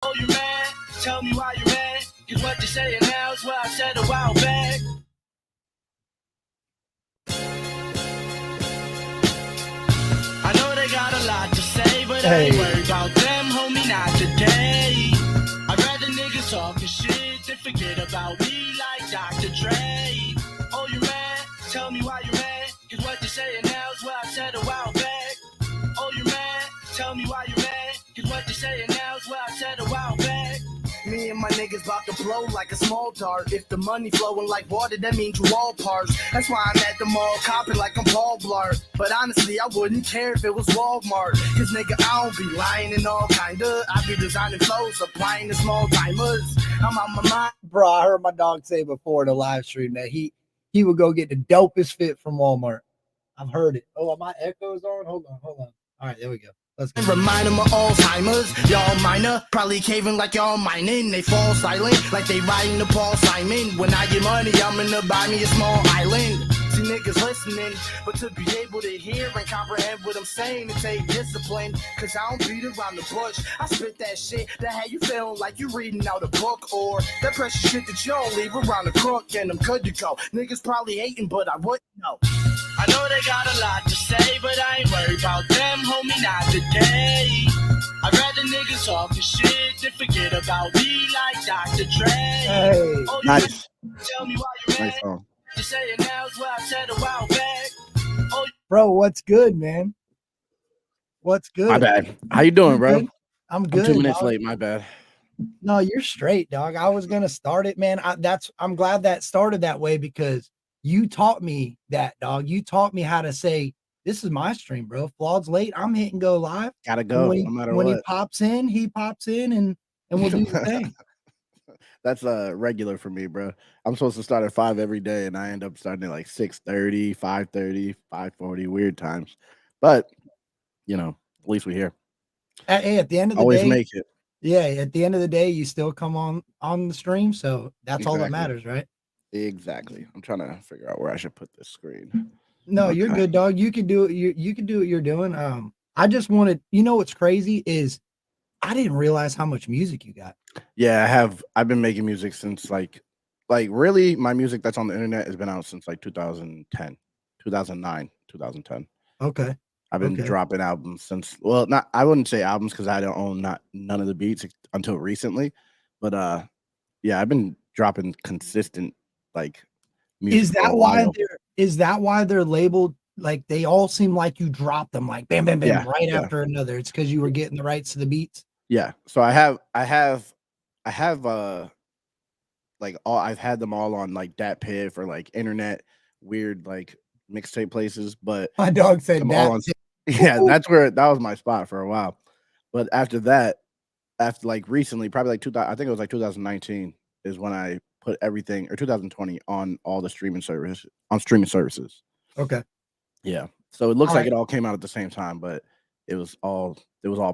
Oh, you mad? Tell me why you mad. Cause what you're saying now is what I said a while back. I know they got a lot to say, but I ain't worried about them, homie, not today. I'd rather niggas talking shit than forget about me like Dr. Dre. Oh, you mad? Tell me why you mad. Cause what you're saying now is what I said a while back. Oh, you mad? Tell me why you mad. Cause what you're saying now is what I said a while back. Me and my niggas about to blow like a small dart. If the money flowing like water, that means you all parts. That's why I'm at the mall copping like I'm Paul Blart. But honestly, I wouldn't care if it was Walmart. Cause nigga, I don't be lying and all kinda. I be designing flows, applying to small timers. I'm on my mind. Bro, I heard my dog say before in the live stream that he would go get the dopest fit from Walmart. I've heard it. Oh, my echo's on? Hold on. All right, there we go. Let's go. Remind them of Alzheimer's. Y'all minor, probably caving like y'all mining. They fall silent like they riding the Paul Simon. When I get money, I'm gonna buy me a small island. See niggas listening, but to be able to hear and comprehend what I'm saying, it take discipline. Cause I don't beat around the bush. I spit that shit that had you feeling like you reading out a book, or that pressure shit that you don't leave around the crook, and I'm good to go. Niggas probably hating, but I wouldn't know. I know they got a lot to say, but I ain't worried about them, homie, not today. I'd rather niggas talking shit than forget about me like Dr. Dre. Hey, oh, nice. Tell me why you mad. Nice song. You say it now is what I said a while back. Oh, bro, what's good, man? What's good? My bad. How you doing, bro? Good? I'm good. I'm 2 minutes dog. late. My bad. No, you're straight, dog. I was gonna start it, man. I'm glad that started that way because you taught me that, dog. You taught me how to say, this is my stream, bro. Flawed's late. I'm hitting go live. Gotta go no matter what. When he pops in and we'll do the thing. That's regular for me, bro. I'm supposed to start at 5 every day, and I end up starting at like 6:30, 5:30, 5:40, weird times. But you know, at least we're here. Hey, at the end of the always day, make it. Yeah, at the end of the day, you still come on the stream, so that's all that matters, right? Exactly. I'm trying to figure out where I should put this screen. No, okay. You're good, dog. You can do it. You can do what you're doing. I just wanted, you know, what's crazy is I didn't realize how much music you got. Yeah, I've been making music since like really my music that's on the internet has been out since like 2010, 2009, 2010. Okay. I've been dropping albums since, well, not, I wouldn't say albums because I don't own none of the beats until recently, but yeah, I've been dropping consistent like music. Is that why they're labeled like they all seem like you dropped them like bam, bam, bam, after another? It's because you were getting the rights to the beats. Yeah. So I have like I've had them all on like DatPiff or like internet weird like mixtape places, but my dog said that. Yeah, that was my spot for a while. But after that, after like recently, probably like 2000, I think it was like 2019 is when I put everything, or 2020 on all the streaming services. Okay. Yeah. So it looks like it all came out at the same time, but it was all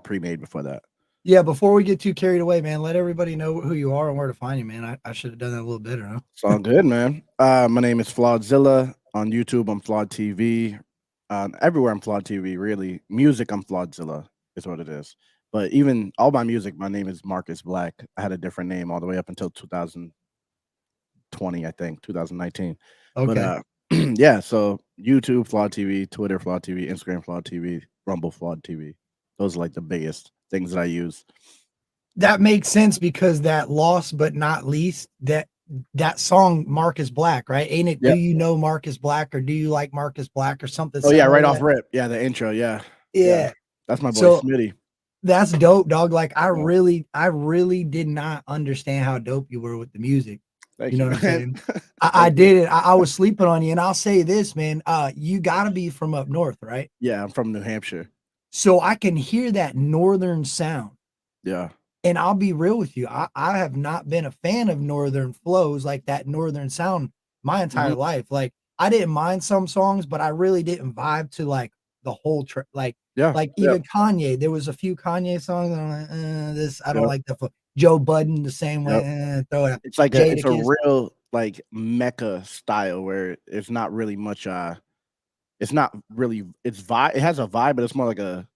pre-made before that. Yeah, before we get too carried away, man, let everybody know who you are and where to find you, man. I should have done that a little better, huh? It's all good, man. My name is Flawdzilla. On YouTube, I'm FlawdTV. Everywhere I'm FlawdTV, really. Music, I'm Flawdzilla, is what it is. But even all my music, my name is Marcus Black. I had a different name all the way up until 2020, I think, 2019. Okay. But yeah, so YouTube, FlawdTV, Twitter, FlawdTV, Instagram, FlawdTV, Rumble, FlawdTV. Those are like the biggest things that I use. That makes sense because that Lost But Not Least, that song Marcus Black, right? Ain't it? Yep. Do you know Marcus Black, or do you like Marcus Black, or something? Oh yeah, right off rip. Yeah, the intro. Yeah. That's my boy Smitty. That's dope, dog. Like I really did not understand how dope you were with the music. Thank you know what I'm saying? I did it. I was sleeping on you, and I'll say this, man. You gotta be from up north, right? Yeah, I'm from New Hampshire. So I can hear that northern sound. Yeah. And I'll be real with you. I have not been a fan of northern flows like that northern sound my entire life. Like I didn't mind some songs, but I really didn't vibe to like the whole trip. Like even Kanye, there was a few Kanye songs. And I'm like, this I don't like that. Joe Budden the same way. Throw it out. It's like it's a real like Mecca style where it's not really much. It's not really. It's vibe. It has a vibe, but it's more like a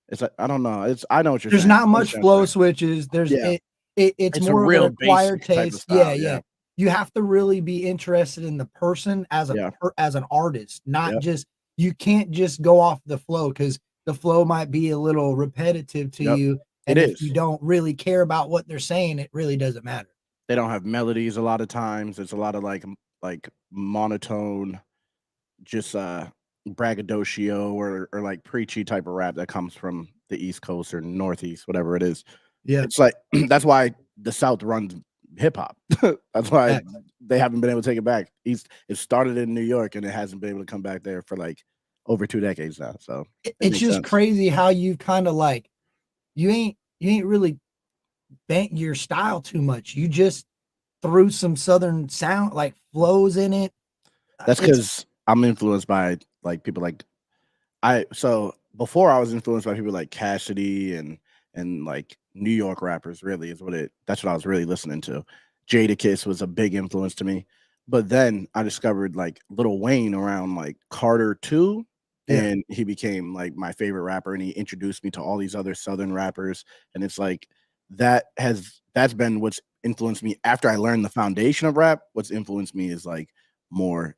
It's like, I don't know. I know what you're There's saying. not I much understand what flow you're saying. switches. Yeah, It's it's a more of an real acquired basic type of taste. Yeah, style. Yeah, yeah. You have to really be interested in the person as yeah, as an artist, not yeah. just you can't just go off the flow because the flow might be a little repetitive to Yep. you. It And if you is. don't really care about what they're saying, it really doesn't matter. They don't have melodies a lot of times. It's a lot of like monotone, just braggadocio or like preachy type of rap that comes from the East Coast or Northeast, whatever it is. Yeah. It's like that's why the South runs hip hop. That's why Facts. they haven't been able to take it back. It started in New York and it hasn't been able to come back there for like over 2 decades now. So it It's makes just sense. crazy how you kind of like you ain't really bent your style too much. You just threw some southern sound like flows in it. That's It's because I'm influenced by like people like so before I was influenced by people like Cassidy and like New York rappers really is that's what I was really listening to. Jadakiss was a big influence to me. But then I discovered like Lil Wayne around like Carter 2 yeah. and he became like my favorite rapper and he introduced me to all these other southern rappers and it's like that's been what's influenced me after I learned the foundation of rap. What's influenced me is like more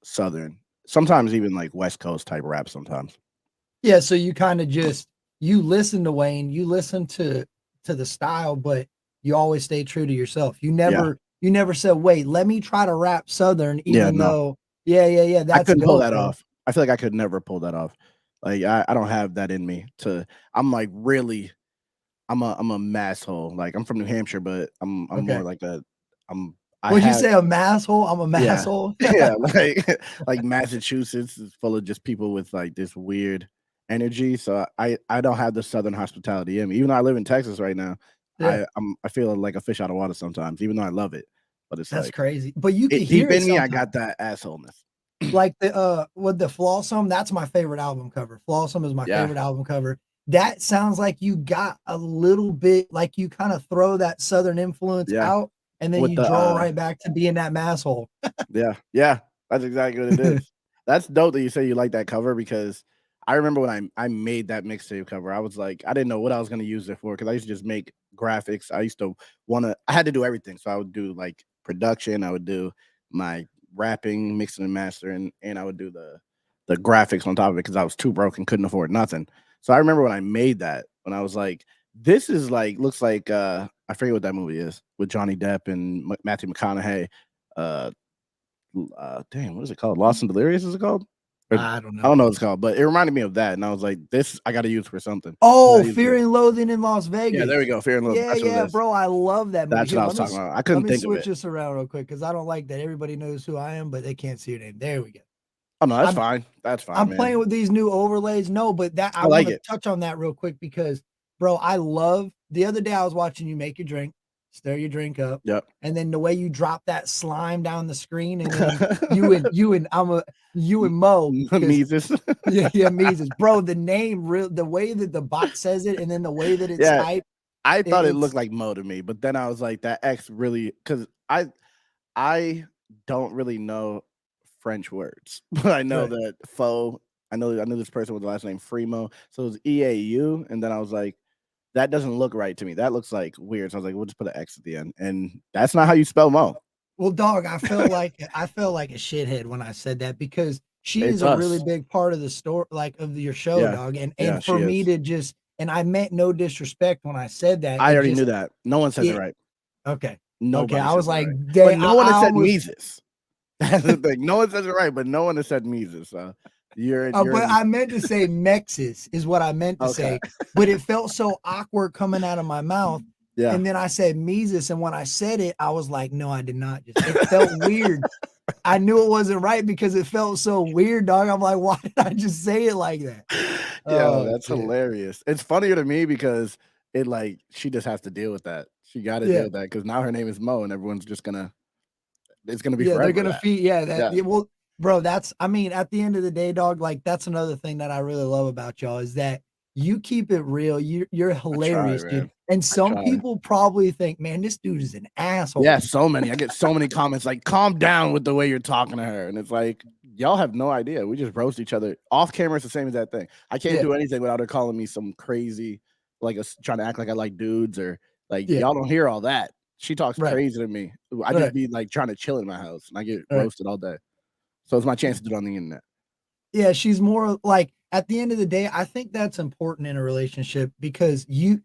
southern, sometimes even like West Coast type rap sometimes. Yeah, so you kind of just you listen to Wayne, you listen to the style, but you always stay true to yourself. Yeah. You never said, "Wait, let me try to rap southern," Yeah, even no. though yeah, I that's couldn't pull dope, that bro. off. I feel like I could never pull that off. Like I don't have that in me to I'm like really I'm a masshole. Like I'm from New Hampshire, but I'm more Okay. like a I'm I Would you have say a masshole? I'm a yeah. masshole. Yeah, like Massachusetts is full of just people with like this weird energy. So I don't have the southern hospitality in me. Even though I live in Texas right now, Yeah, I feel like a fish out of water sometimes, even though I love it. But it's that's like crazy. But you could it deep hear it in me, I sometimes. got that assholeness. Like the with the Flawsome, that's my favorite album cover. Flawsome is my Yeah. favorite album cover. That sounds like you got a little bit like you kind of throw that southern influence Yeah. out and then With you the draw right back to being that masshole. yeah, yeah, that's exactly what it is. That's dope that you say you like that cover because I remember when I made that mixtape cover, I was like, I didn't know what I was gonna use it for because I used to just make graphics. I used to I had to do everything. So I would do like production, I would do my rapping, mixing and mastering, and I would do the graphics on top of it because I was too broke and couldn't afford nothing. So I remember when I made that, when I was like, this is like looks like I forget what that movie is with Johnny Depp and Matthew McConaughey. Uh Dang, what is it called? Lost and Delirious is it called? Or I don't I know. don't know what it's called, but it reminded me of that, and I was like, "This I got to use for something." I Oh, gotta use Fear it. and Loathing in Las Yeah, there we Vegas. go. Fear and Loathing. Yeah, That's what it yeah, is. bro. I love that movie. That's Here, what I was talking about. I let couldn't me think of switch it. this around real quick because I don't like that everybody knows who I am, but they can't see your name. There we go. Oh no, that's I'm fine. That's fine, I'm man. playing with these new overlays. No, but that I I like want to it. touch on that real quick because, bro, I love the other day I was watching you make your drink, stir your drink up, Yep. and then the way you drop that slime down the screen, and then you and Mo, because Mises. yeah, Mises, bro, the name real the way that the bot says it, and then the way that it's Yeah, typed, I thought it looked it's like Mo to me, but then I was like, that X really because I don't really know French words, but I know right. that faux. I knew this person with the last name Fremo, so it was EAU, and then I was like, that doesn't look right to me. That looks like weird. So I was like, we'll just put an X at the end, and that's not how you spell Mo. Well, dog, I felt like a shithead when I said that because she is It's a really us. big part of the story, like of your show, Yeah, dog. yeah, And for she me is. to just and I meant no disrespect when I said that. I It already just knew that. No one says it it right. okay. Okay. Nobody I says was it like, right, but dang, no one I has said almost Mises. That's the thing. No one says it right, but no one has said Mises. So you're but in. I meant to say Mexis is what I meant to Okay. say, but it felt so awkward coming out of my mouth. Yeah. And then I said Mises, and when I said it, I was like, no, I did not. Just it felt weird. I knew it wasn't right because it felt so weird, dog. I'm like, why did I just say it like that? Yeah, Oh that's shit. hilarious. It's funnier to me because it like she just has to deal with that. She got to deal Yeah. with that because now her name is Mo, and everyone's just gonna. It's gonna be Yeah, they're forever gonna that. feed yeah, that Yeah, yeah, well, bro, that's I mean, at the end of the day, dog, like that's another thing that I really love about y'all is that you keep it real. You're I try, hilarious, dude. man. And I some try. people probably think, man, this dude is an Yeah, asshole. so many. I get so many comments like, "Calm down with the way you're talking to her," and it's like, y'all have no idea. We just roast each other off camera. It's the same as that thing. I can't do anything without her calling me some crazy, like trying to act like I like dudes or like y'all don't hear all that. She talks crazy to me. I just be like trying to chill in my house and I get roasted all day. So it's my chance to do it on the internet. Yeah, she's more like at the end of the day, I think that's important in a relationship because you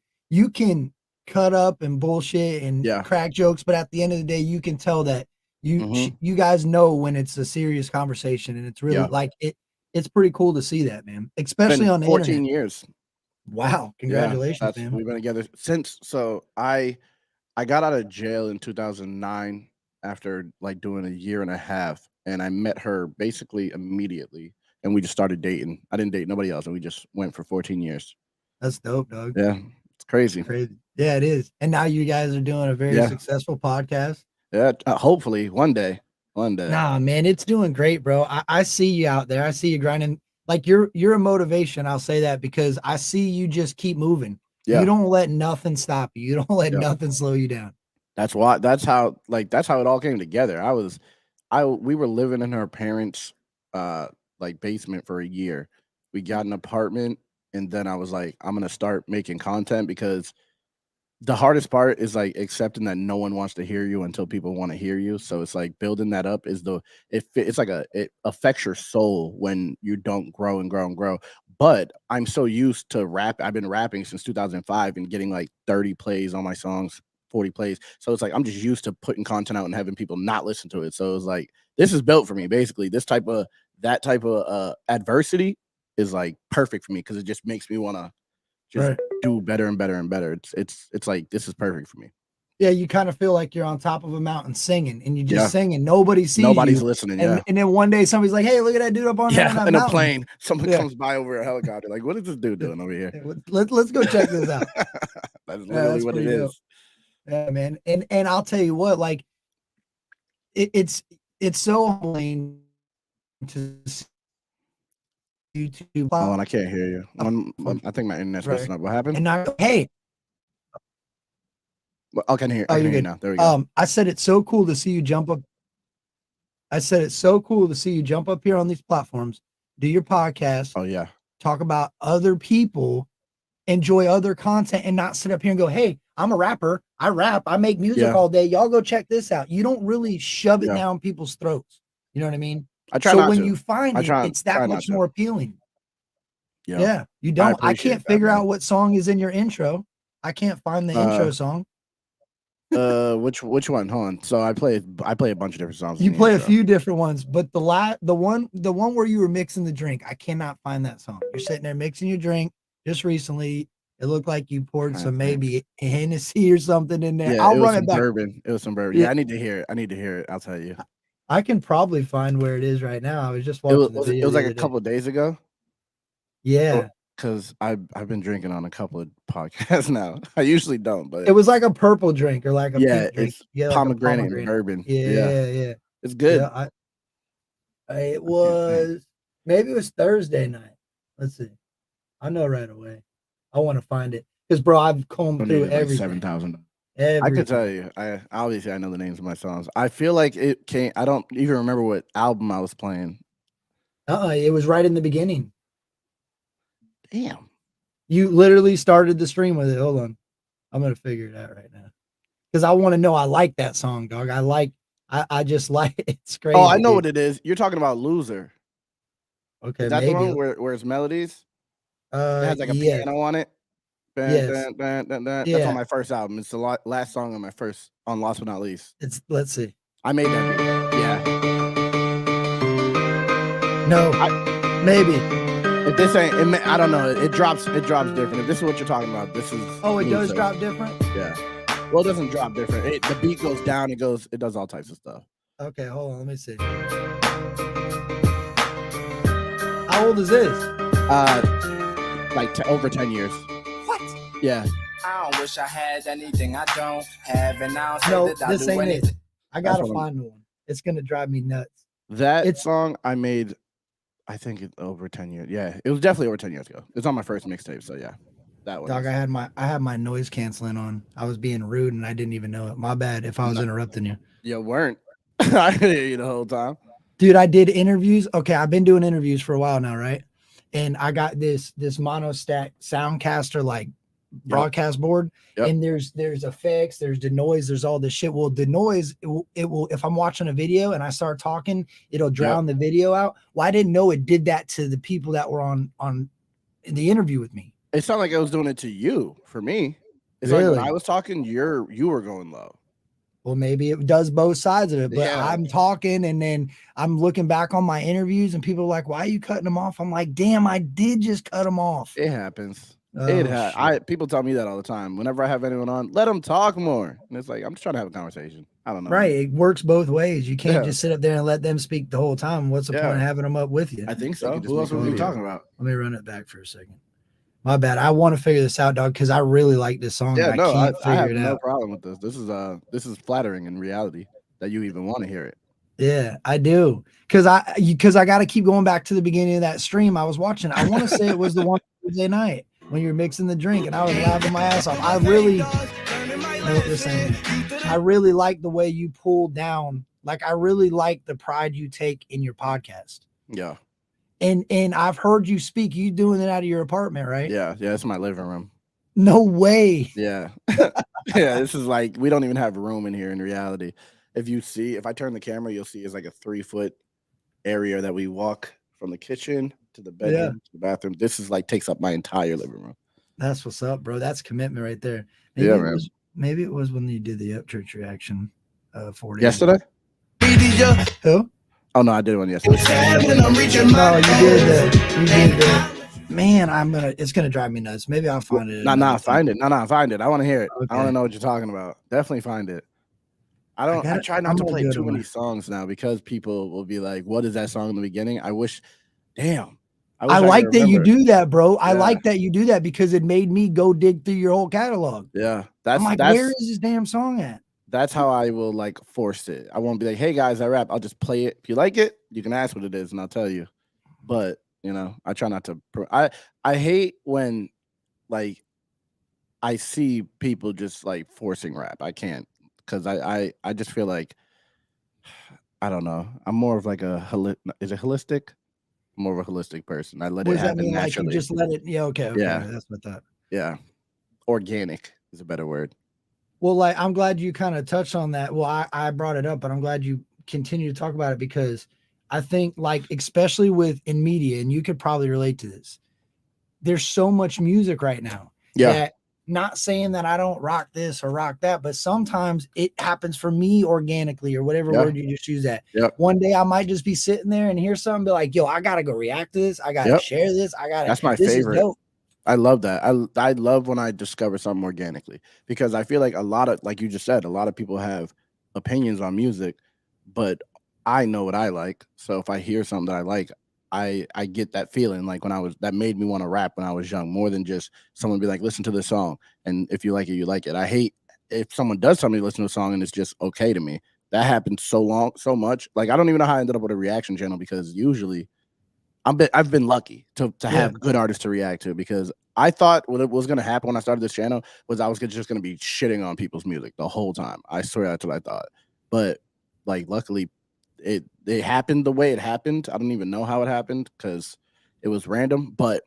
can cut up and bullshit and crack jokes, but at the end of the day, you can tell that you guys know when it's a serious conversation, and it's really like it's pretty cool to see that, man. Especially on the 14 internet. years. Wow, congratulations, man. We've been together since. So I got out of jail in 2009 after like doing a year and a half, and I met her basically immediately, and we just started dating. I didn't date nobody else, and we just went for 14 years. That's dope, dog. Yeah, it's crazy. Crazy. Yeah, it is. And now you guys are doing a very successful podcast. Yeah, hopefully one day. One day. Nah, man, it's doing great, bro. I see you out there. I see you grinding. Like you're a motivation. I'll say that because I see you just keep moving. Yeah. You don't let nothing stop you. You don't let nothing slow you down. That's why. That's how it all came together. We were living in her parents' like basement for a year. We got an apartment, and then I was like, I'm gonna start making content because the hardest part is like accepting that no one wants to hear you until people want to hear you. So it's like building that up is it's like it affects your soul when you don't grow and grow and grow. But I'm so used to rap. I've been rapping since 2005 and getting like 30 plays on my songs, 40 plays. So it's like I'm just used to putting content out and having people not listen to it. So it's like this is built for me. Basically, that type of adversity is like perfect for me because it just makes me want to just do better and better and better. It's like this is perfect for me. Yeah, you kind of feel like you're on top of a mountain singing, and you just singing. Nobody sees Nobody's you. listening. And then one day somebody's like, "Hey, look at that dude up on that in a plane. Someone comes by over a helicopter. Like, what is this dude doing over here? Let's go check this out." That's literally what it is. Yeah, man. And I'll tell you what, like, it's so humbling to see YouTube. Oh, and I can't hear you. I think my internet's messing up. What happened? And now, hey. Well, I can hear. I can hear you now. There we go. I said it's so cool to see you jump up. I said it's so cool to see you jump up here on these platforms, do your podcast. Oh yeah. Talk about other people, enjoy other content, and not sit up here and go, "Hey, I'm a rapper. I rap. I make music all day. Y'all go check this out." You don't really shove it down people's throats. You know what I mean? I try not to. You find it's that much more appealing. Yeah, you don't. I can't figure out what song is in your intro. I can't find the intro song. Which one? Hold on. So I play a bunch of different songs. You play a few different ones, but the one where you were mixing the drink, I cannot find that song. You're sitting there mixing your drink just recently. It looked like you poured some maybe Hennessy or something in there. Yeah, I'll run it back. Bourbon. It was some bourbon. Yeah, I need to hear it. I'll tell you. I can probably find where it is right now. I was just watching it was like a couple of days ago. Yeah. Because I've been drinking on a couple of podcasts now. I usually don't, but it was like a purple drink or like a pink drink. It's pomegranate and bourbon. Yeah. It's good. Yeah, maybe it was Thursday night. Let's see. I know right away. I want to find it because, bro, I've combed through everything. 7,000. I could tell you. I know the names of my songs. I feel like it can't. I don't even remember what album I was playing. It was right in the beginning. Damn. You literally started the stream with it. Hold on. I'm going to figure it out right now. Because I want to know I like that song, dog. I just like it. It's crazy. Oh, I know what it is. You're talking about Loser. Okay. Is that the one where it's melodies? It has like a piano on it. Yes. That's on my first album. It's the last song on Last But Not Least. Let's see. I made that video. Yeah. No. Maybe. If this ain't, I don't know. It drops different. If this is what you're talking about, this is. Oh, it does drop different. Yeah. Well, it doesn't drop different. The beat goes down. It does all types of stuff. Okay, hold on. Let me see. How old is this? Like over 10 years. What? Yeah. I don't wish I had anything I don't have, and now this ain't it. I gotta find one. It's gonna drive me nuts. That song I made. I think it's over 10 years. Yeah, it was definitely over 10 years ago. It's on my first mixtape, so yeah. That one. Dog, I had my noise canceling on. I was being rude and I didn't even know it. My bad if I was interrupting you. You weren't. I hear you the whole time. Dude, I did interviews. Okay, I've been doing interviews for a while now, right? And I got this monostack soundcaster like broadcast board, and there's effects, there's denoise, there's all this shit. Well, denoise, it will if I'm watching a video and I start talking, it'll drown the video out. Well, I didn't know it did that to the people that were on in the interview with me. It sounded like it was doing it to you. For me, it's really? like when I was talking, you were going low. Well, maybe it does both sides of it, but I'm talking and then I'm looking back on my interviews and people are like, why are you cutting them off? I'm like, damn, I did just cut them off. It happens. People tell me that all the time. Whenever I have anyone on, let them talk more. And it's like, I'm just trying to have a conversation. I don't know. Right. It works both ways. You can't just sit up there and let them speak the whole time. What's the point of having them up with you? I think so. Who else were we talking about? Let me run it back for a second. My bad. I want to figure this out, dog, because I really like this song. Yeah, no, I have no problem with this. This is flattering in reality that you even want to hear it. Yeah, I do. Because I got to keep going back to the beginning of that stream I was watching. I want to say it was the one Thursday night when you're mixing the drink and I was laughing my ass off. I really like the way you pulled down. Like, I really like the pride you take in your podcast. Yeah. And I've heard you speak. You doing it out of your apartment, right? Yeah, it's my living room. No way. Yeah. Yeah, this is like, we don't even have room in here in reality. If I turn the camera, you'll see it's like a 3-foot area that we walk from the kitchen to the bedroom to the bathroom. This is like takes up my entire living room. That's what's up, bro. That's commitment right there. Maybe it was when you did the Upchurch reaction 4 days yesterday. Who? Oh no, I did one yesterday. No, you did the. Man, it's gonna drive me nuts. Maybe I'll find it. Find it. I want to hear it. Okay. I want to know what you're talking about. Definitely find it. I try not to play too many songs now because people will be like, "What is that song in the beginning?" I like that you do that, bro. I like that you do that because it made me go dig through your whole catalog. Yeah, I'm like, where is this damn song at? That's how I will like force it. I won't be like, "Hey guys, I rap." I'll just play it. If you like it, you can ask what it is, and I'll tell you. But I try not to. I hate when like I see people just like forcing rap. I can't because I just feel like I don't know. I'm more of like is it holistic? I'm more of a holistic person. I let it happen naturally. Like you just let it. Yeah. Okay. Yeah. That's what that. Yeah. Organic is a better word. Well, like, I'm glad you kind of touched on that. Well, I brought it up, but I'm glad you continue to talk about it because I think, like, especially in media, and you could probably relate to this, there's so much music right now. Yeah. That, not saying that I don't rock this or rock that, but sometimes it happens for me organically or whatever word you just use that. Yep. One day I might just be sitting there and hear something, be like, yo, I got to go react to this. I got to share this. That's my favorite. I love that. I love when I discover something organically because I feel like a lot of, like you just said, a lot of people have opinions on music, but I know what I like. So if I hear something that I like, I get that feeling like that made me want to rap when I was young, more than just someone be like, listen to this song. And if you like it, you like it. I hate if someone does tell me to listen to a song and it's just okay to me. That happens so much. Like, I don't even know how I ended up with a reaction channel because usually I've been lucky to have good artists to react to because I thought what was going to happen when I started this channel was I was just going to be shitting on people's music the whole time. I swear that's what I thought. But like, luckily it happened the way it happened. I don't even know how it happened because it was random, but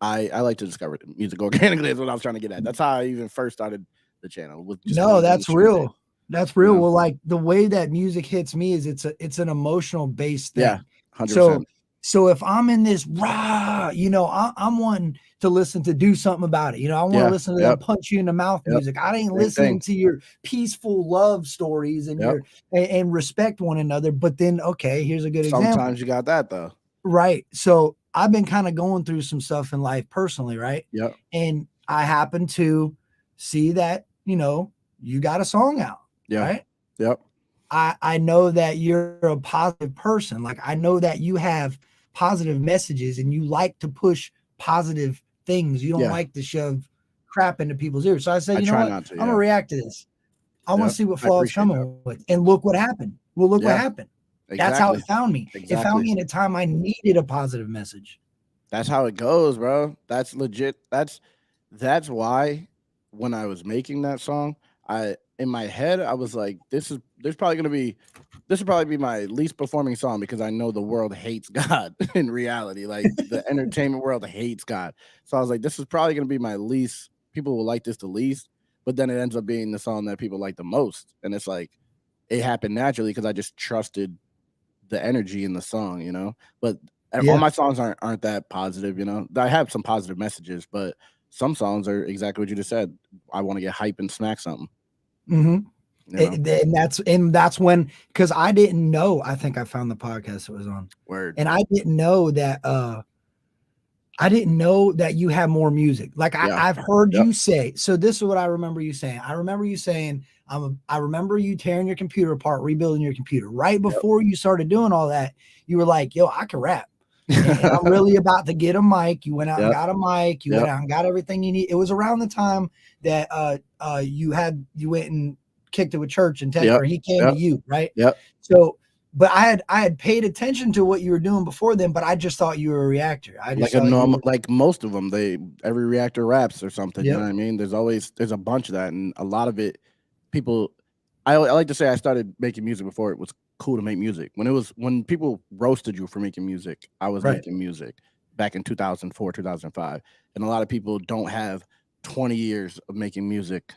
I like to discover music organically is what I was trying to get at. That's how I even first started the channel. That's real. That's real. Well, like the way that music hits me is it's an emotional based thing. Yeah, 100%. So if I'm in this I'm wanting to listen to do something about it. I want to listen to that punch you in the mouth music. I ain't listening to your peaceful love stories and and respect one another. But then, okay, here's a good example. Sometimes you got that though. Right. So I've been kind of going through some stuff in life personally, right? Yep. And I happen to see that, you got a song out. Yeah. Right. Yep. I know that you're a positive person. Like, I know that you have positive messages and you like to push positive things. You don't like to shove crap into people's ears. So I said, I'm gonna react to this. I want to see what Flaw's coming with. And look what happened. Well, look what happened. Exactly. That's how it found me. Exactly. It found me in a time I needed a positive message. That's how it goes, bro. That's legit. That's why when I was making that song, in my head I was like, this will probably be my least performing song because I know the world hates God in reality. Like the entertainment world hates God. So I was like, this is probably gonna be my least. People will like this the least, but then it ends up being the song that people like the most. And it's like it happened naturally because I just trusted the energy in the song, you know. But all Yeah. my songs aren't that positive, you know. I have some positive messages, but some songs are exactly what you just said. I want to get hype and smack something. Mm-hmm. You know? And that's when, because I didn't know. I think I found the podcast it was on, Word. and I didn't know that. I didn't know that you have more music. Like Yeah. I've heard Yep. you say. So this is what I remember you saying. I remember you saying, I remember you tearing your computer apart, rebuilding your computer. Right before you started doing all that, you were like, "Yo, I can rap." And I'm really about to get a mic. You went out and got a mic. You went out and got everything you need. It was around the time that you went and kicked it with church and or he came to you, right? Yep. So, but I had paid attention to what you were doing before then, but I just thought you were a reactor. I just Like a thought normal, like most of them, every reactor raps or something. You Yep. know what I mean? There's a bunch of that, and a lot of it, people. I like to say I started making music before it was cool to make music. When people roasted you for making music, I was making music back in 2004, 2005, and a lot of people don't have 20 years of making music,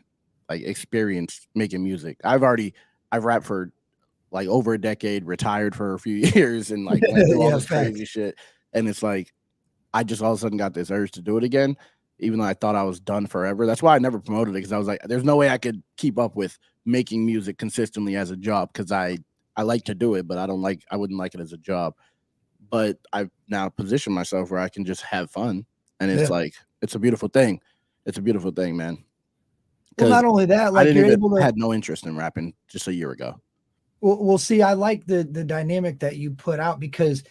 like experience making music. I've rapped for like over a decade, retired for a few years, and like went through all this crazy shit. And it's like I just all of a sudden got this urge to do it again, even though I thought I was done forever. That's why I never promoted it, because I was like, there's no way I could keep up with making music consistently as a job, because I like to do it, but I wouldn't like it as a job. But I've now positioned myself where I can just have fun, and it's like it's a beautiful thing. It's a beautiful thing, man. Well, not only that, like had no interest in rapping just a year ago. Well, see, I like the dynamic that you put out, because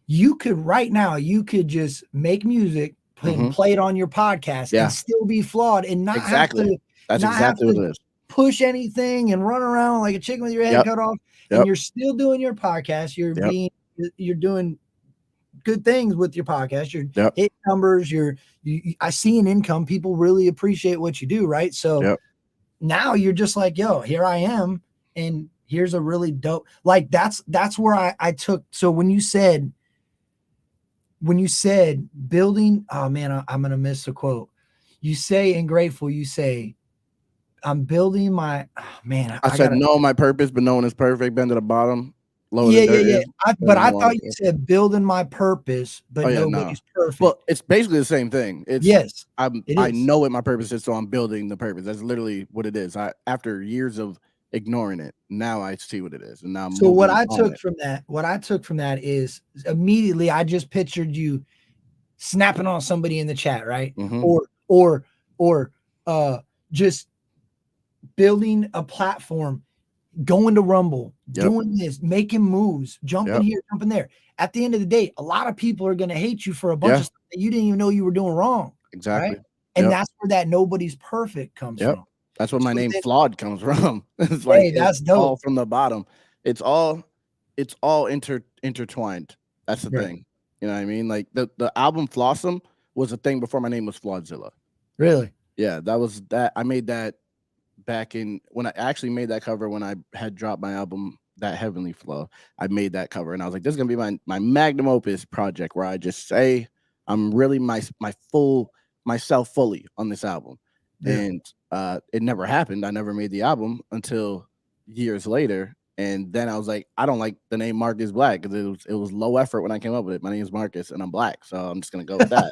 you could right now, you could just make music and play it on your podcast and still be flawed and not have to. That's exactly what it is. Push anything and run around like a chicken with your head cut off, and you're still doing your podcast. You're doing good things with your podcast. You're hitting numbers. I see an income. People really appreciate what you do, right? So now you're just like, yo, here I am, and here's a really dope. Like that's where I took. So when you said building, oh man, I'm gonna miss a quote. You say in Grateful, you say, I'm building my I said, know my purpose, but no one is perfect. Bend to the bottom. Yeah. But I thought you said building my purpose, but nobody's perfect. Well, it's basically the same thing. I know what my purpose is, so I'm building the purpose. That's literally what it is. After years of ignoring it, now I see what it is, and now I'm so what I took from that is immediately I just pictured you snapping on somebody in the chat, right? Or just building a platform, going to Rumble, doing this, making moves, jumping here, jumping there. At the end of the day, a lot of people are going to hate you for a bunch of stuff that you didn't even know you were doing wrong. Exactly. Right? And that's where that nobody's perfect comes from. That's where my name Flawed comes from. It's like, hey, that's dope. All from the bottom. It's all intertwined. That's the thing. You know what I mean? Like the album Flawsome was a thing before my name was Flawdzilla. Really? Yeah, that. I made that back when I actually made that cover when I had dropped my album, That Heavenly Flow. I made that cover, and I was like, this is gonna be my magnum opus project, where I just say I'm really myself fully on this album. And it never happened. I never made the album until years later, and then I was like, I don't like the name Marcus Black, because it was low effort when I came up with it. My name is Marcus and I'm black, so I'm just gonna go with that.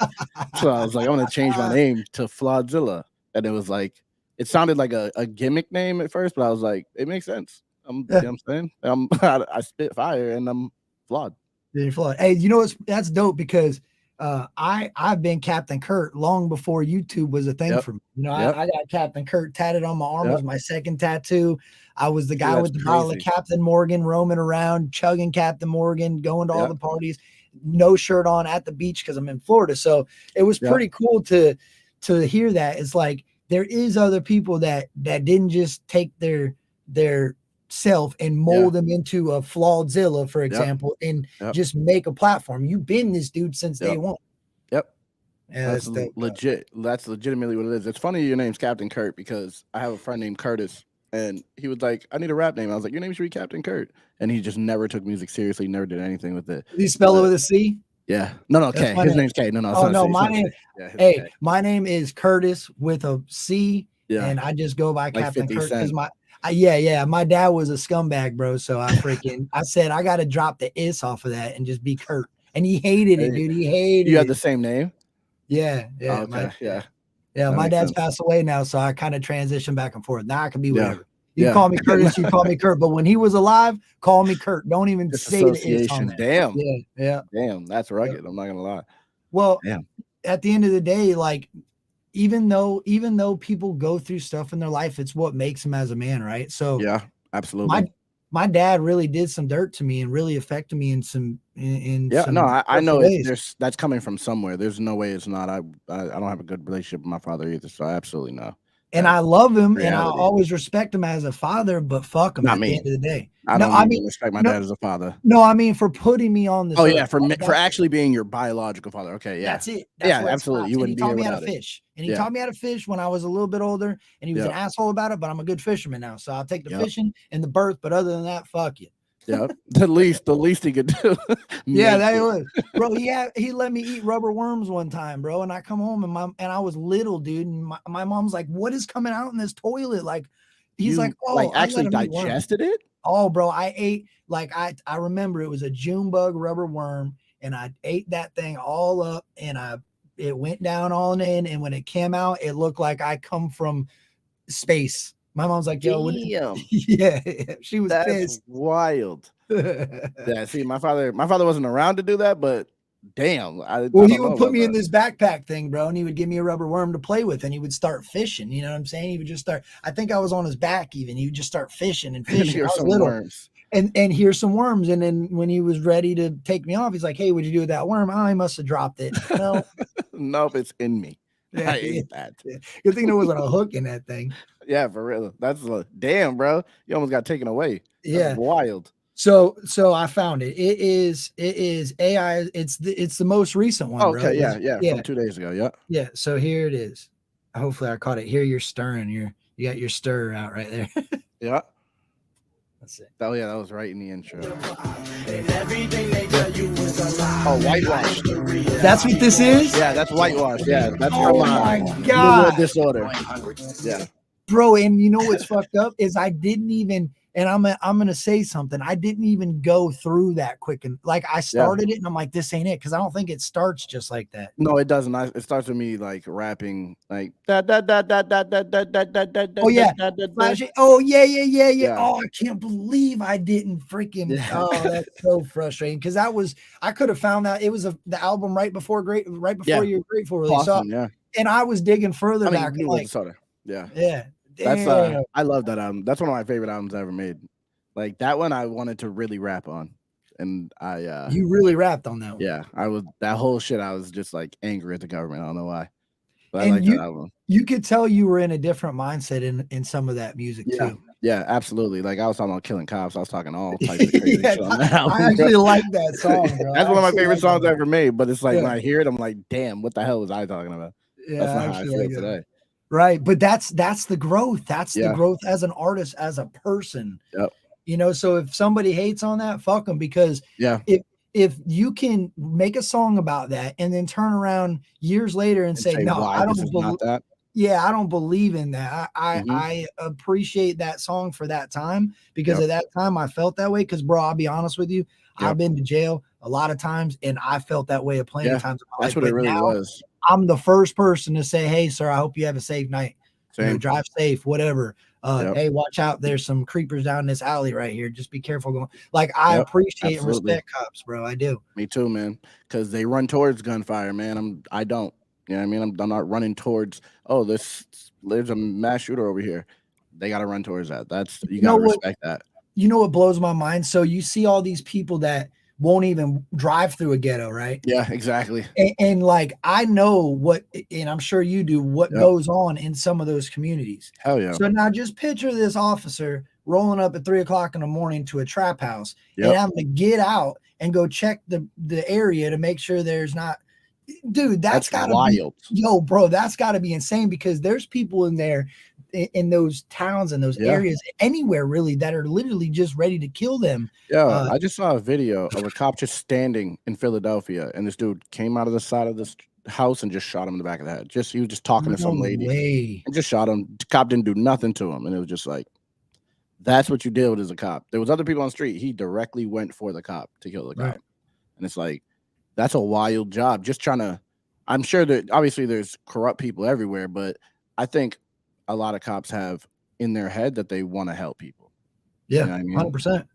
So I was like, I'm gonna change my name to Flawdzilla, and it was like, it sounded like a gimmick name at first, but I was like, it makes sense. You know what I'm saying? I spit fire and I'm flawed. You're flawed. Hey, you know that's dope, because I've been Captain Kurt long before YouTube was a thing for me. You know, I got Captain Kurt tatted on my arm. Was my second tattoo. I was the guy with the bottle of Captain Morgan, roaming around, chugging Captain Morgan, going to all the parties, no shirt on at the beach, because I'm in Florida. So it was pretty cool to hear that. It's like, there is other people that didn't just take their self and mold them into a Flawdzilla, for example, and just make a platform. You've been this dude since day one. Yep. Yeah, that's dope. legit. That's legitimately what it is. It's funny your name's Captain Kurt because I have a friend named Curtis, and he was like, "I need a rap name." I was like, "Your name should be Captain Kurt," and he just never took music seriously, never did anything with it. Do you spell it with a C? Yeah, no, That's K. my His name. name's K. No, it's Oh not no, C. my name. Yeah, Hey, K. my name is Curtis with a C, Yeah, and I just go by like Captain 50 Kurt because Cent. yeah, my dad was a scumbag, bro. So I said I got to drop the is off of that and just be Kurt, and he hated it, Hey, dude. He hated you have it. the same name? Yeah, Oh, my okay, yeah, yeah, that my makes dad's sense. passed away now, so I kind of transition back and forth. Now I can be Yeah, whatever. You yeah. call me Curtis, you call me Kurt, but when he was alive, call me Kurt. Don't even say the is on Disassociation. that. Damn, Yeah. damn, that's rugged. I'm not gonna lie. Well, Damn. at the end of the day, like even though people go through stuff in their life, it's what makes them as a man, right? So Yeah, absolutely. my dad really did some dirt to me and really affected me in some Yeah, no, I hurtful know ways. that's coming from somewhere. There's no way it's not. I don't have a good relationship with my father either, so I absolutely know And that's I love him and I reality. always respect him as a father, but fuck him Not at the end me. of the day. I No, don't I even mean, respect my no, dad as a father. no, I mean for putting me on this Oh yeah, earth. for Like, for actually being your biological father. Okay, yeah, that's it. That's yeah, where it absolutely. stops. You And he wouldn't be taught here me how to without it. fish. And he Yeah, taught me how to fish when I was a little bit older. And he was an yeah, asshole about it, but I'm a good fisherman now. So I'll take the yep, fishing and the birth. But other than that, fuck you. yep. The least he could do, Yeah, make that it. was, bro. He let me eat rubber worms one time, bro. And I come home and I was little, dude. And my mom's like, "What is coming out in this toilet?" Like, he's like, You like "Oh, I let actually him eat worms." digested it? Oh, bro, I ate like I remember it was a June bug rubber worm, and I ate that thing all up, and it went down on in, and when it came out, it looked like I come from space. My mom's like, "Yo, what?" Damn, Yeah, she was that's pissed. wild. Yeah, see, my father wasn't around to do that, but damn, I Well, he don't know would put about me in that. this backpack thing, bro, and he would give me a rubber worm to play with, and he would start fishing. You know what I'm saying? He would just start. I think I was on his back even. He would just start fishing and And fishing. I here's was some little, worms. and here's some worms. And then when he was ready to take me off, he's like, "Hey, what'd you do with that worm?" Oh, I must have dropped it. No, Nope, it's in me. yeah, I yeah, ate that. yeah. Good thing there wasn't a hook in that thing. Yeah, for real. That's damn, bro. You almost got taken away. That's Yeah. wild. So I found it. It is AI. It's the most recent one, Oh, bro. okay, yeah, Yeah, from 2 days ago. Yeah, yeah. So here it is. Hopefully I caught it. Here you're stirring. You got your stir out right there. yeah. Let's see. Oh yeah, that was right in the intro. And everything they tell you was a lie. Oh, whitewash. That's what this is? Yeah, that's whitewash. Yeah, that's Oh from my New World god. Disorder. Yeah, Bro, and you know what's fucked up is I didn't even, and I'm gonna say something. I didn't even go through that quick, and like I yeah. started it and I'm like, this ain't it, because I don't think it starts just like that. No, it doesn't. It starts with me like rapping, like da da da da da da da da da da da Oh yeah. da da da. Flash it. Oh yeah. Yeah, Oh, I can't believe I didn't freaking. yeah. Oh, that's so frustrating because I could have found that it was the album right before Yeah, your Grateful release. So, Boston. Yeah, and I was digging further I back. mean I'm New World like, Disorder. Yeah, yeah, that's damn. I love that album. That's one of my favorite albums I ever made. Like that one, I wanted to really rap on, and You really rapped on that one. yeah, I was that whole shit. I was just like angry at the government. I don't know why, but I And like that album. you could tell you were in a different mindset in some of that music Yeah, too. yeah, absolutely. Like I was talking about killing cops. I was talking all types of crazy Yeah, shit on that I album, bro. actually like that song, bro. That's I one of my actually favorite like songs I that. ever made. But it's like when Yeah, I hear it, I'm like, damn, what the hell was I talking about? That's yeah, not I how I actually feel like that. today. Right, but that's the growth. That's the Yeah. growth as an artist, as a person. Yep. You know, so if somebody hates on that, fuck them, because Yeah. if you can make a song about that and then turn around years later and And say, say no, why I this don't is not that. yeah, I don't believe in that. Mhm. I appreciate that song for that time, because Yep. at that time I felt that way. Because, bro, I'll be honest with you, I've Yep. been to jail a lot of times and I felt that way plenty Yeah. of times in my That's life. what it But really now was. I'm the first person to say, hey, sir, I hope you have a safe night. You know, Same. drive safe, whatever. Yep. Hey, watch out. There's some creepers down this alley right here. Just be careful going. Like, I Yep. appreciate and Absolutely. respect cops, bro. I do. Me too, man. Because they run towards gunfire, man. I don't. You know what I mean? I'm not running towards, oh, there's a mass shooter over here. They gotta run towards that. You You know gotta what? respect that. You know what blows my mind? So you see all these people that won't even drive through a ghetto, right? Yeah, exactly. And like, I know what, and I'm sure you do, what Yep. goes on in some of those communities. Hell yeah. So now just picture this officer rolling up at 3 o'clock in the morning to a trap house Yep. and having to get out and go check the area to make sure there's not dude, that's gotta be, wild. yo, bro, that's gotta be insane because there's people in there in those towns and those areas, anywhere really, that are literally just ready to kill them. Yeah, I just saw a video of a cop just standing in Philadelphia, and this dude came out of the side of this house and just shot him in the back of the head. He was just talking to some lady and just shot him. The cop didn't do nothing to him, and it was just like, that's what you deal with as a cop. There was other people on the street. He directly went for the cop to kill the cop, and it's like, that's a wild job. Just trying to. I'm sure that obviously there's corrupt people everywhere, but I think a lot of cops have in their head that they want to help people. Yeah, you know what I mean? 100%.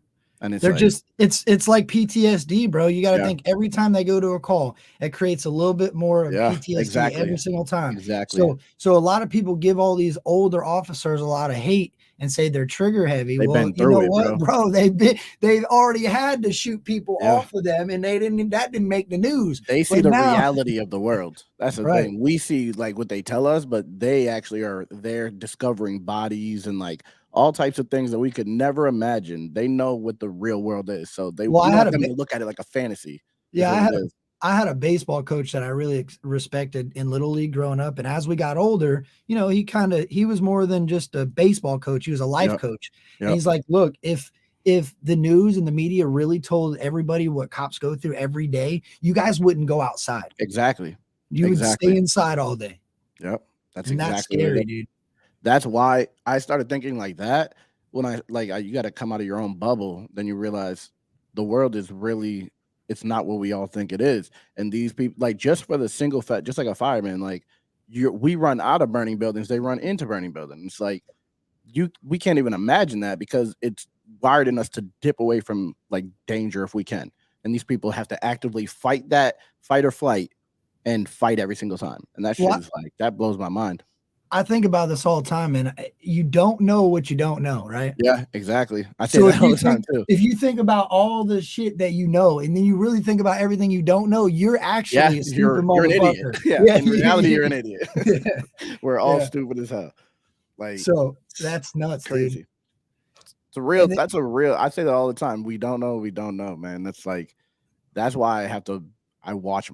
And it's they're like, just it's like PTSD, bro. You got to think every time they go to a call, it creates a little bit more of PTSD every single time. Exactly. So a lot of people give all these older officers a lot of hate and say they're trigger heavy. They've well, been through you know what, bro? They've already had to shoot people off of them, and that didn't make the news. They see the reality of the world. That's the thing. We see like what they tell us, but they actually are there discovering bodies and like all types of things that we could never imagine. They know what the real world is, so they want them to look at it like a fantasy. Yeah, I had a baseball coach that I really respected in Little League growing up, and as we got older, you know, he was more than just a baseball coach. He was a life coach. And he's like, look, if the news and the media really told everybody what cops go through every day, you guys wouldn't go outside. Exactly. You would stay inside all day. Yep. That's scary, dude. That's why I started thinking like that. When you got to come out of your own bubble, then you realize the world is really, it's not what we all think it is. And these people, like, just for the single fact, just like a fireman, like we run out of burning buildings, they run into burning buildings. It's like we can't even imagine that because it's wired in us to dip away from like danger if we can. And these people have to actively fight that fight or flight and fight every single time. And that shit is like, that blows my mind. I think about this all the time, and you don't know what you don't know, right? Yeah, exactly. I say that all the time too. If you think about all the shit that you know, and then you really think about everything you don't know, you're actually a stupid motherfucker. You're an idiot. Yeah, in reality, you're an idiot. We're all stupid as hell. Like, so that's nuts, crazy. Dude. It's a real. That's a real. I say that all the time. We don't know, man. That's like, that's why I have to. I watch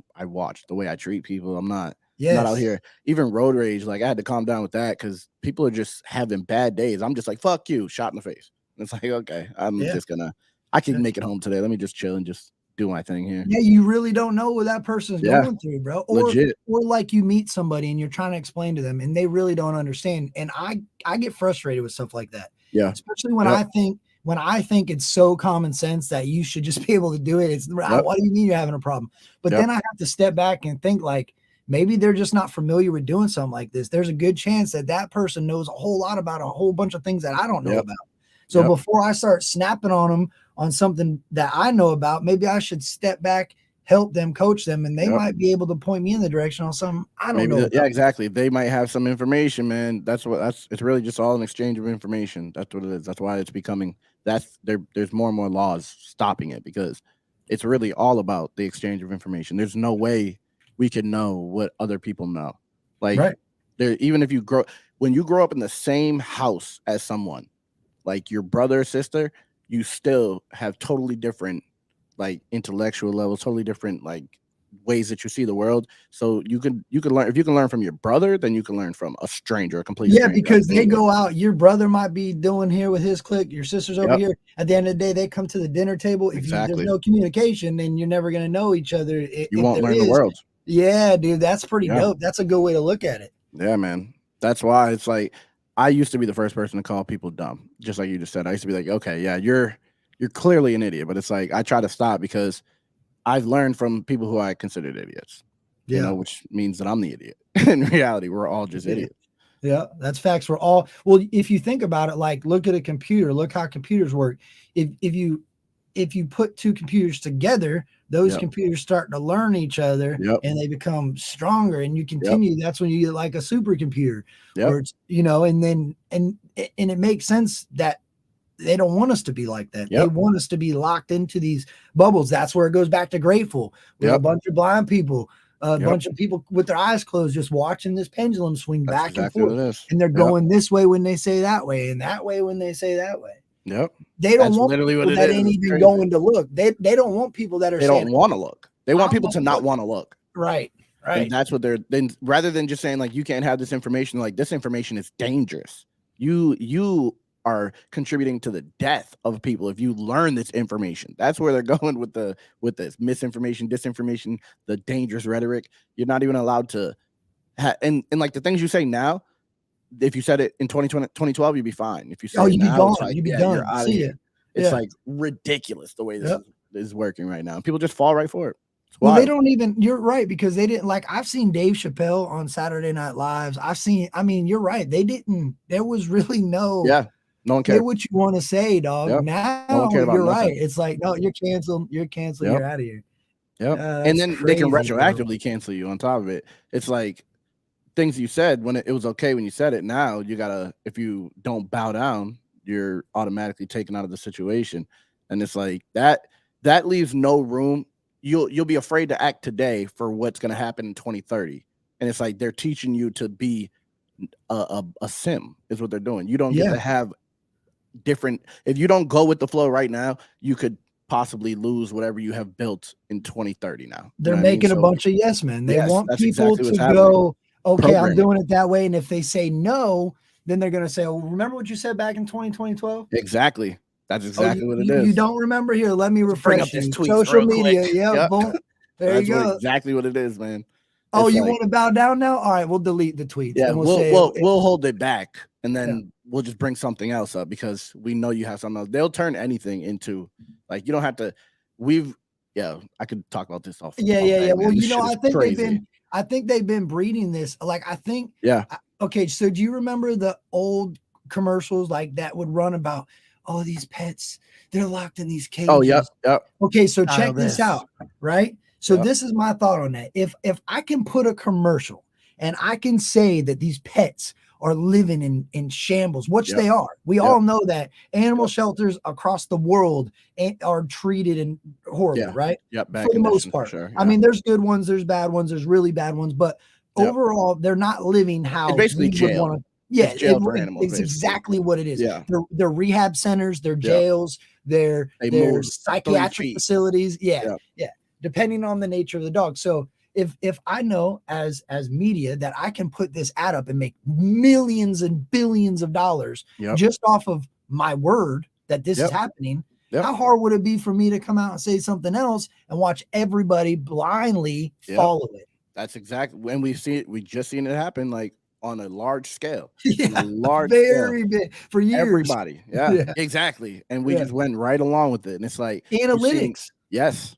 the way I treat people. I'm not out here. Even road rage, like I had to calm down with that because people are just having bad days. I'm just like, fuck you, shot in the face. And it's like, okay, I can make it home today. Let me just chill and just do my thing here. Yeah, you really don't know what that person's going through, bro. Legit. Or like you meet somebody and you're trying to explain to them and they really don't understand. And I get frustrated with stuff like that. Yeah. Especially when I think it's so common sense that you should just be able to do it. It's what do you mean you're having a problem? But then I have to step back and think like, maybe they're just not familiar with doing something like this. There's a good chance that person knows a whole lot about a whole bunch of things that I don't know about. So before I start snapping on them on something that I know about, maybe I should step back, help them, coach them, and they might be able to point me in the direction on something I don't know. Yeah, exactly. They might have some information, man. It's really just all an exchange of information. That's what it is. That's why it's becoming there's more and more laws stopping it because it's really all about the exchange of information. There's no way we can know what other people know. Like even if when you grow up in the same house as someone, like your brother or sister, you still have totally different like intellectual levels, totally different like ways that you see the world. So you can learn, if you can learn from your brother, then you can learn from a stranger, a complete stranger. Because they go out, your brother might be doing here with his clique, your sister's over here. At the end of the day, they come to the dinner table. If there's no communication, then you're never going to know each other. You won't learn the world. Yeah, dude, that's pretty dope. That's a good way to look at it. Yeah, man. That's why it's like, I used to be the first person to call people dumb, just like you just said. I used to be like, okay, yeah, you're clearly an idiot, but it's like I try to stop because I've learned from people who I considered idiots, you know, which means that I'm the idiot. In reality, we're all just idiots. Yeah, that's facts. We're all, well, if you think about it, like look at a computer, look how computers work. If you put two computers together, those computers start to learn each other and they become stronger and you continue. That's when you get like a supercomputer, or it's, you know, and then, and it makes sense that they don't want us to be like that. They want us to be locked into these bubbles. That's where it goes back to Grateful. With a bunch of blind people, a bunch of people with their eyes closed, just watching this pendulum swing back and forth. And they're going this way when they say that way, and that way when they say that way. They don't want people that ain't even going to look. They don't want people that are they don't want to look. They want people to not want to look. Right. Right. And that's what they're then, rather than just saying like you can't have this information, like this information is dangerous. You are contributing to the death of people if you learn this information. That's where they're going with this misinformation, disinformation, the dangerous rhetoric. You're not even allowed to and like the things you say now, if you said it in 2020, 2012, you'd be fine. If you say it you'd be now, it's gone. like, You'd be yeah, you're done. out of See here. ya. It's Yeah. like ridiculous the way this Yep. is working right now. People just fall right for it. Well, they don't even, you're right, because they didn't, like, I've seen Dave Chappelle on Saturday Night Lives. I mean, you're right. There was really no, no one say cared. what you want to say, dog. Yep. Now No one cared about you're nothing. right. It's like, no, you're canceled. You're canceled. Yep. You're out of here. Yep. And then they can crazy, retroactively cancel you on top of it. It's like things you said when it was okay when you said it. Now you gotta, if you don't bow down, you're automatically taken out of the situation. And it's like that leaves no room. You'll be afraid to act today for what's gonna happen in 2030. And it's like they're teaching you to be a sim is what they're doing. You don't get to have different, if you don't go with the flow right now, you could possibly lose whatever you have built in 2030 now. They're making a bunch of yes men. They want people to go, okay, I'm doing it that way. And if they say no, then they're going to say, oh, remember what you said back in 2012? Exactly. That's exactly what it is. You don't remember? Here, let me refresh bring up this tweet social media. Yeah, boom. There That's you go. Exactly what it is, man. Oh, you want to bow down now? All right, we'll delete the tweets. Yeah, and we'll hold it back, and then we'll just bring something else up because we know you have something else. They'll turn anything into, like, you don't have to. I could talk about this off. Yeah. Well, you know, I think they've been breeding this. Like, I think. Yeah. Okay, so do you remember the old commercials like that would run about, oh, these pets, they're locked in these cages? Oh, yep. Okay, so check this out, right? So this is my thought on that. If I can put a commercial and I can say that these pets are living in shambles, which they are. We all know that animal shelters across the world are treated in horribly, right? Yep. For the most part. Sure, I mean, there's good ones, there's bad ones, there's really bad ones, but overall, they're not living how it's basically jail. Want to. Yeah, for animals, it's exactly what it is. Yeah. They're rehab centers, they're jails, they're psychiatric facilities. Yeah. Depending on the nature of the dog. So if I know as media that I can put this ad up and make millions and billions of dollars just off of my word that this is happening, how hard would it be for me to come out and say something else and watch everybody blindly follow it? That's exactly when we just seen it happen, like on a large scale. Very big for years. Everybody. Yeah. Exactly. And we just went right along with it. And it's like analytics. Yes.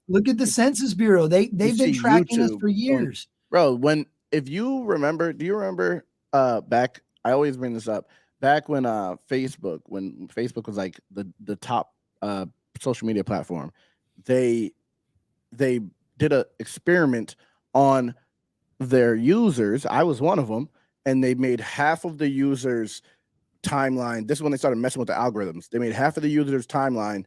Look at the Census Bureau. They've been tracking us for years. Bro, do you remember back, I always bring this up, back when Facebook was like the top social media platform, they did an experiment on their users. I was one of them, and they made half of the users' timeline. This is when they started messing with the algorithms. They made half of the users' timeline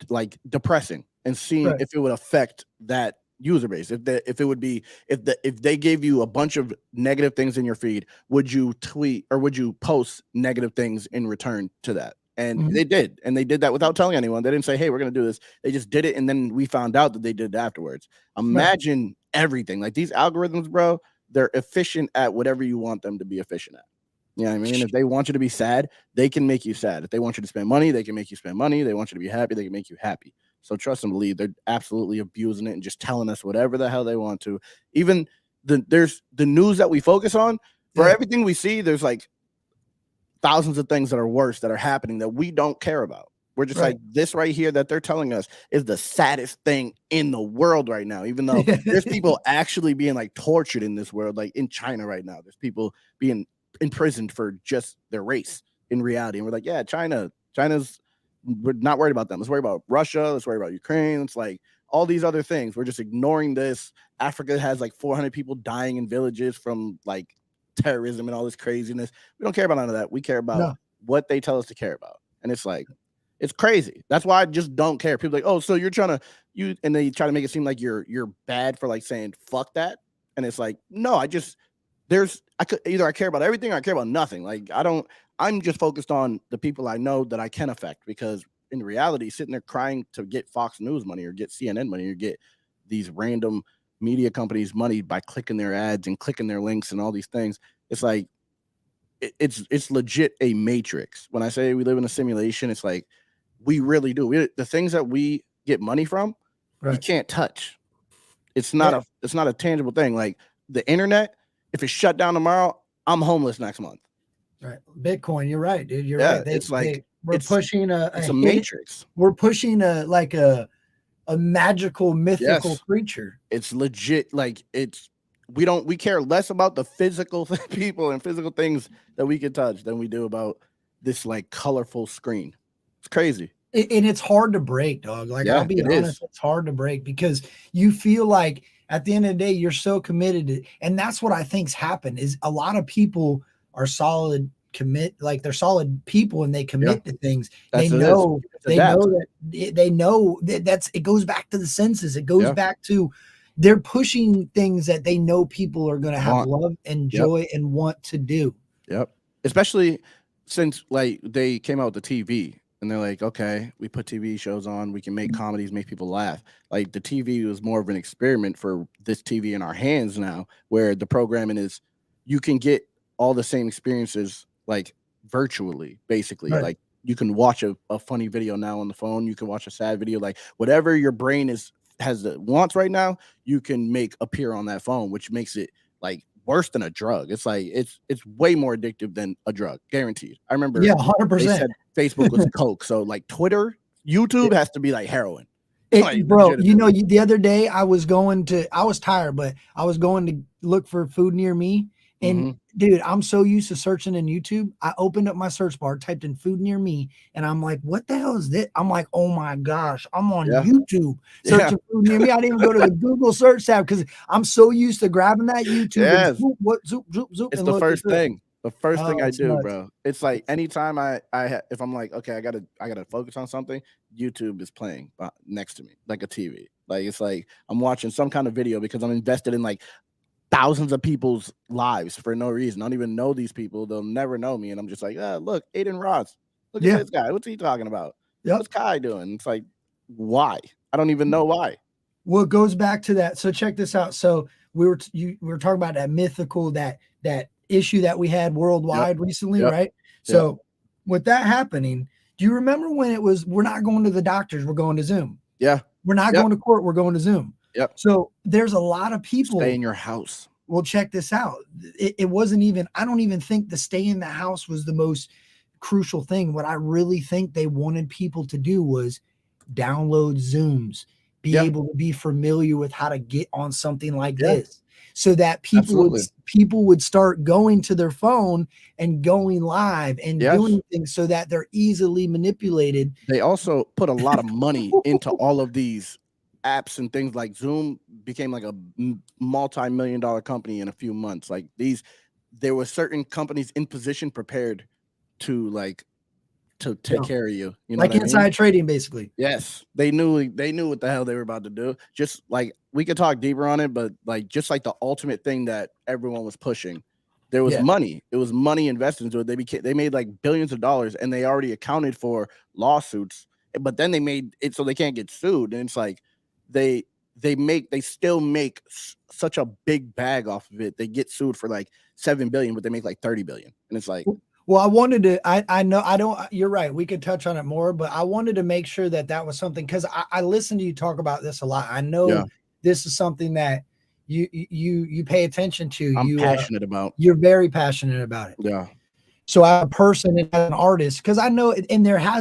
like depressing, and seeing if it would affect that user base. If they gave you a bunch of negative things in your feed, would you tweet or would you post negative things in return to that? And they did, and they did that without telling anyone. They didn't say, hey, we're gonna do this. They just did it, and then we found out that they did it afterwards. Imagine everything. Like, these algorithms, bro, they're efficient at whatever you want them to be efficient at. You know what I mean? If they want you to be sad, they can make you sad. If they want you to spend money, they can make you spend money. They want you to be happy, they can make you happy. So trust and believe, they're absolutely abusing it and just telling us whatever the hell they want to. Even there's the news that we focus on. For everything we see, there's like thousands of things that are worse that are happening that we don't care about. We're just like, this right here that they're telling us is the saddest thing in the world right now, even though there's people actually being like tortured in this world. Like in China right now, there's people being imprisoned for just their race in reality. And we're like, yeah, we're not worried about them. Let's worry about Russia. Let's worry about Ukraine. It's like all these other things. We're just ignoring this. Africa has like 400 people dying in villages from like terrorism and all this craziness. We don't care about none of that. We care about what they tell us to care about. And it's like, it's crazy. That's why I just don't care. People are like, oh, so you're trying to, and they try to make it seem like you're bad for like saying fuck that. And it's like, no, I care about everything or I care about nothing. Like, I'm just focused on the people I know that I can affect, because in reality, sitting there crying to get Fox News money or get CNN money or get these random media companies money by clicking their ads and clicking their links and all these things. It's like it's legit a matrix. When I say we live in a simulation, it's like we really do. The things that we get money from, you can't touch. It's not a tangible thing. Like the internet, if it's shut down tomorrow, I'm homeless next month. Right. Bitcoin, you're right, dude. You're right. It's like we're pushing it's a matrix. We're pushing a magical, mythical creature. It's legit. Like we care less about the physical people and physical things that we can touch than we do about this like colorful screen. It's crazy. And it's hard to break, dog. Like, I'll be honest, it's hard to break because you feel like at the end of the day, you're so committed to, and that's what I think's happened is a lot of people are solid like they're solid people and they commit to things. They know that it goes back to the senses. It goes back to they're pushing things that they know people are going to have love and joy and want to do. Yep. Especially since like they came out with the TV and they're like, okay, we put TV shows on, we can make comedies, make people laugh. Like the TV was more of an experiment for this TV in our hands now, where the programming is you can get all the same experiences like virtually, basically. Like you can watch a funny video now on the phone, you can watch a sad video, like whatever your brain wants right now, you can make appear on that phone, which makes it like worse than a drug. It's like it's way more addictive than a drug, guaranteed. I remember 100%. They said Facebook was coke, so like Twitter, YouTube has to be like heroin. Bro, you know, the other day I was tired, but I was going to look for food near me. And dude, I'm so used to searching in YouTube. I opened up my search bar, typed in food near me, and I'm like, what the hell is this? I'm like, oh my gosh, I'm on YouTube searching food near me. I didn't even go to the Google search tab because I'm so used to grabbing that YouTube. And zoop. It's the first thing. The first thing I do, bro. It's like anytime if I'm like, okay, I gotta focus on something, YouTube is playing next to me like a TV. Like it's like I'm watching some kind of video because I'm invested in like thousands of people's lives for no reason. I don't even know these people. They'll never know me. And I'm just like, look, Aiden Ross. Look at this guy. What's he talking about? What's Kai doing? It's like, why? I don't even know why. Well, it goes back to that. So check this out. So we were talking about that mythical, that issue that we had worldwide recently, right? So with that happening, do you remember when it was, we're not going to the doctors, we're going to Zoom? Yeah. We're not going to court, we're going to Zoom. Yep. So there's a lot of people. Stay in your house. Well, check this out. It wasn't even, I don't even think the stay in the house was the most crucial thing. What I really think they wanted people to do was download Zooms, be able to be familiar with how to get on something like this, so that people would start going to their phone and going live and doing things so that they're easily manipulated. They also put a lot of money into all of these apps and things. Like Zoom became like a multi-million-dollar company in a few months. Like there were certain companies in position prepared to take care of you. You know, like inside trading, basically. Yes, they knew what the hell they were about to do. Just like we could talk deeper on it, but like just like the ultimate thing that everyone was pushing, there was money. It was money invested into it. They made like billions of dollars, and they already accounted for lawsuits. But then they made it so they can't get sued, and it's like they still make such a big bag off of it. They get sued for like 7 billion, but they make like 30 billion, and it's like. Well, I wanted to, I know, I don't, you're right. We could touch on it more, but I wanted to make sure that was something, because I listen to you talk about this a lot. I know this is something that you pay attention to. I'm passionate about. You're very passionate about it. Yeah. So as a person and as an artist, because I know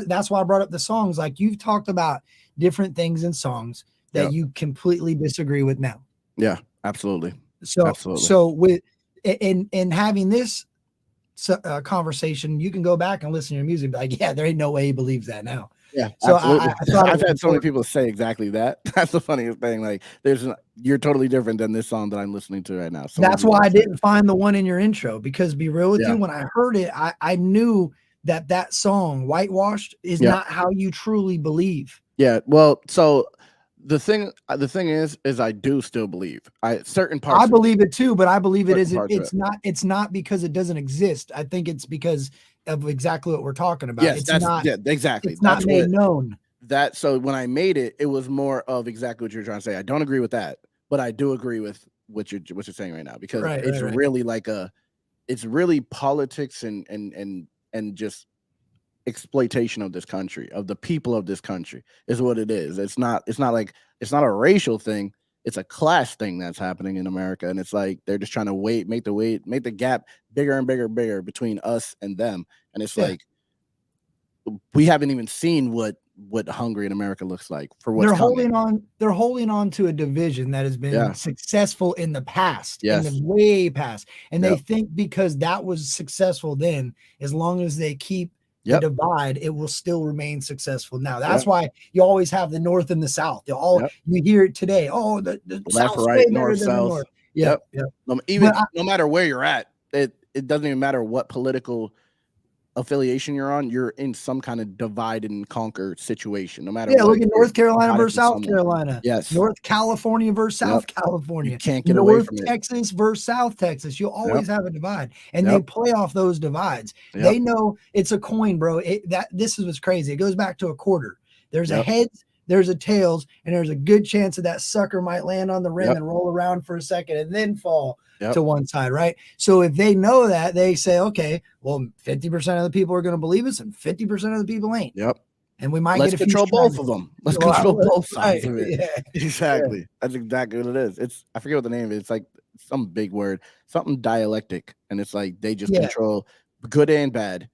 that's why I brought up the songs. Like you've talked about different things in songs that you completely disagree with now. Yeah, absolutely. So with, and having this conversation, you can go back and listen to your music and be like, yeah, there ain't no way he believes that now. Yeah, so I've had so many people say exactly that. That's the funniest thing. Like you're totally different than this song that I'm listening to right now. So that's why I didn't find the one in your intro, because be real with you, when I heard it, I knew that song Whitewashed is not how you truly believe. Yeah, well, so the thing is I do still believe certain parts. I believe it too, but I believe it isn't. It's not because it doesn't exist. I think it's because of exactly what we're talking about. Yes, exactly. It's not made known. that so when I made it, it was more of exactly what you're trying to say. I don't agree with that, but I do agree with what you're saying right now, because Right, it's right. really like it's really politics and just exploitation of this country, of the people of this country, is what it is. It's not like, it's not a racial thing. It's a class thing that's happening in America, and it's like they're just trying to make the gap bigger and bigger between us and them. And it's Yeah. like we haven't even seen what hungry in America looks like for what's They're coming. holding on to a division that has been Yeah. successful in the past, in the Yes. way past. And they Yep. think because that was successful then, as long as they keep the Yep. divide, it will still remain successul now. That's Yep. why you always have the North and the South. Yep. You hear it today. Oh, the Left, South's way right, better north, than the south. North. Yep. Yep. Even But no matter where you're at, it doesn't even matter what political affiliation you're on, you're in some kind of divide and conquer situation, no matter yeah, what. look at You're North Carolina divided versus from South someone. Carolina. Yes. North California versus South You California. can't get away North from it. Texas versus South Texas. You'll always have a divide, and they Yep. play off those divides. Yep. They know it's a coin, bro. This is what's crazy. It goes back to a quarter. There's a Yep. heads, there's a tails, and there's a good chance that sucker might land on the rim Yep. and roll around for a second and then fall Yep. to one side, right? So if they know that, they say, okay, well, 50% of the people are going to believe us and 50% of the people ain't. Yep. And we might Let's get a control few both of them. Let's control both sides of it. Yeah. Exactly. Yeah. That's exactly what it is. I forget what the name of it is. It's like some big word, something dialectic. And it's like they just control good and bad.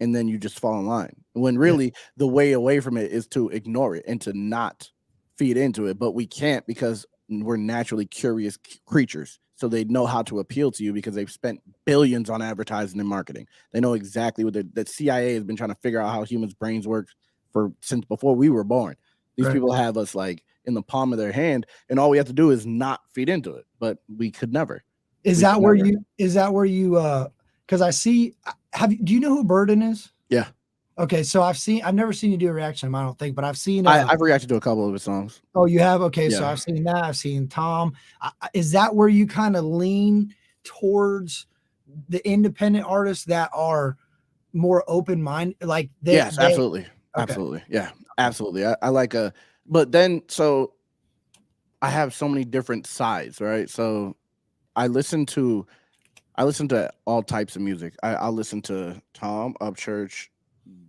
And then you just fall in line. When really the way away from it is to ignore it and to not feed into it. But we can't, because we're naturally curious creatures. So they know how to appeal to you because they've spent billions on advertising and marketing. They know exactly what the CIA has been trying to figure out how humans' brains work since before we were born. These people have us like in the palm of their hand, and all we have to do is not feed into it. But we could never. Is that where you because I see, do you know who Burden is? Yeah. Okay, so I've never seen you do a reaction, I don't think, but I've seen. I've reacted to a couple of his songs. Oh, you have? Okay, so I've seen that. I've seen Tom. Is that where you kind of lean towards the independent artists that are more open minded? Like, yes, absolutely, absolutely, yeah, absolutely. I like but then so I have so many different sides, right? So I listen to all types of music. I'll listen to Tom Upchurch,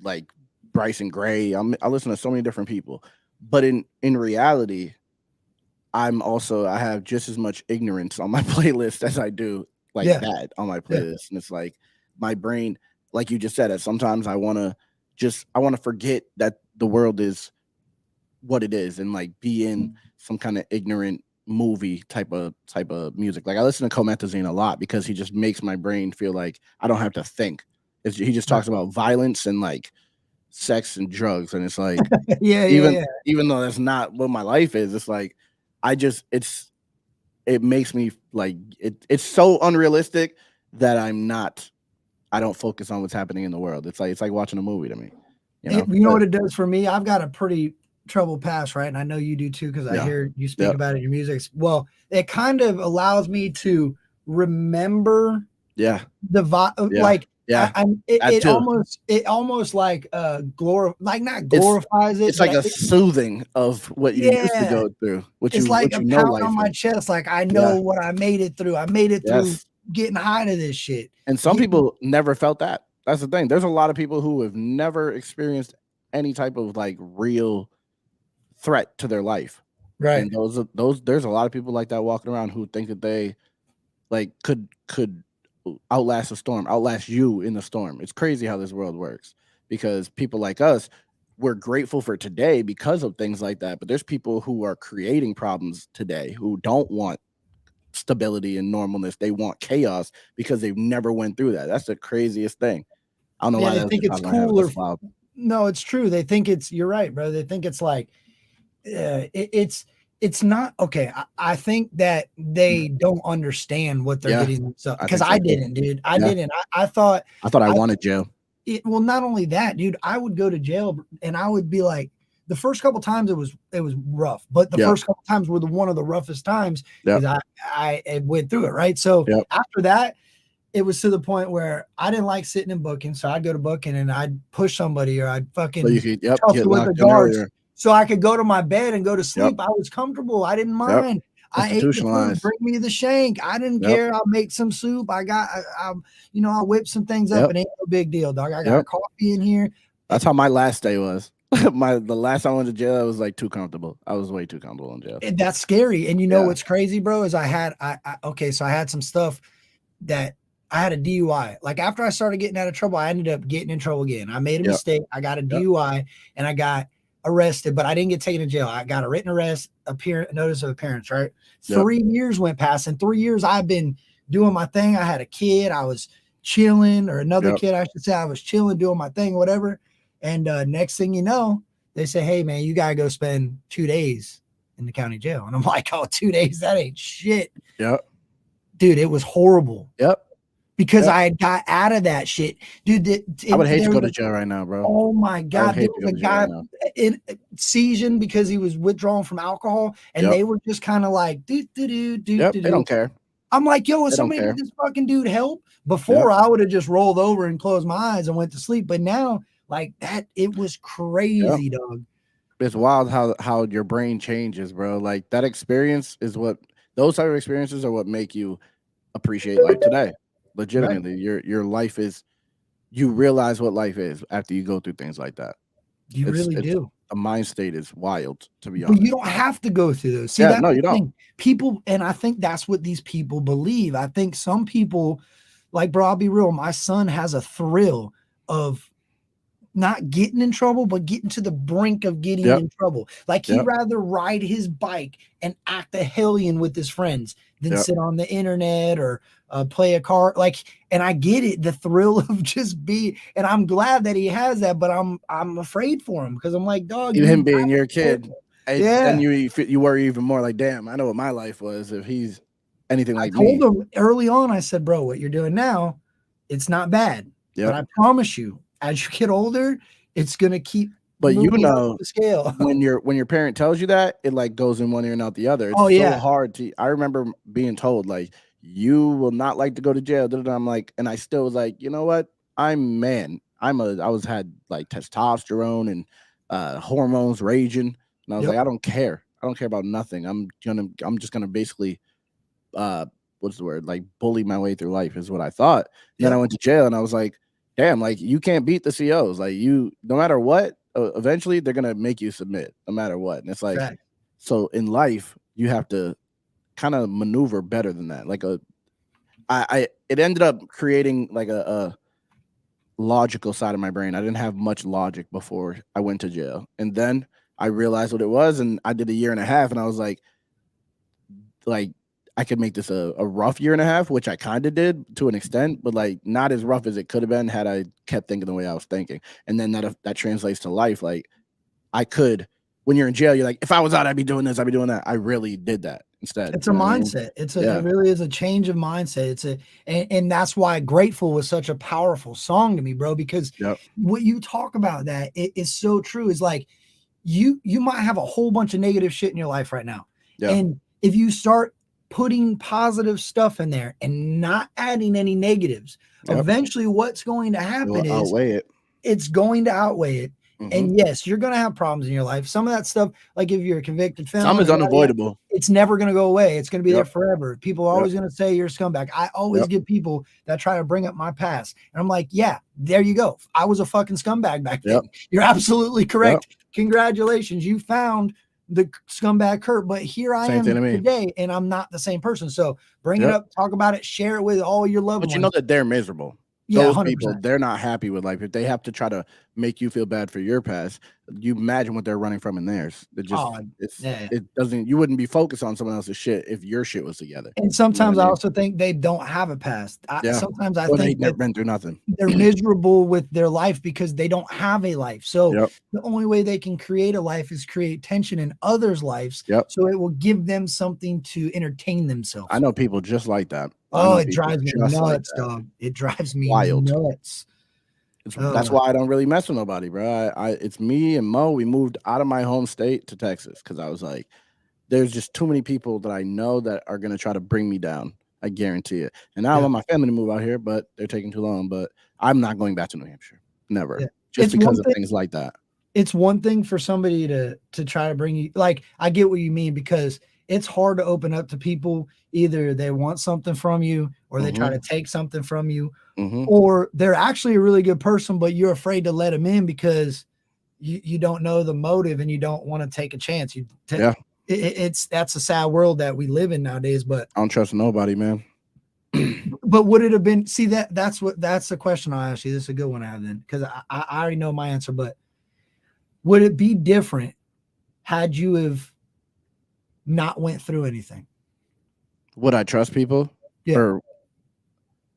like Bryson Gray. I listen to so many different people, but in reality, I have just as much ignorance on my playlist as I do that on my playlist. And it's like my brain, like you just said, that sometimes I want to forget that the world is what it is and like be in some kind of ignorant movie type of music. Like I listen to Comethazine a lot because he just makes my brain feel like I don't have to think. He just talks about violence and like sex and drugs, and it's like even though that's not what my life is, it's like it makes me like it's so unrealistic that I don't focus on what's happening in the world. It's like watching a movie to me. You know what it does for me? I've got a pretty troubled past, right? And I know you do too, because I hear you speak about it in your music. Well, it kind of allows me to remember the vibe, like it almost like not glorifies it. It's like a soothing of what you used to go through. It's like a pound on my chest. Like I know what I made it through. I made it through getting high to this shit. And some people never felt that. That's the thing. There's a lot of people who have never experienced any type of like real threat to their life. Right. And there's a lot of people like that walking around who think that they like could outlast a storm, outlast you in the storm. It's crazy how this world works, because people like us, we're grateful for today because of things like that. But there's people who are creating problems today who don't want stability and normalness. They want chaos because they've never went through that. That's the craziest thing. I don't know why they think it's cool. No, it's true. They think you're right, bro. They think it's like it's not okay. I think that they don't understand what they're getting themselves, because I didn't, dude. I didn't. I thought I wanted jail. Well, not only that, dude, I would go to jail and I would be like, the first couple times it was rough, but the first couple times were one of the roughest times because I went through it, right? So after that, it was to the point where I didn't like sitting in booking, so I'd go to booking and I'd push somebody or I'd fucking tussle with the guards. so I could go to my bed and go to sleep. I was comfortable. I didn't mind. I ate the food. Bring me the shank. I didn't care. I'll make some soup. I'll whip some things up. It ain't no big deal, dog. I got coffee in here. That's how my last day was. The last time I went to jail, I was like too comfortable. I was way too comfortable in jail. And that's scary. And you know what's crazy, bro, is I had some stuff that I had a DUI. Like after I started getting out of trouble, I ended up getting in trouble again. I made a mistake. I got a DUI and I got arrested, but I didn't get taken to jail. I got a written arrest, notice of appearance, right? 3 years went past. In 3 years, I've been doing my thing. I had a kid. I was chilling, or another kid, I should say. I was chilling, doing my thing, whatever. And next thing you know, they say, hey, man, you got to go spend 2 days in the county jail. And I'm like, oh, 2 days? That ain't shit. Yep. Dude, it was horrible. Yep. Because I got out of that shit. Dude, I would hate to go to jail right now, bro. Oh, my God. There was a guy in season because he was withdrawing from alcohol, and they were just kind of like, they don't care. I'm like, yo, is somebody give this fucking dude help? Before, I would have just rolled over and closed my eyes and went to sleep. But now, like that, it was crazy, dog. It's wild how your brain changes, bro. Like that experience is those type of experiences are what make you appreciate life today. Legitimately, your life is, you realize what life is after you go through things like that. You really do. The mind state is wild, to be honest. But you don't have to go through those. See, no, you don't. People, and I think that's what these people believe. I think some people, like, bro, I'll be real. My son has a thrill of not getting in trouble, but getting to the brink of getting in trouble. Like he'd rather ride his bike and act a hellion with his friends than sit on the internet or play a card. Like, and I get it, the thrill of just and I'm glad that he has that, but I'm afraid for him because I'm like, dog, him being your kid. And you worry even more. Like, damn, I know what my life was if he's anything like me. I told him early on, I said, bro, what you're doing now, it's not bad. But I promise you, as you get older, it's gonna keep. But you know, the scale. when your parent tells you that, it like goes in one ear and out the other. It's so hard to. I remember being told like, you will not like to go to jail. I'm like, and I still was like, you know what? I'm man. I had like testosterone and hormones raging, and I was like, I don't care. I don't care about nothing. I'm just gonna basically, what's the word? Like bully my way through life is what I thought. Then I went to jail, and I was like, damn, like you can't beat the COs. Like no matter what, eventually they're gonna make you submit, no matter what. And it's like, so in life, you have to kind of maneuver better than that. Like it ended up creating like a logical side of my brain. I didn't have much logic before I went to jail, and then I realized what it was, and I did a year and a half, and I was like I could make this a rough year and a half, which I kind of did to an extent, but like not as rough as it could have been had I kept thinking the way I was thinking. And then that translates to life. Like I could, when you're in jail, you're like, if I was out, I'd be doing this, I'd be doing that. I really did that instead. It's a mindset. It really is a change of mindset. And that's why Grateful was such a powerful song to me, bro, because what you talk about that is so true. Is like you might have a whole bunch of negative shit in your life right now. And if you start putting positive stuff in there and not adding any negatives, eventually what's going to happen is it's going to outweigh it. And yes, you're going to have problems in your life. Some of that stuff, like if you're a convicted felon, some is unavoidable. It's never going to go away. It's going to be there forever. People are always going to say you're a scumbag. I always get people that try to bring up my past. And I'm like, yeah, there you go. I was a fucking scumbag back then. You're absolutely correct. Congratulations. You found the scumbag Kurt, but here I am today, and I'm not the same person. So bring it up, talk about it, share it with all your loved ones. But you know that they're miserable. Those 100%. People, they're not happy with life. If they have to try to make you feel bad for your past, you imagine what they're running from in theirs. It just it doesn't. You wouldn't be focused on someone else's shit if your shit was together. And sometimes I also think they don't have a past. Sometimes I think they've never been through nothing. They're miserable with their life because they don't have a life. So the only way they can create a life is create tension in others' lives. So it will give them something to entertain themselves. I know people just like that. Oh, it drives me nuts, dog. It drives me nuts. That's why I don't really mess with nobody, bro. It's me and Mo. We moved out of my home state to Texas because I was like, there's just too many people that I know that are going to try to bring me down. I guarantee it. And I want my family to move out here, but they're taking too long. But I'm not going back to New Hampshire. Never. Just because of things like that. it's one thing for somebody to try to bring you, like, I get what you mean, because it's hard to open up to people. Either they want something from you, or they try to take something from you, or they're actually a really good person, but you're afraid to let them in because you don't know the motive and you don't want to take a chance. That's a sad world that we live in nowadays. But I don't trust nobody, man. But would it have been, see, that's the question I'll ask you. This is a good one I have then, because I already know my answer, but would it be different had you have not went through anything? Would I trust people? Yeah. Or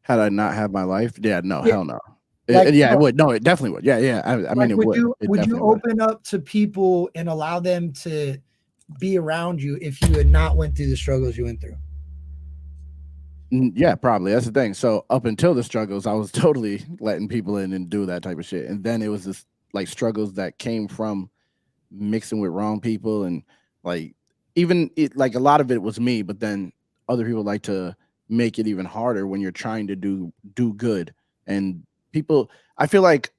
had I not had my life? Yeah, no, Yeah. hell no. Like, It would. No, it definitely would. Yeah. I mean, it would. Would you open up to people and allow them to be around you if you had not went through the struggles you went through? Yeah, probably. That's the thing. So up until the struggles, I was totally letting people in and do that type of shit. And then it was this like struggles that came from mixing with wrong people, and like even like a lot of it was me, but then other people like to make it even harder when you're trying to do good. And people, I feel like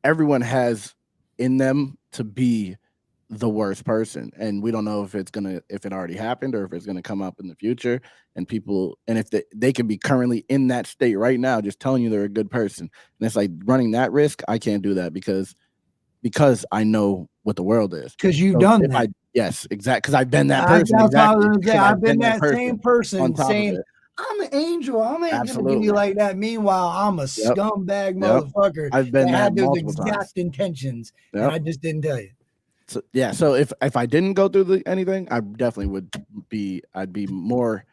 everyone has in them to be the worst person, and we don't know if it already happened or if it's gonna come up in the future. And people, and if they could be currently in that state right now, just telling you they're a good person, and it's like running that risk. I can't do that because I know what the world is. Because you've done that. Yes, exactly. Because I've been that person. Exactly. I've been that same person saying, I'm an angel. I ain't gonna do you like that. Meanwhile, I'm a scumbag motherfucker. I've been that had those multiple exact times. Intentions, and I just didn't tell you. So, yeah. So if I didn't go through anything, I definitely would be. I'd be more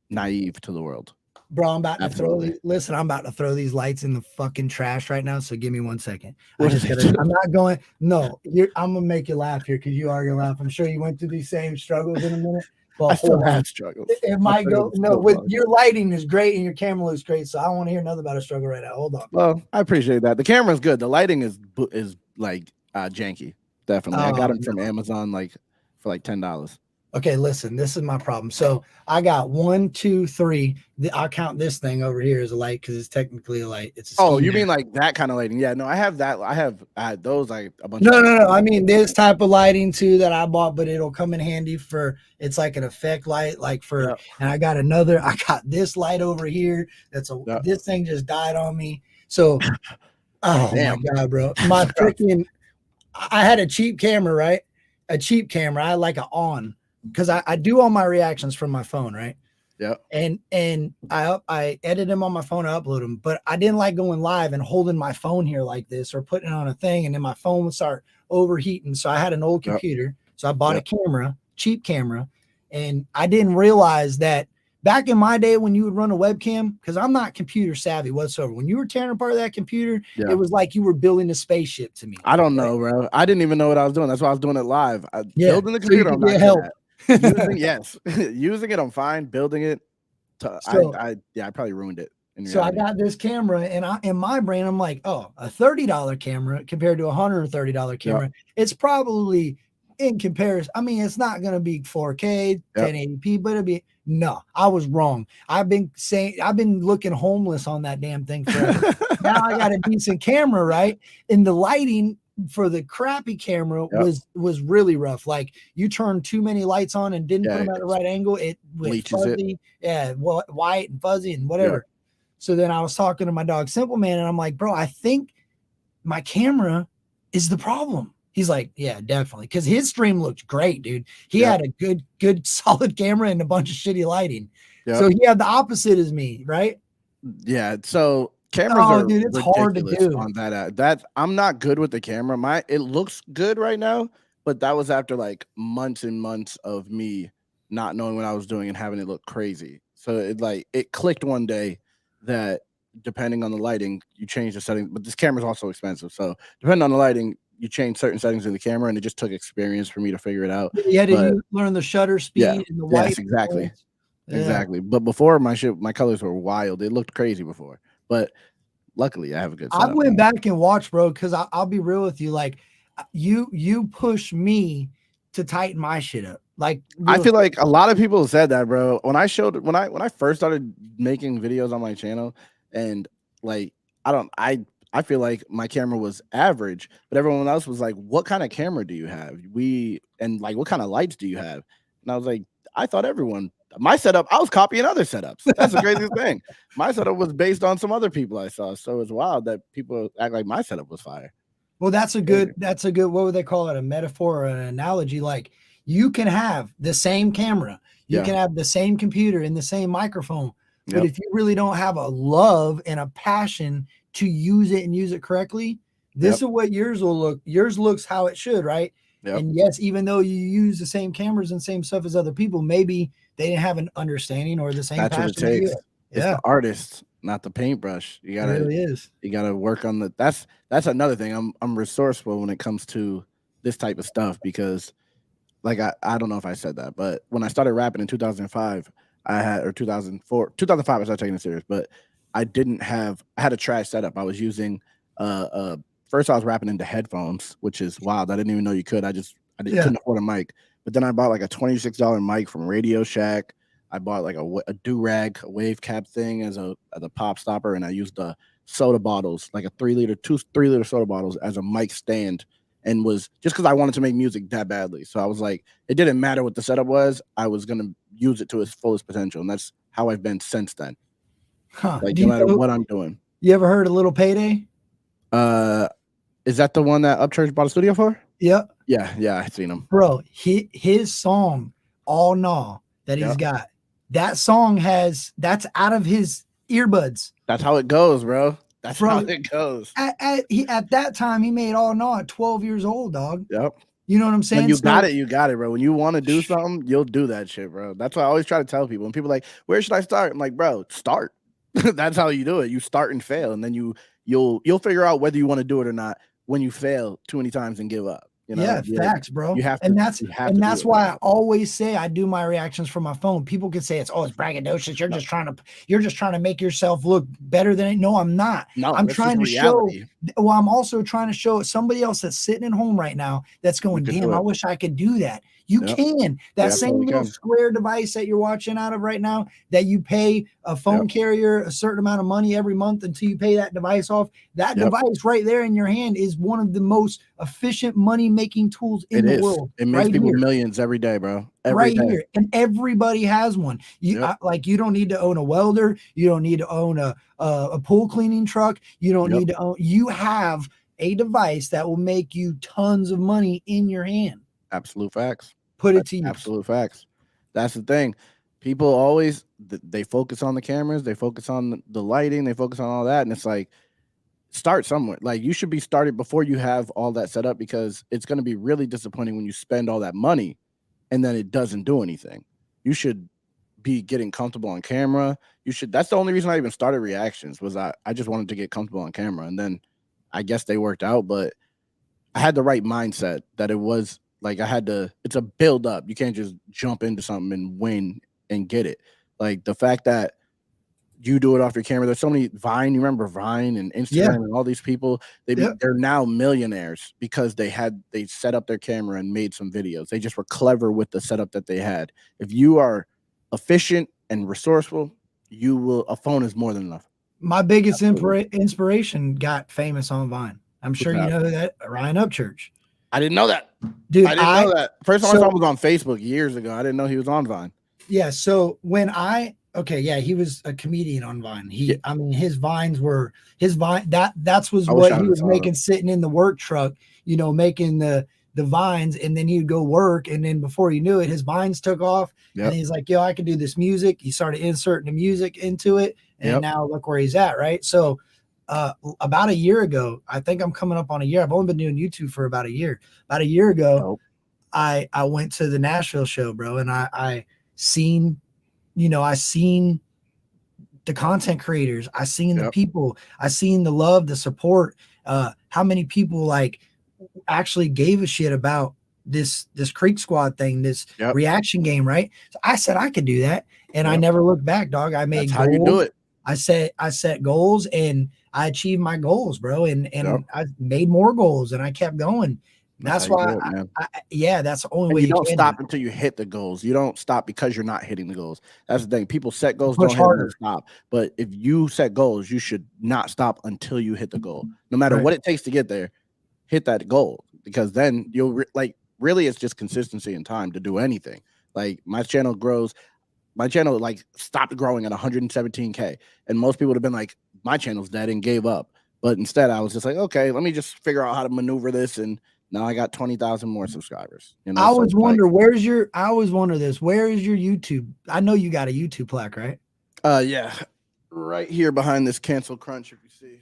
naive to the world. Bro, I'm about to I'm about to throw these lights in the fucking trash right now. So give me 1 second. I'm not going. No, I'm gonna make you laugh here because you are gonna laugh. I'm sure you went through these same struggles in a minute. Well, I still have struggles. It might go. No, with your lighting is great and your camera looks great. So I don't want to hear nothing about a struggle right now. Hold on. Well, I appreciate that. The camera's good. The lighting is like janky. Definitely. I got them from Amazon for like $10. Okay, listen, this is my problem. So I got 1, 2, 3. I'll count this thing over here as a light because it's technically a light. It's a you mean like that kind of lighting? Yeah, no, I have that. I had those like a bunch. No. I mean this type of lighting too that I bought, but it'll come in handy for. It's like an effect light, And I got another. I got this light over here. This thing just died on me. So, oh my god, bro, my freaking. I had a cheap camera, right? A cheap camera. I had like an on. Because I do all my reactions from my phone, right? Yeah. And I edit them on my phone, I upload them, but I didn't like going live and holding my phone here like this or putting it on a thing, and then my phone would start overheating. So I had an old computer, so I bought a camera, cheap camera, and I didn't realize that back in my day when you would run a webcam, because I'm not computer savvy whatsoever. When you were tearing apart that computer, it was like you were building a spaceship to me. I don't know, bro. I didn't even know what I was doing. That's why I was doing it live. Building the computer, I'm not help. Using it, I'm fine. Building it, I probably ruined it. So I got this camera, and in my brain, I'm like, oh, a $30 camera compared to a $130 camera, it's probably in comparison. I mean, it's not gonna be 4K, 1080p, but it'll be. No, I was wrong. I've been looking homeless on that damn thing forever. Now I got a decent camera, right? And the lighting for the crappy camera was really rough. Like you turned too many lights on and didn't put them at the right angle. It was fuzzy, white and fuzzy and whatever. So then I was talking to my dog Simple Man, and I'm like, bro, I think my camera is the problem. He's like, yeah, definitely. Because his stream looked great, dude. He had a good solid camera and a bunch of shitty lighting. So he had the opposite as me, right? Yeah. So cameras are dude, it's hard to do on that. I'm not good with the camera. It looks good right now, but that was after like months and months of me not knowing what I was doing and having it look crazy. So it clicked one day that depending on the lighting, you change the settings. But this camera's also expensive, so depending on the lighting, you change certain settings in the camera, and it just took experience for me to figure it out. Yeah, did you learn the shutter speed and the white? Yes, exactly. Exactly. But before my colors were wild. They looked crazy before. But luckily I have a good setup. I went back and watched, bro, because I'll be real with you. Like you push me to tighten my shit up. Like I feel like a lot of people said that, bro. When I first started making videos on my channel, and like I I feel like my camera was average, but everyone else was like, "What kind of camera do you have? And like, what kind of lights do you have?" And I was like, "I thought everyone my setup. I was copying other setups. That's the craziest thing. My setup was based on some other people I saw. So it's wild that people act like my setup was fire." Well, that's a good, what would they call it? A metaphor or an analogy. Like you can have the same camera, you Yeah. can have the same computer and the same microphone, but Yep. if you really don't have a love and a passion to use it and use it correctly, this Yep. is what yours will look. Yours looks how it should, right? Yep. And yes, even though you use the same cameras and same stuff as other people, maybe they didn't have an understanding or the same That's what it passion that you takes. have. It's Yeah, the artist, not the paintbrush. You it gotta really is. you gotta work on the that's another thing. I'm resourceful when it comes to this type of stuff because like I don't know if I said that, but when I started rapping in 2005, I had or 2004, 2005 I started taking it serious, but I had a trash setup. I was using first I was rapping into headphones, which is wild. I didn't even know you could. Yeah. Couldn't afford a mic. But then I bought like a $26 mic from Radio Shack. I bought like a do-rag, a wave cap thing as a pop stopper, and I used the soda bottles, like a 3-liter soda bottles as a mic stand, and was just because I wanted to make music that badly. So I was like, it didn't matter what the setup was, I was gonna use it to its fullest potential, and that's how I've been since then. Huh. Like Do no you matter know, what I'm doing. you ever heard of Little Payday? Is that the one that Upchurch bought a studio for? Yep. Yeah, I've seen him. Bro, his song All Nah that he's got, that song that's out of his earbuds. That's how it goes, bro. That's Bro, how it goes. At that time he made All Nah at 12 years old, dog. Yep. You know what I'm saying? When you got it, bro. When you want to do something, you'll do that shit, bro. That's what I always try to tell people. When people are like, where should I start? I'm like, bro, start. That's how you do it. You start and fail, and then you'll figure out whether you want to do it or not when you fail too many times and give up. You know? Yeah, facts, bro. You have to, and that's why I always say I do my reactions from my phone. People can say it's braggadocious. You're just trying to make yourself look better than it. No, I'm not. No, I'm trying to reality. show. Well, I'm also trying to show somebody else that's sitting at home right now that's going, damn, I wish I could do that. You can. That same little square device that you're watching out of right now, that you pay a phone carrier a certain amount of money every month until you pay that device off. That device right there in your hand is one of the most efficient money-making tools in the world. It makes people millions every day, bro. Every day. Here. And everybody has one. You don't need to own a welder. You don't need to own a pool cleaning truck. You don't need to own. You have a device that will make you tons of money in your hand. Absolute facts. Put it to use. Absolute facts. That's the thing. People always they focus on the cameras, they focus on the lighting, they focus on all that, and it's like start somewhere. Like you should be started before you have all that set up, because it's going to be really disappointing when you spend all that money and then it doesn't do anything. You should be getting comfortable on camera. That's the only reason I even started reactions, was I just wanted to get comfortable on camera, and then I guess they worked out, but I had the right mindset that it was like it's a build up. You can't just jump into something and win and get it. Like the fact that you do it off your camera. There's so many Vine. You remember Vine and Instagram and all these people? They're now millionaires because they set up their camera and made some videos. They just were clever with the setup that they had. If you are efficient and resourceful, a phone is more than enough. My biggest inspiration got famous on Vine. I'm sure you know that, Ryan Upchurch. I didn't know that. Dude, I didn't know that. First time I saw him was on Facebook years ago. I didn't know he was on Vine. Yeah. So he was a comedian on Vine. I mean, his Vines were that's what he was making sitting in the work truck, making the Vines, and then he'd go work. And then before you knew it, his Vines took off and he's like, yo, I can do this music. He started inserting the music into it. And now look where he's at. Right. So about a year ago, I think I'm coming up on a year. I've only been doing YouTube for about a year. About a year ago, I went to the Nashville show, bro. And I seen the content creators. I seen the people. I seen the love, the support. How many people like actually gave a shit about this Creek Squad thing, this reaction game, right? So I said I could do that, and I never looked back, dog. I made goals. How you do it. I set goals, and I achieved my goals, bro. And I made more goals, and I kept going. That's how you why, do it, man. yeah, that's the only And way you you don't can do stop it. until you hit the goals. You don't stop because you're not hitting the goals. That's the thing. People set goals, Push don't hit them, and harder. stop. But if you set goals, you should not stop until you hit the goal. No matter Right. what it takes to get there, hit that goal, because then you'll like really it's just consistency and time to do anything. Like my channel grows. My channel like stopped growing at 117K, and most people would have been like, my channel's dead and gave up. But instead, I was just like, okay, let me just figure out how to maneuver this, and now I got 20,000 more subscribers. You know, I so always it's like, wonder I always wonder this. Where is your YouTube? I know you got a YouTube plaque, right? yeah, right here behind this cancel crunch, if you see.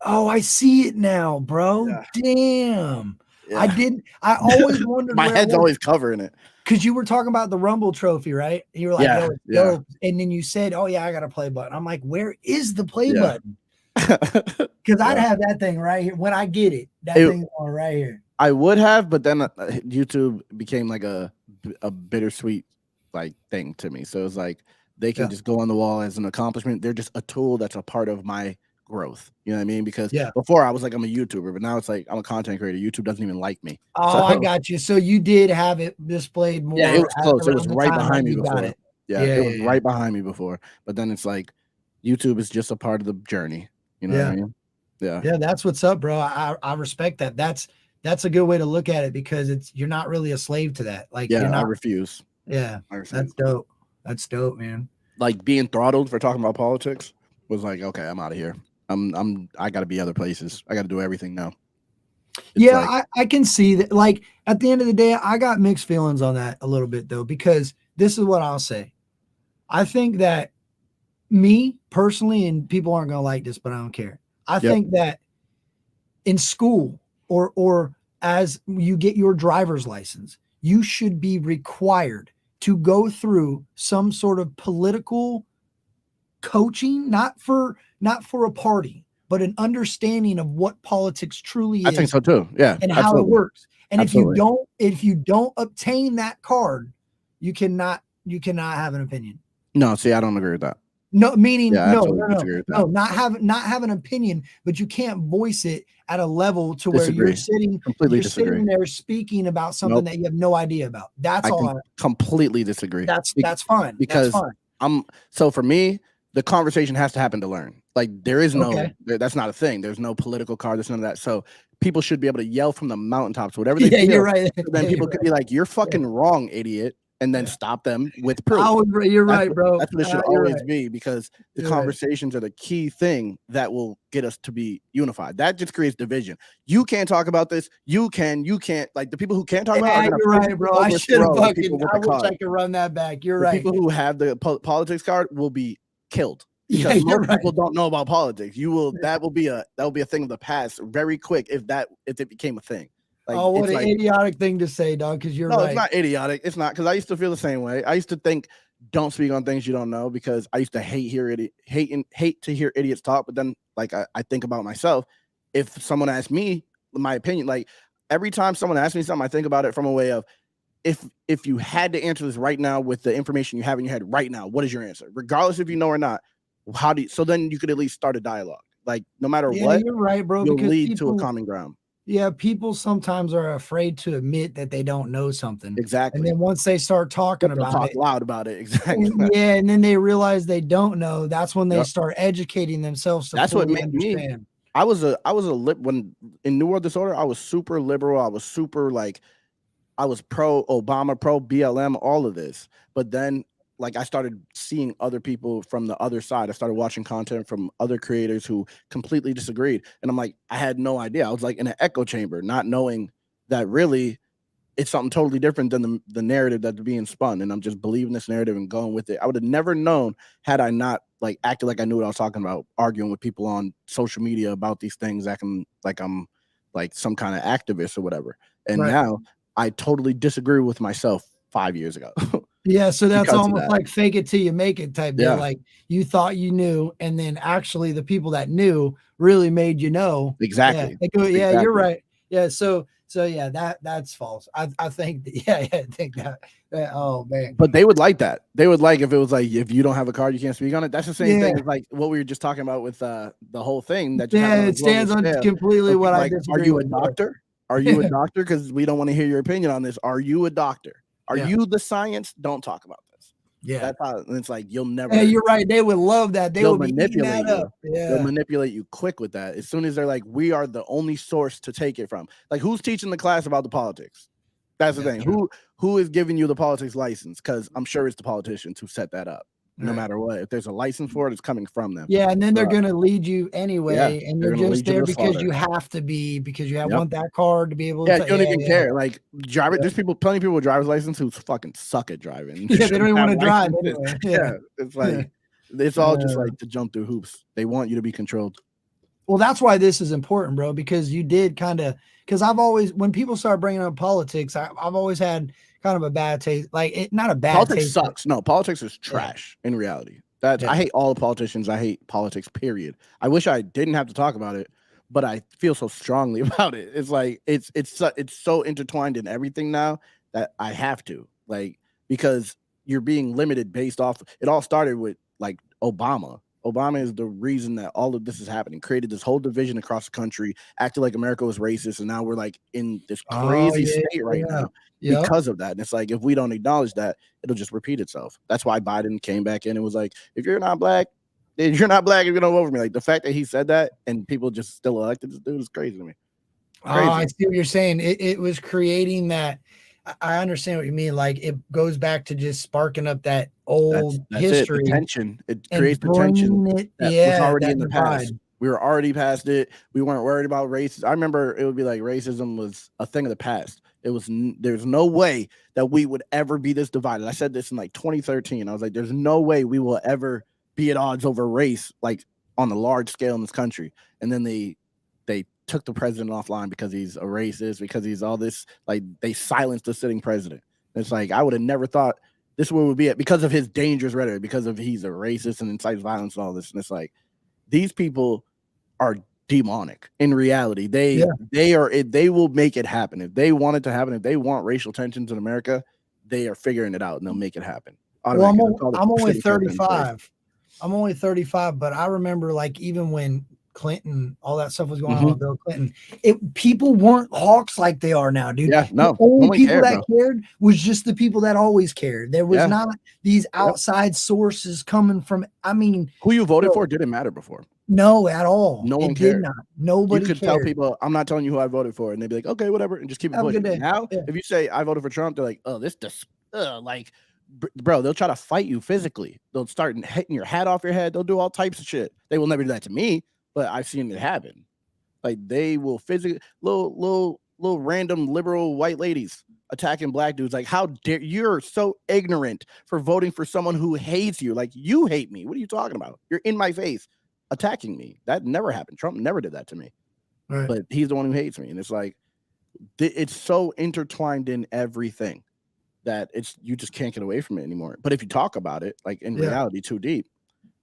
Oh, I see it now, bro. Yeah. Damn. I Yeah. always wondered My where head's always covering it. because you were talking about the Rumble trophy, right? And you were like, Yeah, yo, it's yeah. dope. And then you said, oh, yeah, I got a play button. I'm like, where is the play Yeah. button? Because I'd Yeah. have that thing right here. When I get it, that thing's on right here. I would have, but then YouTube became like a bittersweet like thing to me. So it's like they can just go on the wall as an accomplishment. They're just a tool that's a part of my growth. You know what I mean? Because before I was like, I'm a YouTuber, but now it's like I'm a content creator. YouTube doesn't even like me. Oh, so, I got you. So you did have it displayed more. Yeah, it was close. It was right behind me before. before. It was right behind me before. But then it's like YouTube is just a part of the journey. You know what I mean? Yeah, that's what's up, bro. I respect that. That's a good way to look at it because you're not really a slave to that. Like, you're not, I refuse. Yeah, that's dope. That's dope, man. Like being throttled for talking about politics was like, okay, I'm out of here. I got to be other places. I got to do everything now. I can see that. Like, at the end of the day, I got mixed feelings on that a little bit though, because this is what I'll say. I think that me personally, and people aren't gonna like this, but I don't care. I think that in school or as you get your driver's license, you should be required to go through some sort of political coaching, not for a party, but an understanding of what politics truly is. I think so too. Yeah. And how it works. And if you don't obtain that card, you cannot have an opinion. No, see, I don't agree with that. No, meaning no, not have an opinion, but you can't voice it at a level to where you're sitting there speaking about something that you have no idea about. That's all. I completely disagree. That's fine. Because so for me, the conversation has to happen to learn. Like there is no, that's not a thing. There's no political card. There's none of that. So people should be able to yell from the mountaintops, whatever they feel. You're right. So then people could be like, "You're fucking wrong, idiot." And then stop them with proof. You're right, bro. That's what it should always be, because the conversations are the key thing that will get us to be unified. That just creates division. You can't talk about this. You can't. Like the people who can't talk about it. You're right, bro. I should have fucking. I wish I could run that back. You're right. People who have the politics card will be killed. Because most people don't know about politics. That will be a thing of the past very quick if it became a thing. Like, what an idiotic thing to say, dog, because you're right. No, it's not idiotic. It's not, because I used to feel the same way. I used to think, don't speak on things you don't know, because I used to hate to hear idiots talk. But then, like, I think about myself. If someone asked me my opinion, like, every time someone asks me something, I think about it from a way of, if you had to answer this right now with the information you have in your head right now, what is your answer? Regardless if you know or not, so then you could at least start a dialogue. Like, no matter what, you're right, bro, you'll lead to a common ground. Yeah, people sometimes are afraid to admit that they don't know something. Exactly. And then once they start talking about talk loud about it. Exactly. And then they realize they don't know. That's when they start educating themselves. That's what made me. I was a when in New World Disorder, I was super liberal. I was super I was pro Obama, pro BLM, all of this. But then, like, I started seeing other people from the other side. I started watching content from other creators who completely disagreed. And I'm like, I had no idea. I was like in an echo chamber, not knowing that really it's something totally different than the narrative that's being spun. And I'm just believing this narrative and going with it. I would have never known had I not acted like I knew what I was talking about, arguing with people on social media about these things, acting like I'm like some kind of activist or whatever. And now I totally disagree with myself 5 years ago. Yeah, so that's almost like fake it till you make it type deal. Like, you thought you knew, and then actually the people that knew really made you know. Exactly. Yeah, you're right. Yeah, so yeah, that's false. I think I think that. Oh man. But they would like that. They would like if it was like, if you don't have a card, you can't speak on it. That's the same thing as like what we were just talking about with the whole thing. That it stands on completely what I disagree. Are you a doctor? Are you a doctor? Because we don't want to hear your opinion on this. Are you a doctor? Are Yeah. you the science? Don't talk about this. Yeah. That's how it's like you'll never. Hey, you're right. They would love that. They They'll would be eating manipulate that you. up. Yeah. They'll manipulate you quick with that. As soon as they're like, we are the only source to take it from. Like, who's teaching the class about the politics? That's the thing. True. Who is giving you the politics license? Because I'm sure it's the politicians who set that up. No matter what, if there's a license for it, it's coming from them. Yeah, and then they're gonna lead you anyway, and you're just there because you have to be, because you want that card to be able to. Yeah, you don't even care. Like driver, there's plenty of people with driver's license who fucking suck at driving. Yeah, they don't even want to drive anyway. Yeah, it's like it's all just like to jump through hoops. They want you to be controlled. Well, that's why this is important, bro, because you did kind of, because I've always, when people start bringing up politics, I've always had kind of a bad taste. Like, not a bad politics taste. Sucks. No, politics is trash in reality. I hate all the politicians. I hate politics, period. I wish I didn't have to talk about it, but I feel so strongly about it. It's like it's so intertwined in everything now that I have to, like, because you're being limited based off. It all started with like Obama. Obama is the reason that all of this is happening. Created this whole division across the country, acted like America was racist, and now we're like in this crazy state right now because of that. And it's like, if we don't acknowledge that, it'll just repeat itself. That's why Biden came back in and was like, if you're not black, if you're not black, you're gonna vote for me. Like, the fact that he said that and people just still elected this dude is crazy to me. Crazy. Oh, I see what you're saying. It was creating that. I understand what you mean. Like, it goes back to just sparking up that old history. The tension. It creates the tension that was already in the past. We were already past it. We weren't worried about racism. I remember it would be like racism was a thing of the past. There's no way that we would ever be this divided. I said this in like 2013. I was like, there's no way we will ever be at odds over race, like on a large scale in this country. And then they took the president offline because he's a racist, because he's all this, like, they silenced the sitting president. It's like, I would have never thought this would be it because of his dangerous rhetoric, because of he's a racist and incites violence and all this. And it's like, these people are demonic in reality. They will make it happen. If they want it to happen, if they want racial tensions in America, they are figuring it out and they'll make it happen. Well, I'm only 35. I'm only 35, but I remember, like, even when Clinton, all that stuff was going on with Bill Clinton, people weren't hawks like they are now, dude. Yeah, no. The only people that cared was just the people that always cared. There was not these outside sources coming from, I mean, who you voted for didn't matter before. No, at all. No one cared. Did not. Nobody You could tell people, I'm not telling you who I voted for, and they'd be like, okay, whatever, and just keep it pushing. Now, if you say I voted for Trump, they're like, oh, like, bro, they'll try to fight you physically. They'll start hitting your hat off your head. They'll do all types of shit. They will never do that to me, but I've seen it happen. Like, they will physically, little random liberal white ladies attacking black dudes. Like, how dare you're so ignorant for voting for someone who hates you? Like, you hate me. What are you talking about? You're in my face attacking me. That never happened. Trump never did that to me. Right. But he's the one who hates me. And it's like, it's so intertwined in everything that you just can't get away from it anymore. But if you talk about it, like, in reality too deep,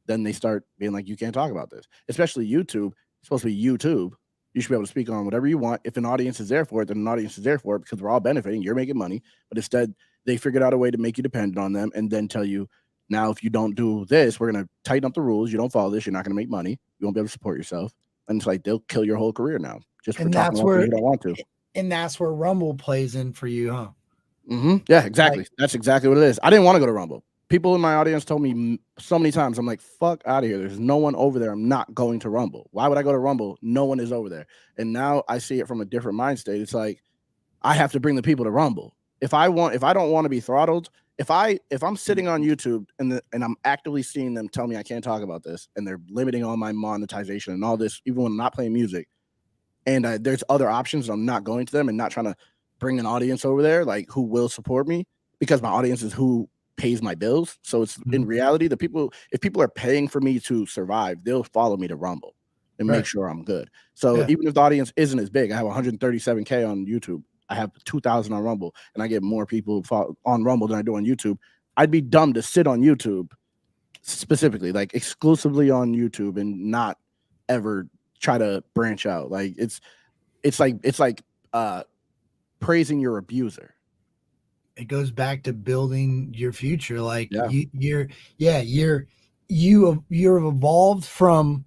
then they start being like, you can't talk about this. Especially YouTube. It's supposed to be YouTube. You should be able to speak on whatever you want. If an audience is there for it, then an audience is there for it, because we're all benefiting. You're making money. But instead, they figured out a way to make you dependent on them and then tell you, now, if you don't do this, we're going to tighten up the rules. You don't follow this, you're not going to make money. You won't be able to support yourself. And it's like, they'll kill your whole career now just for talking about things you don't want to. And that's where Rumble plays in for you, huh? Yeah, exactly. That's exactly what it is. I didn't want to go to Rumble. People in my audience told me so many times, I'm like, fuck out of here. There's no one over there. I'm not going to Rumble. Why would I go to Rumble? No one is over there. And now I see it from a different mind state. It's like, I have to bring the people to Rumble. If I don't want to be throttled, if I'm sitting on YouTube and I'm actively seeing them tell me I can't talk about this, and they're limiting all my monetization and all this, even when I'm not playing music, and there's other options, I'm not going to them and not trying to bring an audience over there, like, who will support me, because my audience is who pays my bills. So it's in reality, if people are paying for me to survive, they'll follow me to Rumble and make sure I'm good. So even if the audience isn't as big, I have 137K on YouTube. I have 2,000 on Rumble, and I get more people on Rumble than I do on YouTube. I'd be dumb to sit on YouTube specifically, like, exclusively on YouTube, and not ever try to branch out. Like, it's like praising your abuser. It goes back to building your future. Like, you've evolved from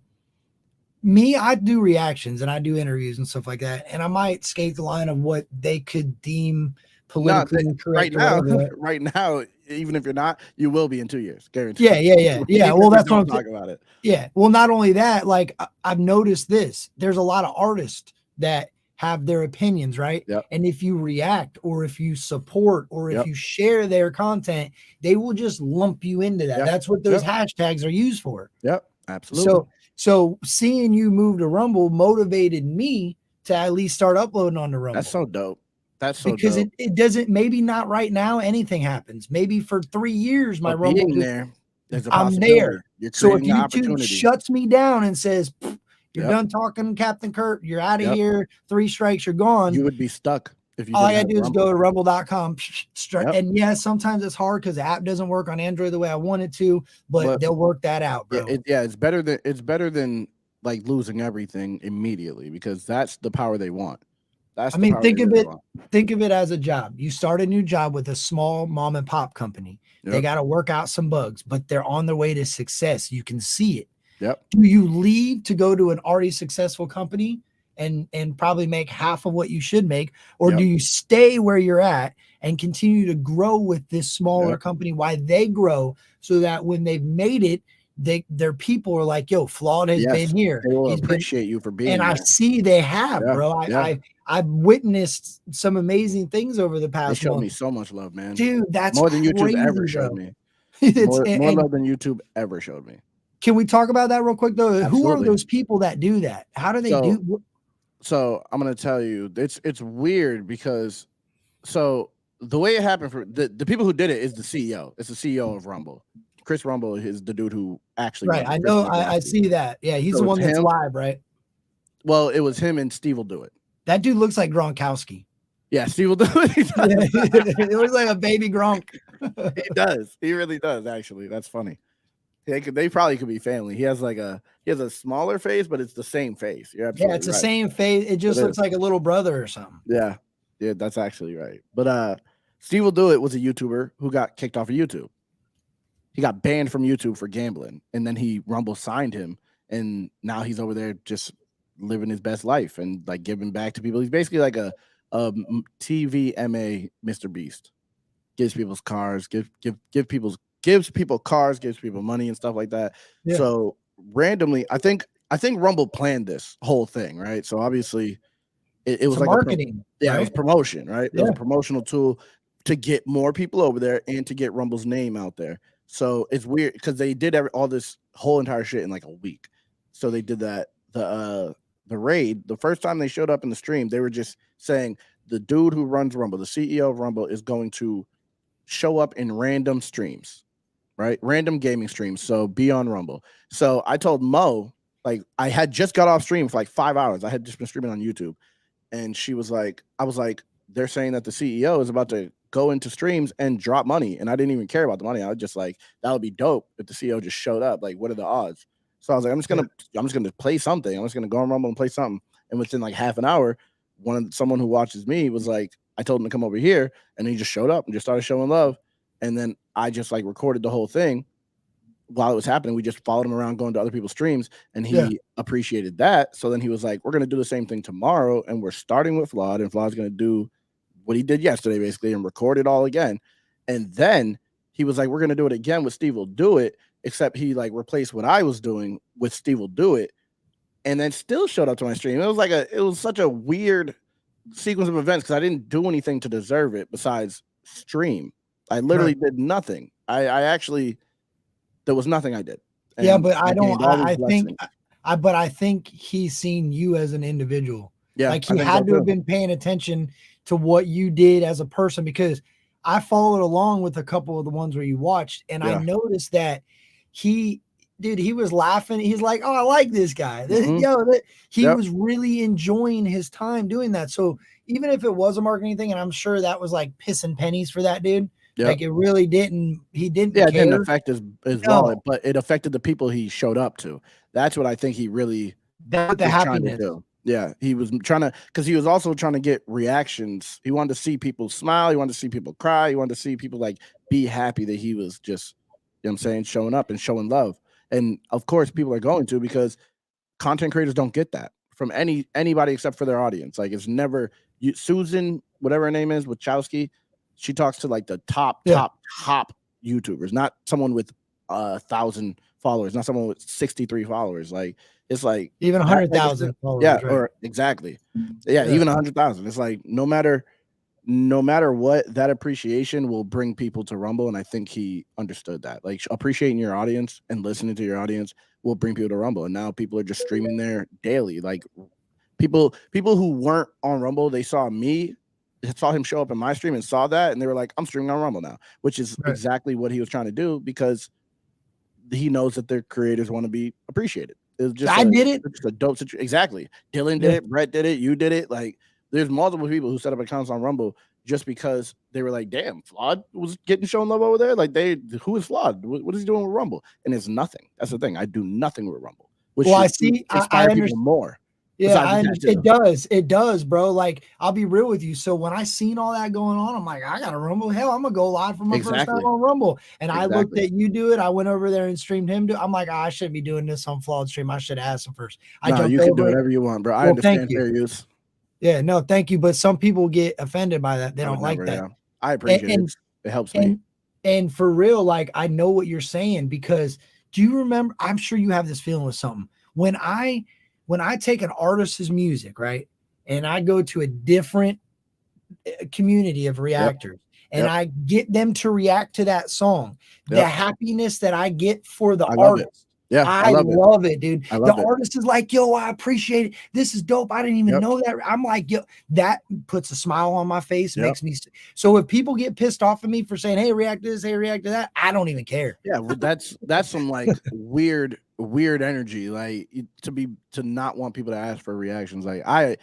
Me, I do reactions and I do interviews and stuff like that, and I might skate the line of what they could deem No, politically right incorrect or now, whatever. Right? right now, even if you're not, you will be in 2 years, Yeah, guaranteed. yeah, yeah, yeah. Even Well, if you that's what don't I'm saying. talk about it. Yeah. Well, not only that, like I've noticed this. There's a lot of artists that have their opinions, right? Yep. And if you react or if you support or if Yep. you share their content, they will just lump you into that. Yeah. That's what those Yep. hashtags are used for. Yep. Absolutely. So seeing you move to Rumble motivated me to at least start uploading on the Rumble. That's so dope. That's so Because dope. it doesn't, maybe not right now, anything happens. Maybe for 3 years my But Rumble being just, there, there's a I'm possibility. there. You're So if creating an YouTube opportunity. shuts me down and says, you're Yep. done talking, Captain Kurt, you're out of Yep. here, 3 strikes, you're gone. You would be stuck if you All I didn't gotta have do is go to Rumble. rumble.com. Yep. And yeah, sometimes it's hard because the app doesn't work on Android the way I want it to, but they'll work that out, bro. It's better than like losing everything immediately, because that's the power they want. That's I mean, think of really it. Think of it as a job. You start a new job with a small mom and pop company. Yep. They got to work out some bugs, but they're on their way to success. You can see it. Yep. Do you leave to go to an already successful company and probably make half of what you should make, or Yep. do you stay where you're at and continue to grow with this smaller Yep. company while they grow, so that when they've made it, their people are like, yo, Flawed has been here. They will He's been, appreciate you for being and there. I see they have, Yeah, bro. yeah. I've witnessed some amazing things over the They past showed month. me so much love, man. Dude, that's more than YouTube crazy, ever showed bro. me. It's, More love than YouTube ever showed me. Can we talk about that real quick though? Who are Absolutely. those people that do that? How do they do? So I'm gonna tell you, it's weird because so the way it happened for the people who did it is the CEO. It's the CEO of Rumble. Chris Rumble is the dude who actually Right. I know. I see that. Yeah, he's the one that's live, right? Well, it was him and Steve will do it. That dude looks like Gronkowski. Yeah, Steve will do it. It looks like a baby Gronk. He does. He really does. Actually, that's funny. They probably could be family. He has a smaller face, but it's the same face. You're absolutely it's the right. same face. It just looks like a little brother or something. Yeah, that's actually right. But Steve will do it was a YouTuber who got kicked off of YouTube. He got banned from YouTube for gambling, and then Rumble signed him, and now he's over there just living his best life and like giving back to people. He's basically like a TV MA Mr. Beast. Gives people's cars, gives people cars, gives people money and stuff like that. Yeah. So randomly, I think Rumble planned this whole thing, right? So obviously, it was like marketing. It was promotion, right? It was a promotional tool to get more people over there and to get Rumble's name out there. So it's weird because they did all this whole entire shit in like a week. So they did that. The raid, the first time they showed up in the stream, they were just saying the dude who runs Rumble, the CEO of Rumble, is going to show up in random streams, right? Random gaming streams. So be on Rumble. So I told Mo, like, I had just got off stream for like 5 hours. I had just been streaming on YouTube. And she was like, I was like, they're saying that the CEO is about to go into streams and drop money. And I didn't even care about the money. I was just like, that would be dope if the CEO just showed up. Like, what are the odds? So I was like, I'm just gonna play something. I'm just gonna go on Rumble and play something. And within like half an hour, someone who watches me was like, I told him to come over here, and he just showed up and just started showing love. And then I just like recorded the whole thing while it was happening. We just followed him around going to other people's streams, and he appreciated that. So then he was like, we're gonna do the same thing tomorrow, and we're starting with Flawd, and Flawd's gonna do what he did yesterday, basically, and record it all again. And then he was like, we're gonna do it again with Steve will do it, except he like replaced what I was doing with Steve will do it, and then still showed up to my stream. It was such a weird sequence of events because I didn't do anything to deserve it besides stream. I literally did nothing. I actually, there was nothing I did. And but I think he's seen you as an individual. Yeah, like he had to have been paying attention to what you did as a person, because I followed along with a couple of the ones where you watched, and I noticed that he was laughing. He's like, oh, I like this guy. He was really enjoying his time doing that. So even if it was a marketing thing, and I'm sure that was like pissing pennies for that dude, like it really didn't. He didn't. Yeah, it didn't affect his wallet, but it affected the people he showed up to. That's what I think he really the happiness. Yeah, he was trying to, because he was also trying to get reactions. He wanted to see people smile. He wanted to see people cry. He wanted to see people like be happy that he was just, you know what I'm saying, showing up and showing love. And of course, people are going to, because content creators don't get that from anybody except for their audience. Like it's never Susan, whatever her name is, Wachowski. She talks to like the top YouTubers, not someone with 1,000 followers, not someone with 63 followers. Like it's like even 100,000 followers. Yeah, right? or exactly. Yeah, even 100,000. It's like no matter what, that appreciation will bring people to Rumble, and I think he understood that. Like appreciating your audience and listening to your audience will bring people to Rumble, and now people are just streaming there daily. Like people who weren't on Rumble, they saw me, saw him show up in my stream and saw that, and they were like, I'm streaming on Rumble now, which is exactly what he was trying to do because he knows that their creators want to be appreciated. It was just just a dope situation. Exactly. Dylan did it, Brett did it, you did it. Like there's multiple people who set up accounts on Rumble just because they were like, damn, Flawd was getting shown love over there. Like who is Flawd? What is he doing with Rumble? And it's nothing. That's the thing. I do nothing with Rumble. Which I see. I understand more. Yeah, it does, bro. Like, I'll be real with you. So when I seen all that going on, I'm like, I got a Rumble. Hell, I'm gonna go live for my first time on Rumble. And I looked at you do it. I went over there and streamed him do it. I'm like, I shouldn't be doing this on Flawd stream. I should ask him first. You can do whatever you want, bro. I understand fair use. Yeah, no, thank you. But some people get offended by that. They don't like that. Yeah. I appreciate it. It helps me. And for real, like I know what you're saying because do you remember? I'm sure you have this feeling with something. When I take an artist's music, right, and I go to a different community of reactors and I get them to react to that song, the happiness that I get for the artist. Yeah, I love it, dude. The artist is like, yo, I appreciate it. This is dope. I didn't even know that. I'm like, yo, that puts a smile on my face, makes me. So if people get pissed off at me for saying, hey, react to this, hey, react to that, I don't even care. Yeah, well, that's some like weird energy, like to not want people to ask for reactions. Like I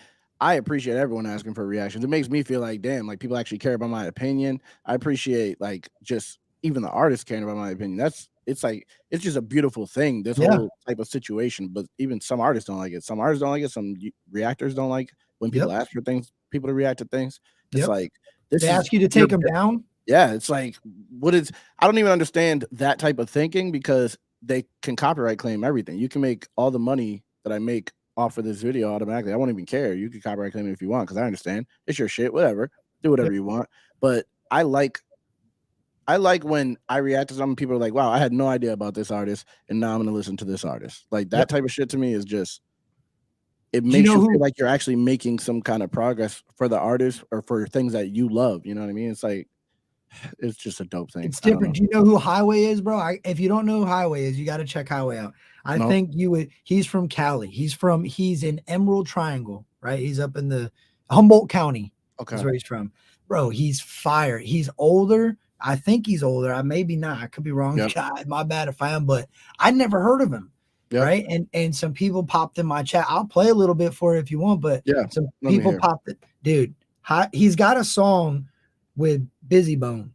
appreciate everyone asking for reactions. It makes me feel like, damn, like people actually care about my opinion. I appreciate like just even the artists caring about my opinion. It's just a beautiful thing, this whole type of situation. But even some artists don't like it. Some artists don't like it. Some reactors don't like when people ask for things, people to react to things. It's like they ask you to take them down. Yeah, it's like I don't even understand that type of thinking because they can copyright claim everything. You can make all the money that I make off of this video automatically. I won't even care. You can copyright claim it if you want because I understand it's your shit. Whatever, do whatever you want. But I like when I react to something, people are like, wow, I had no idea about this artist, and now I'm going to listen to this artist. Like that type of shit to me is just, it makes you feel like you're actually making some kind of progress for the artist or for things that you love. You know what I mean? It's like, it's just a dope thing. It's different. Do you know who Highway is, bro? If you don't know who Highway is, you got to check Highway out. I think you would. He's from Cali. He's in Emerald Triangle, right? He's up in the Humboldt County. Okay. That's where he's from. Bro, he's fire. He's older. I think he's older. I maybe not. I could be wrong. God, my bad if I am, but I never heard of him. Right. And some people popped in my chat. I'll play a little bit for it if you want, but some people popped it. Dude, he's got a song with Busy Bone.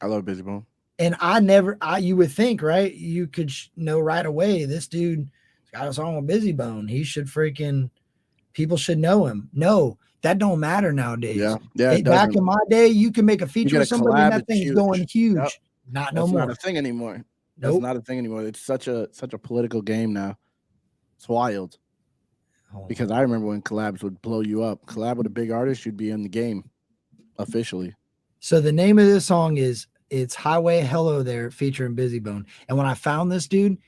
I love Busy Bone. And you would think, right? You could know right away, this dude got a song with Busy Bone. He should people should know him. No, that don't matter nowadays. Yeah. Back in my day, you can make a feature with somebody and that thing's going huge. Not no more. That's not a thing anymore. That's not a thing anymore. It's such a political game now. It's wild. Because I remember when collabs would blow you up. Collab with a big artist, you'd be in the game officially. So the name of this song it's Highway Hello There featuring Busy Bone. And when I found this dude,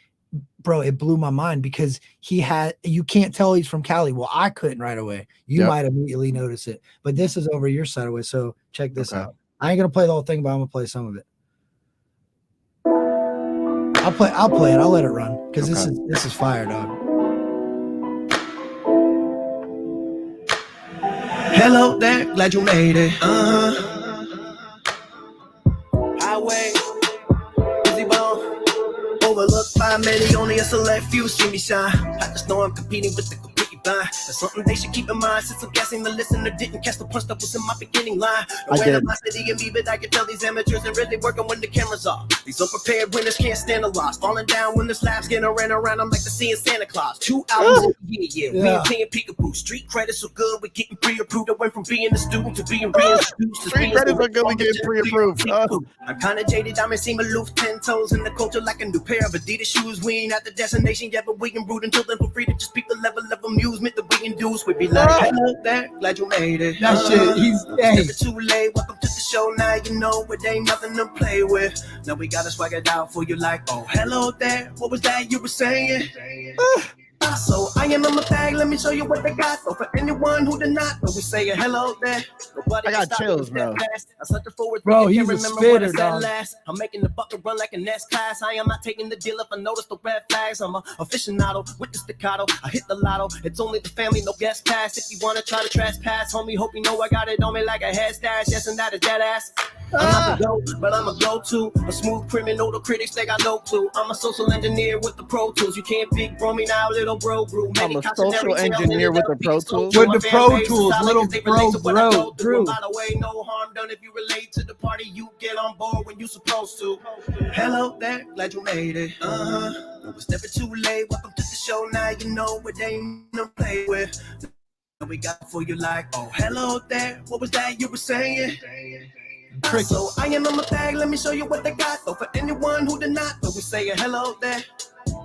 bro, it blew my mind because you can't tell he's from Cali. Well, I couldn't right away. You might immediately notice it, but this is over your side of it. So check this out. I ain't gonna play the whole thing, but I'm gonna play some of it. I'll play it. I'll let it run because this is fire, dog. Hello there, glad you made it. Highway, Busy Bone, overlooked by many, only a select few see me shine. I just know I'm competing with the completely blind. That's something they should keep in mind. Since I'm guessing the listener didn't catch the punch that was in my beginning line. I did. My city and leave it, I can tell these amateurs ain't really working when the cameras off. These unprepared winners can't stand the loss. Falling down when the slaps getting ran around. I'm like the seeing Santa Claus. 2 hours in a year, we ain't paying peekaboo. Street credit so good, we getting pre-approved. I went from being a student to being reintroduced. Street credit so good, we getting pre-approved. I'm kinda jaded, I may seem aloof, 10 toes in the culture like a new pair of Adidas shoes. We ain't at the destination yet, but we can root until then for free to just speak the level of amusement that we induce. We be like, hello there, glad you made it. That shit, he's Never too late, welcome to the show, now you know it ain't nothing to play with. Now we gotta swag it out for you like, oh, hello there, what was that you were saying? So I am on my tag, let me show you what they got. So for anyone who did not know, we say hello there. Nobody I got chills, bro. I such a forward Bro, thinking, he's can't a remember what I spitter, said dog. last. I'm making the bucket run like a next class. I am not taking the deal if I notice the red flags. I'm a aficionado with the staccato. I hit the lotto. It's only the family, no guest pass. If you wanna try to trespass, homie, hope you know I got it on me like a head stash. Yes, and that is dead ass. I'm not the go, but I'm a go-to. A smooth criminal, the critics they got no clue. I'm a social engineer with the pro tools. You can't big bro me now, little bro grew. I'm a social engineer with the pro tools. With the pro tools, little bro grew. By the way, no harm done if you relate to the party. You get on board when you supposed to. Hello there, glad you made it. It was never too late. Welcome to the show. Now you know it ain't no play with. We got for you like, oh, hello there. What was that you were saying? So I am on my tag, let me show you what they got. So for anyone who did not know, we say hello there.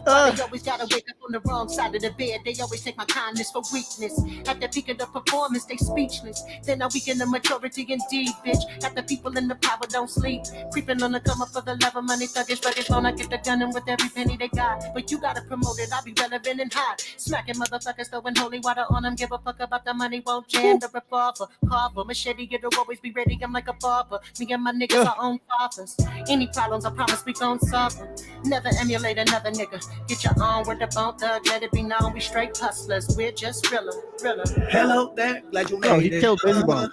They always gotta wake up on the wrong side of the bed. They always take my kindness for weakness. At the peak of the performance, they speechless. Then I weaken the majority indeed, bitch. At the people in the power don't sleep. Creeping on the come up for the love of money, thuggish, ruggish, wanna get the gun in with every penny they got. But you gotta promote it, I'll be relevant and hot. Smacking motherfuckers, throwing holy water on them. Give a fuck about the money, won't jam the revolver. Carver, machete, it'll always be ready, I'm like a barber. Me and my niggas are on fathers. Any problems, I promise we gon' solve them. Never emulate another nigga. Get your own word up on thug, let it be known we straight hustlers. We're just realer. Hello there, glad you made Bro, he it. killed Busy Bone.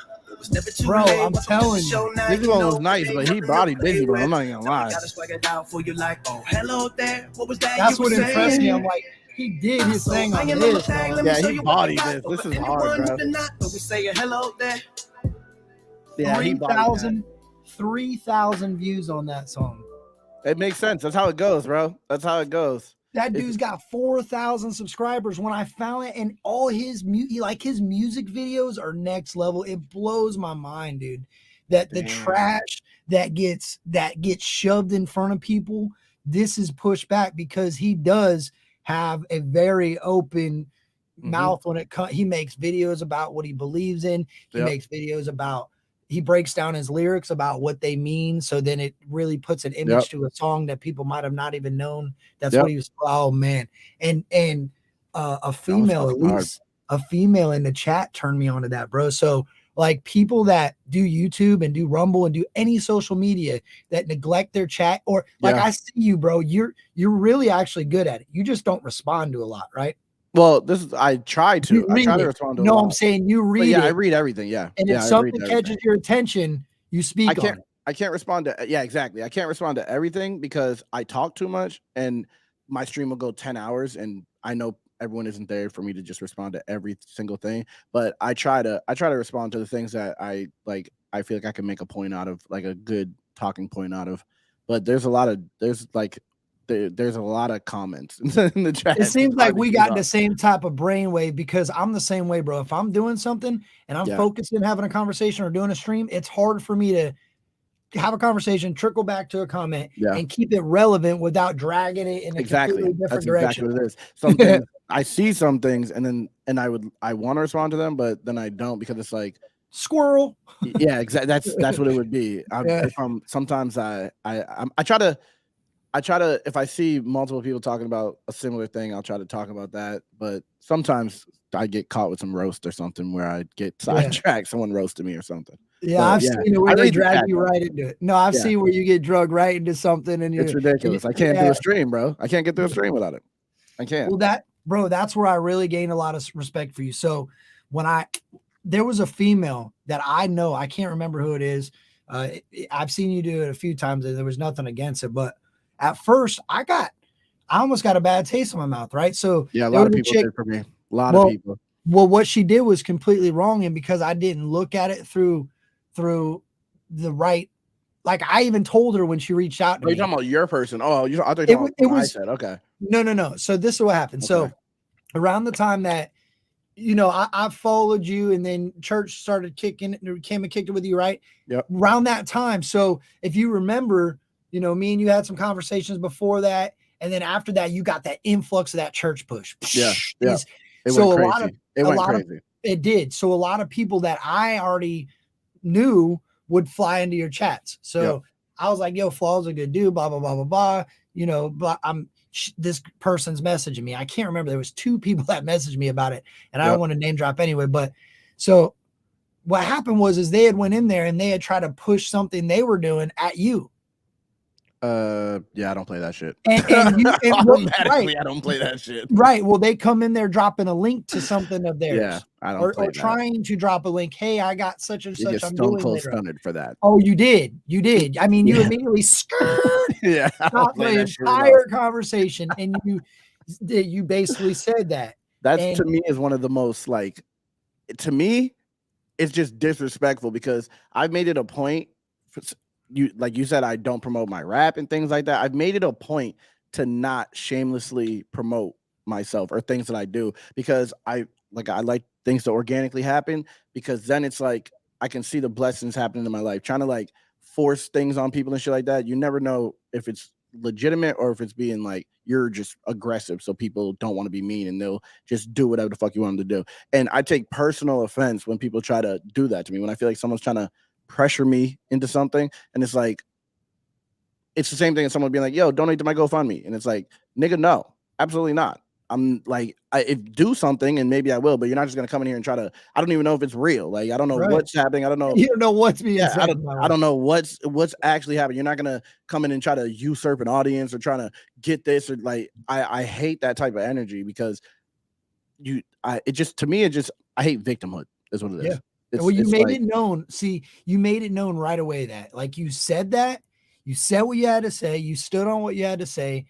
Bro, I'm telling you. Busy Bone was nice, but he bodied Busy Bone. I'm not even gonna lie. Gotta swag it out for you like, oh, hello there. What was that? That's you what were impressed saying? me. I'm like, he did his thing on this, dog. Yeah, he bodied this. This is hard, bro. We say hello there. Yeah, he bodied that. 3,000 views on that song. It makes sense. That's how it goes, bro. That's how it goes. That dude's got 4,000 subscribers. When I found it, and all his his music videos are next level. It blows my mind, dude. That the trash that gets shoved in front of people, this is pushed back because he does have a very open mouth when it comes. He makes videos about what he believes in. He makes videos about. He breaks down his lyrics about what they mean. So then it really puts an image to a song that people might have not even known. That's what he was. Oh man. And a female, at least a female in the chat turned me on to that, bro. So like people that do YouTube and do Rumble and do any social media that neglect their chat, or like I see you, bro, you're really actually good at it. You just don't respond to a lot, right? Well, I try to respond to No, I'm saying you read it. I read everything. Yeah. And if something catches your attention, you speak on it. I can't respond to exactly. I can't respond to everything because I talk too much and my stream will go 10 hours and I know everyone isn't there for me to just respond to every single thing. But I try to respond to the things that I like. I feel like I can make a point out of, like a good talking point out of. But there's a lot of comments in the chat. It seems like we got the same type of brainwave because I'm the same way, bro. If I'm doing something and I'm focusing, having a conversation or doing a stream, it's hard for me to have a conversation, trickle back to a comment, and keep it relevant without dragging it in a completely different direction. Exactly what it is. Something I see some things and I want to respond to them, but then I don't because it's like squirrel. Yeah, exactly. That's what it would be. Sometimes I try to, if I see multiple people talking about a similar thing, I'll try to talk about that. But sometimes I get caught with some roast or something where I get sidetracked. Someone roasted me or something. Yeah, I've seen it where they drag you right into it. No, I've seen where you get drugged right into something, and it's ridiculous. I can't do a stream, bro. I can't get through a stream without it. I can't. Well, that's where I really gained a lot of respect for you. So when there was a female that I know, I can't remember who it is. I've seen you do it a few times, and there was nothing against it, but at first I almost got a bad taste in my mouth, right? So yeah, a lot of people did for me. A lot of people. Well, what she did was completely wrong, and because I didn't look at it through the right, like I even told her when she reached out to Are you me. talking about your person? Oh, I thought you were talking about what I said. Okay. No. So this is what happened. Okay. So around the time that, I followed you, and then church started kicking it, came and kicked it with you, right? Yep. Around that time. So if you remember, me and you had some conversations before that. And then after that, you got that influx of that church push. Yeah. Yeah. It So went a lot crazy. of it did. So a lot of people that I already knew would fly into your chats. So I was like, yo, Flaw's a good dude, blah, blah, blah, blah, blah. But this person's messaging me. I can't remember. There was 2 people that messaged me about it, and I don't want to name drop anyway. But so what happened was they had went in there and they had tried to push something they were doing at you. Yeah, I don't play that shit. And you, automatically, I don't play that shit. Right. Well, they come in there dropping a link to something of theirs. Yeah, I don't play or trying to drop a link. Hey, I got such and you such. get I'm stone doing cold later. stunned for that. Oh, you did. I mean, you immediately skirt. Yeah, Stopped the entire conversation, and you basically said that. That's to me is one of the most to me, it's just disrespectful because I've made it a point. You said, I don't promote my rap and things like that. I've made it a point to not shamelessly promote myself or things that I do because I like things to organically happen, because then it's like I can see the blessings happening in my life. Trying to force things on people and shit like that, you never know if it's legitimate or if it's being you're just aggressive so people don't want to be mean and they'll just do whatever the fuck you want them to do. And I take personal offense when people try to do that to me, when I feel like someone's trying to pressure me into something, and it's the same thing as someone being like, yo, donate to my GoFundMe, and it's like, nigga, no, absolutely not. I'm if do something and maybe I will, but you're not just gonna come in here and try to. I don't even know if it's real. I don't know what's happening. I don't know. You don't know what's being said. I don't know what's actually happening. You're not gonna come in and try to usurp an audience or trying to get this or I hate that type of energy because I hate victimhood is what it is. Yeah. Well, you made it known. See, you made it known right away that you said what you had to say, you stood on what you had to say,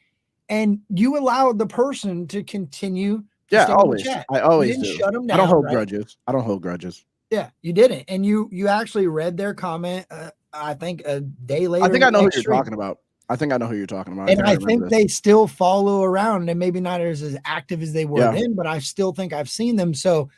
and you allowed the person to continue. Always. I always do. Shut them down. I don't hold grudges. I don't hold grudges. Yeah, you didn't, and you actually read their comment. I think a day later. I think I know who you're talking about. And I think they still follow around, and maybe not as active as they were then, but I still think I've seen them. So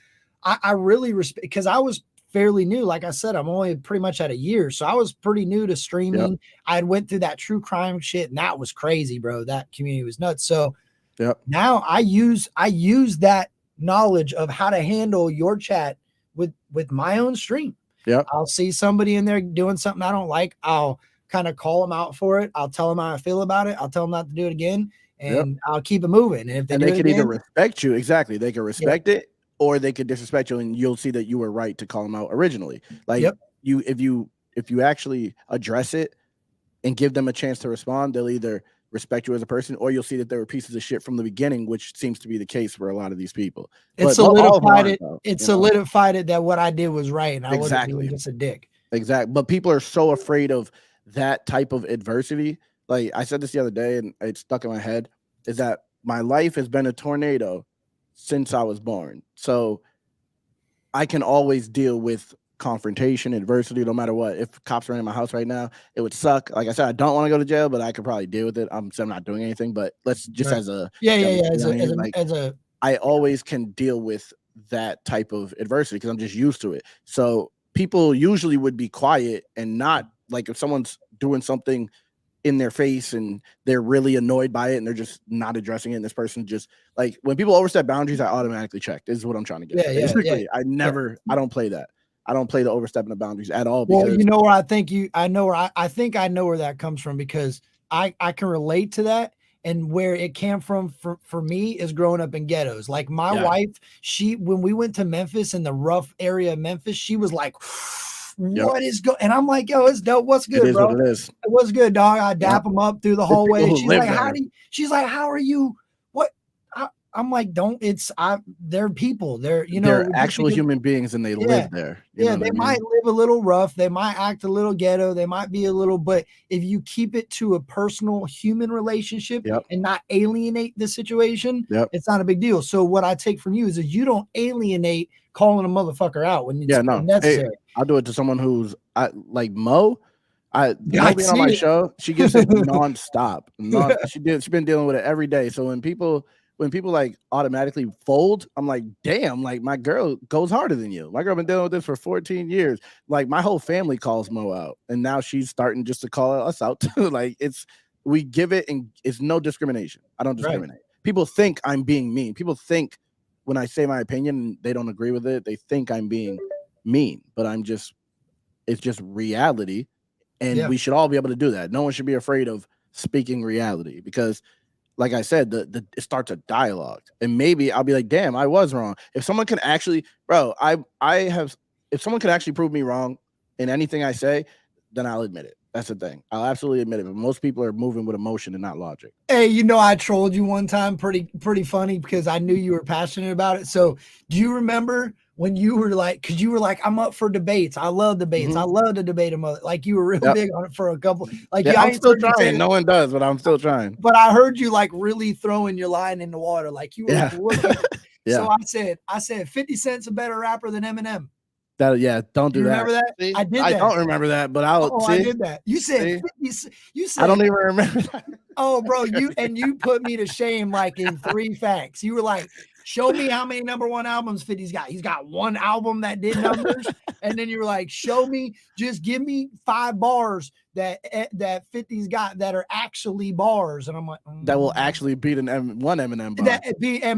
I really respect, because I was fairly new. Like I said, I'm only pretty much at a year. So I was pretty new to streaming. Yep. I had went through that true crime shit, and that was crazy, bro. That community was nuts. So now I use that knowledge of how to handle your chat with my own stream. Yeah. I'll see somebody in there doing something I don't like. I'll kind of call them out for it. I'll tell them how I feel about it. I'll tell them not to do it again, and I'll keep it moving. And if they can either respect you, exactly. They can respect it, or they could disrespect you, and you'll see that you were right to call them out originally. If you actually address it and give them a chance to respond, they'll either respect you as a person, or you'll see that there were pieces of shit from the beginning, which seems to be the case for a lot of these people. It solidified it that what I did was right, and I wasn't doing just a dick. Exactly. But people are so afraid of that type of adversity. Like I said this the other day, and it stuck in my head, is that my life has been a tornado since I was born. So I can always deal with confrontation, adversity, no matter what. If cops are in my house right now, it would suck. Like I said, I don't want to go to jail, but I could probably deal with it. I'm not doing anything, but let's just I always can deal with that type of adversity because I'm just used to it. So people usually would be quiet and not, like, if someone's doing something in their face and they're really annoyed by it and they're just not addressing it, and this person just, like, when people overstep boundaries, I automatically check. This is what I'm trying to get. I don't play that. I don't play the overstepping of boundaries at all. Well, you know where I think I know where that comes from, because I can relate to that. And where it came from for me is growing up in ghettos. Like my wife, when we went to Memphis, in the rough area of Memphis, she was like, what is going? And I'm like, yo, it's dope. What's good, bro? What it is. What's good, dog? I dap them up through the hallway. She's like, how are you? What? I'm like, don't. They're people. They're They're just actual because human beings and they live there. You know what they I mean? might live a little rough. They might act a little ghetto. They might be a little, but if you keep it to a personal human relationship Yep. and not alienate the situation, Yep. it's not a big deal. So what I take from you is that you don't alienate calling a motherfucker out when it's necessary. Hey, I'll do it to someone who's like Mo. Mo being on my see it. show, she gets it nonstop. She's been dealing with it every day. So when people like automatically fold, I'm like, damn, like my girl goes harder than you. My girl been dealing with this for 14 years. Like my whole family calls Mo out, and now she's starting just to call us out too. Like we give it, and it's no discrimination. I don't discriminate. Right. People think I'm being mean. People think when I say my opinion and they don't agree with it, they think I'm being mean, but it's just reality. And we should all be able to do that. No one should be afraid of speaking reality because, like I said, it starts a dialogue. And maybe I'll be like, damn, I was wrong. If someone can actually, if someone can actually prove me wrong in anything I say, then I'll admit it. That's the thing. I'll absolutely admit it. But most people are moving with emotion and not logic. Hey, I trolled you one time pretty funny because I knew you were passionate about it. So do you remember when you were like, because you were like, I'm up for debates. I love debates. I love to debate them. Like you were real big on it for a couple. Like I'm still trying. No one does, but I'm still trying. But I heard you like really throwing your line in the water. Like you were like looking. So I said 50 Cent's a better rapper than Eminem. Don't do that. Remember that? See? I did that. I don't remember that, but I did that. You said 50, you said I don't even remember that. Oh, bro, you put me to shame like in 3 facts. You were like, show me how many #1 albums 50's got. He's got 1 album that did numbers. And then you were like, show me, just give me 5 bars that 50's got that are actually bars. And I'm like, that will actually beat one Eminem bar.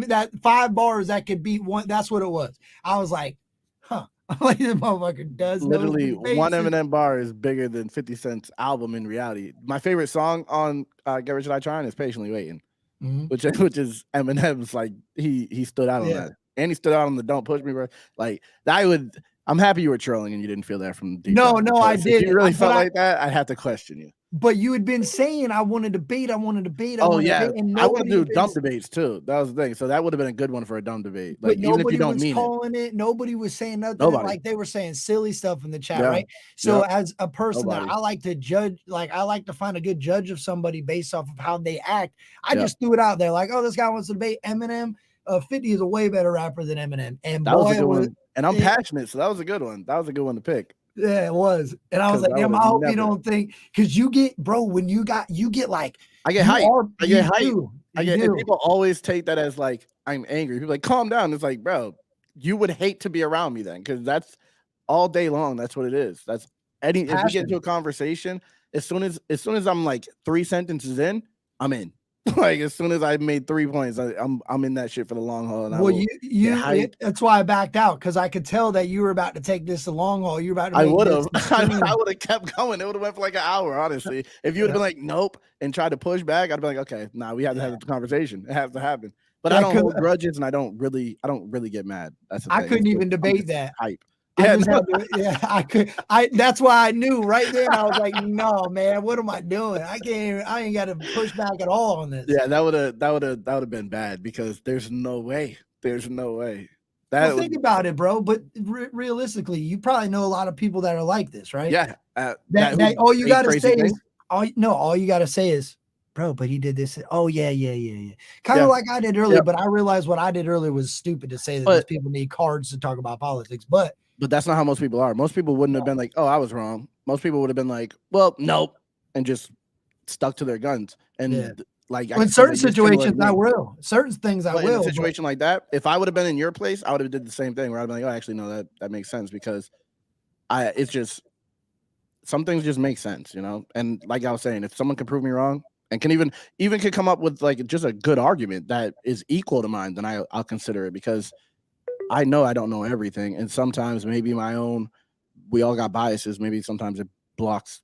That 5 bars that could beat one. That's what it was. I was like, huh. Like this motherfucker does literally one Eminem bar is bigger than 50 Cent's album in reality. My favorite song on Get Rich or Die Trying is Patiently Waiting, which is Eminem's. Like he stood out on that, and he stood out on the Don't Push Me, bro. Like I'm happy you were trolling and you didn't feel that from deep down. No, I did. If you really felt like that, I'd have to question you. But you had been saying I want to debate. I want to do dumb debates too. That was the thing. So that would have been a good one for a dumb debate. Like even if you don't mean it. Nobody was saying nothing. Like they were saying silly stuff in the chat, right? So as a person that I like to judge, like I like to find a good judge of somebody based off of how they act. I just threw it out there, like, oh, this guy wants to debate Eminem. 50 is a way better rapper than Eminem, and that was a good one. And I'm passionate, so that was a good one. That was a good one to pick. Yeah, it was. And I was like, damn, I hope you don't think, because you get, bro, when you get like, I get hype. I get hype. And people always take that as like, I'm angry. People like, calm down. It's like, bro, you would hate to be around me then, because that's all day long. That's what it is. That's if we get into a conversation, as soon as I'm like 3 sentences in, I'm in. Like as soon as I made 3 points, I'm in that shit for the long haul. And that's why I backed out, because I could tell that you were about to take this the long haul. You were about to. I would have kept going. It would have went for like an hour, honestly. If you would have been like nope and tried to push back, I'd be like, okay, we have to have the conversation. It has to happen. But I don't hold grudges, and I don't really get mad. That's the thing. I couldn't even debate that. Hype. I could. That's why I knew right then. I was like, no, man, what am I doing? I ain't got to push back at all on this. Yeah, that would have been bad, because there's no way. Think about it, bro. But realistically, you probably know a lot of people that are like this, right? Yeah. All you got to say is, all you got to say is, bro, but he did this. Oh yeah. Kind of like I did earlier, but I realized what I did earlier was stupid to say that these people need cards to talk about politics. But that's not how most people are. Most people wouldn't have been like, oh, I was wrong. Most people would have been like, well, nope, and just stuck to their guns. And like, in certain situations, I will. Certain things I will. In a situation like that, if I would have been in your place, I would have did the same thing, where I'd be like, oh, actually, no, that makes sense, because it's just some things just make sense, you know. And like I was saying, if someone can prove me wrong and can even can come up with like just a good argument that is equal to mine, then I'll consider it, because I know I don't know everything, and sometimes maybe we all got biases. Maybe sometimes it blocks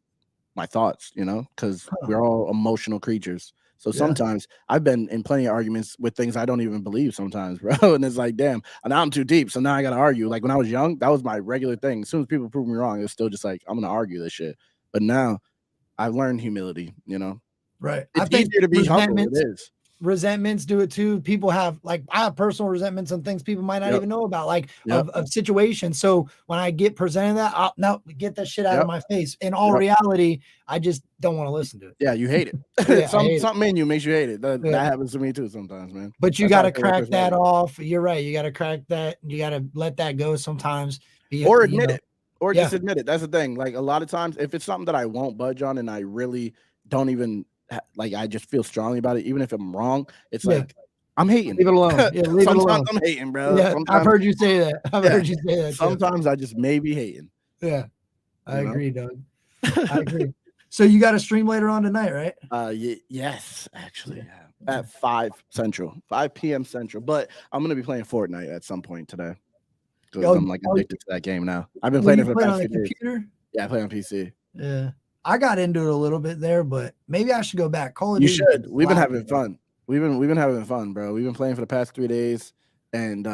my thoughts, you know, because we're all emotional creatures. So sometimes I've been in plenty of arguments with things I don't even believe sometimes, bro. And it's like, damn, and now I'm too deep. So now I got to argue. Like when I was young, that was my regular thing. As soon as people prove me wrong, it's still just like, I'm going to argue this shit. But now I've learned humility, you know. Right. It's easier to be humble. It is. resentments do it too. People have like I have personal resentments on things people might not Yep. even know about, like Yep. of situations. So when I get presented that, I'll no get that shit out of Yep. my face. In all Yep. reality, I just don't want to listen to it. Yeah, you hate it. Yeah, I hate it. Something in you makes you hate it. That Yeah. happens to me too sometimes, man. But you That's how got I to feel with crack Chris that Rock. off. You're right. You got to crack that. You got to let that go sometimes. Or admit it. Or Yeah. just admit it. That's the thing. Like a lot of times, if it's something that I won't budge on and I really don't even like, I just feel strongly about it, even if I'm wrong, it's Yeah. like I'm hating. Leave it alone. Yeah, leave it Sometimes alone. I'm hating, bro. Yeah, Sometimes, I've heard you say that. I've Yeah. heard you say that too. sometimes I just may be hating. Yeah, I You know? agree, Doug. I agree. So you got a stream later on tonight, right? Yes, actually, yeah. At 5 p.m. Central. But I'm gonna be playing Fortnite at some point today. Because I'm like addicted to that game now. I've been playing it for the past few days. Computer? Yeah, I play on PC. Yeah. I got into it a little bit there, but maybe I should go back. Call of You Duty. should. We've been having fun. We've been having fun, bro. We've been playing for the past 3 days. And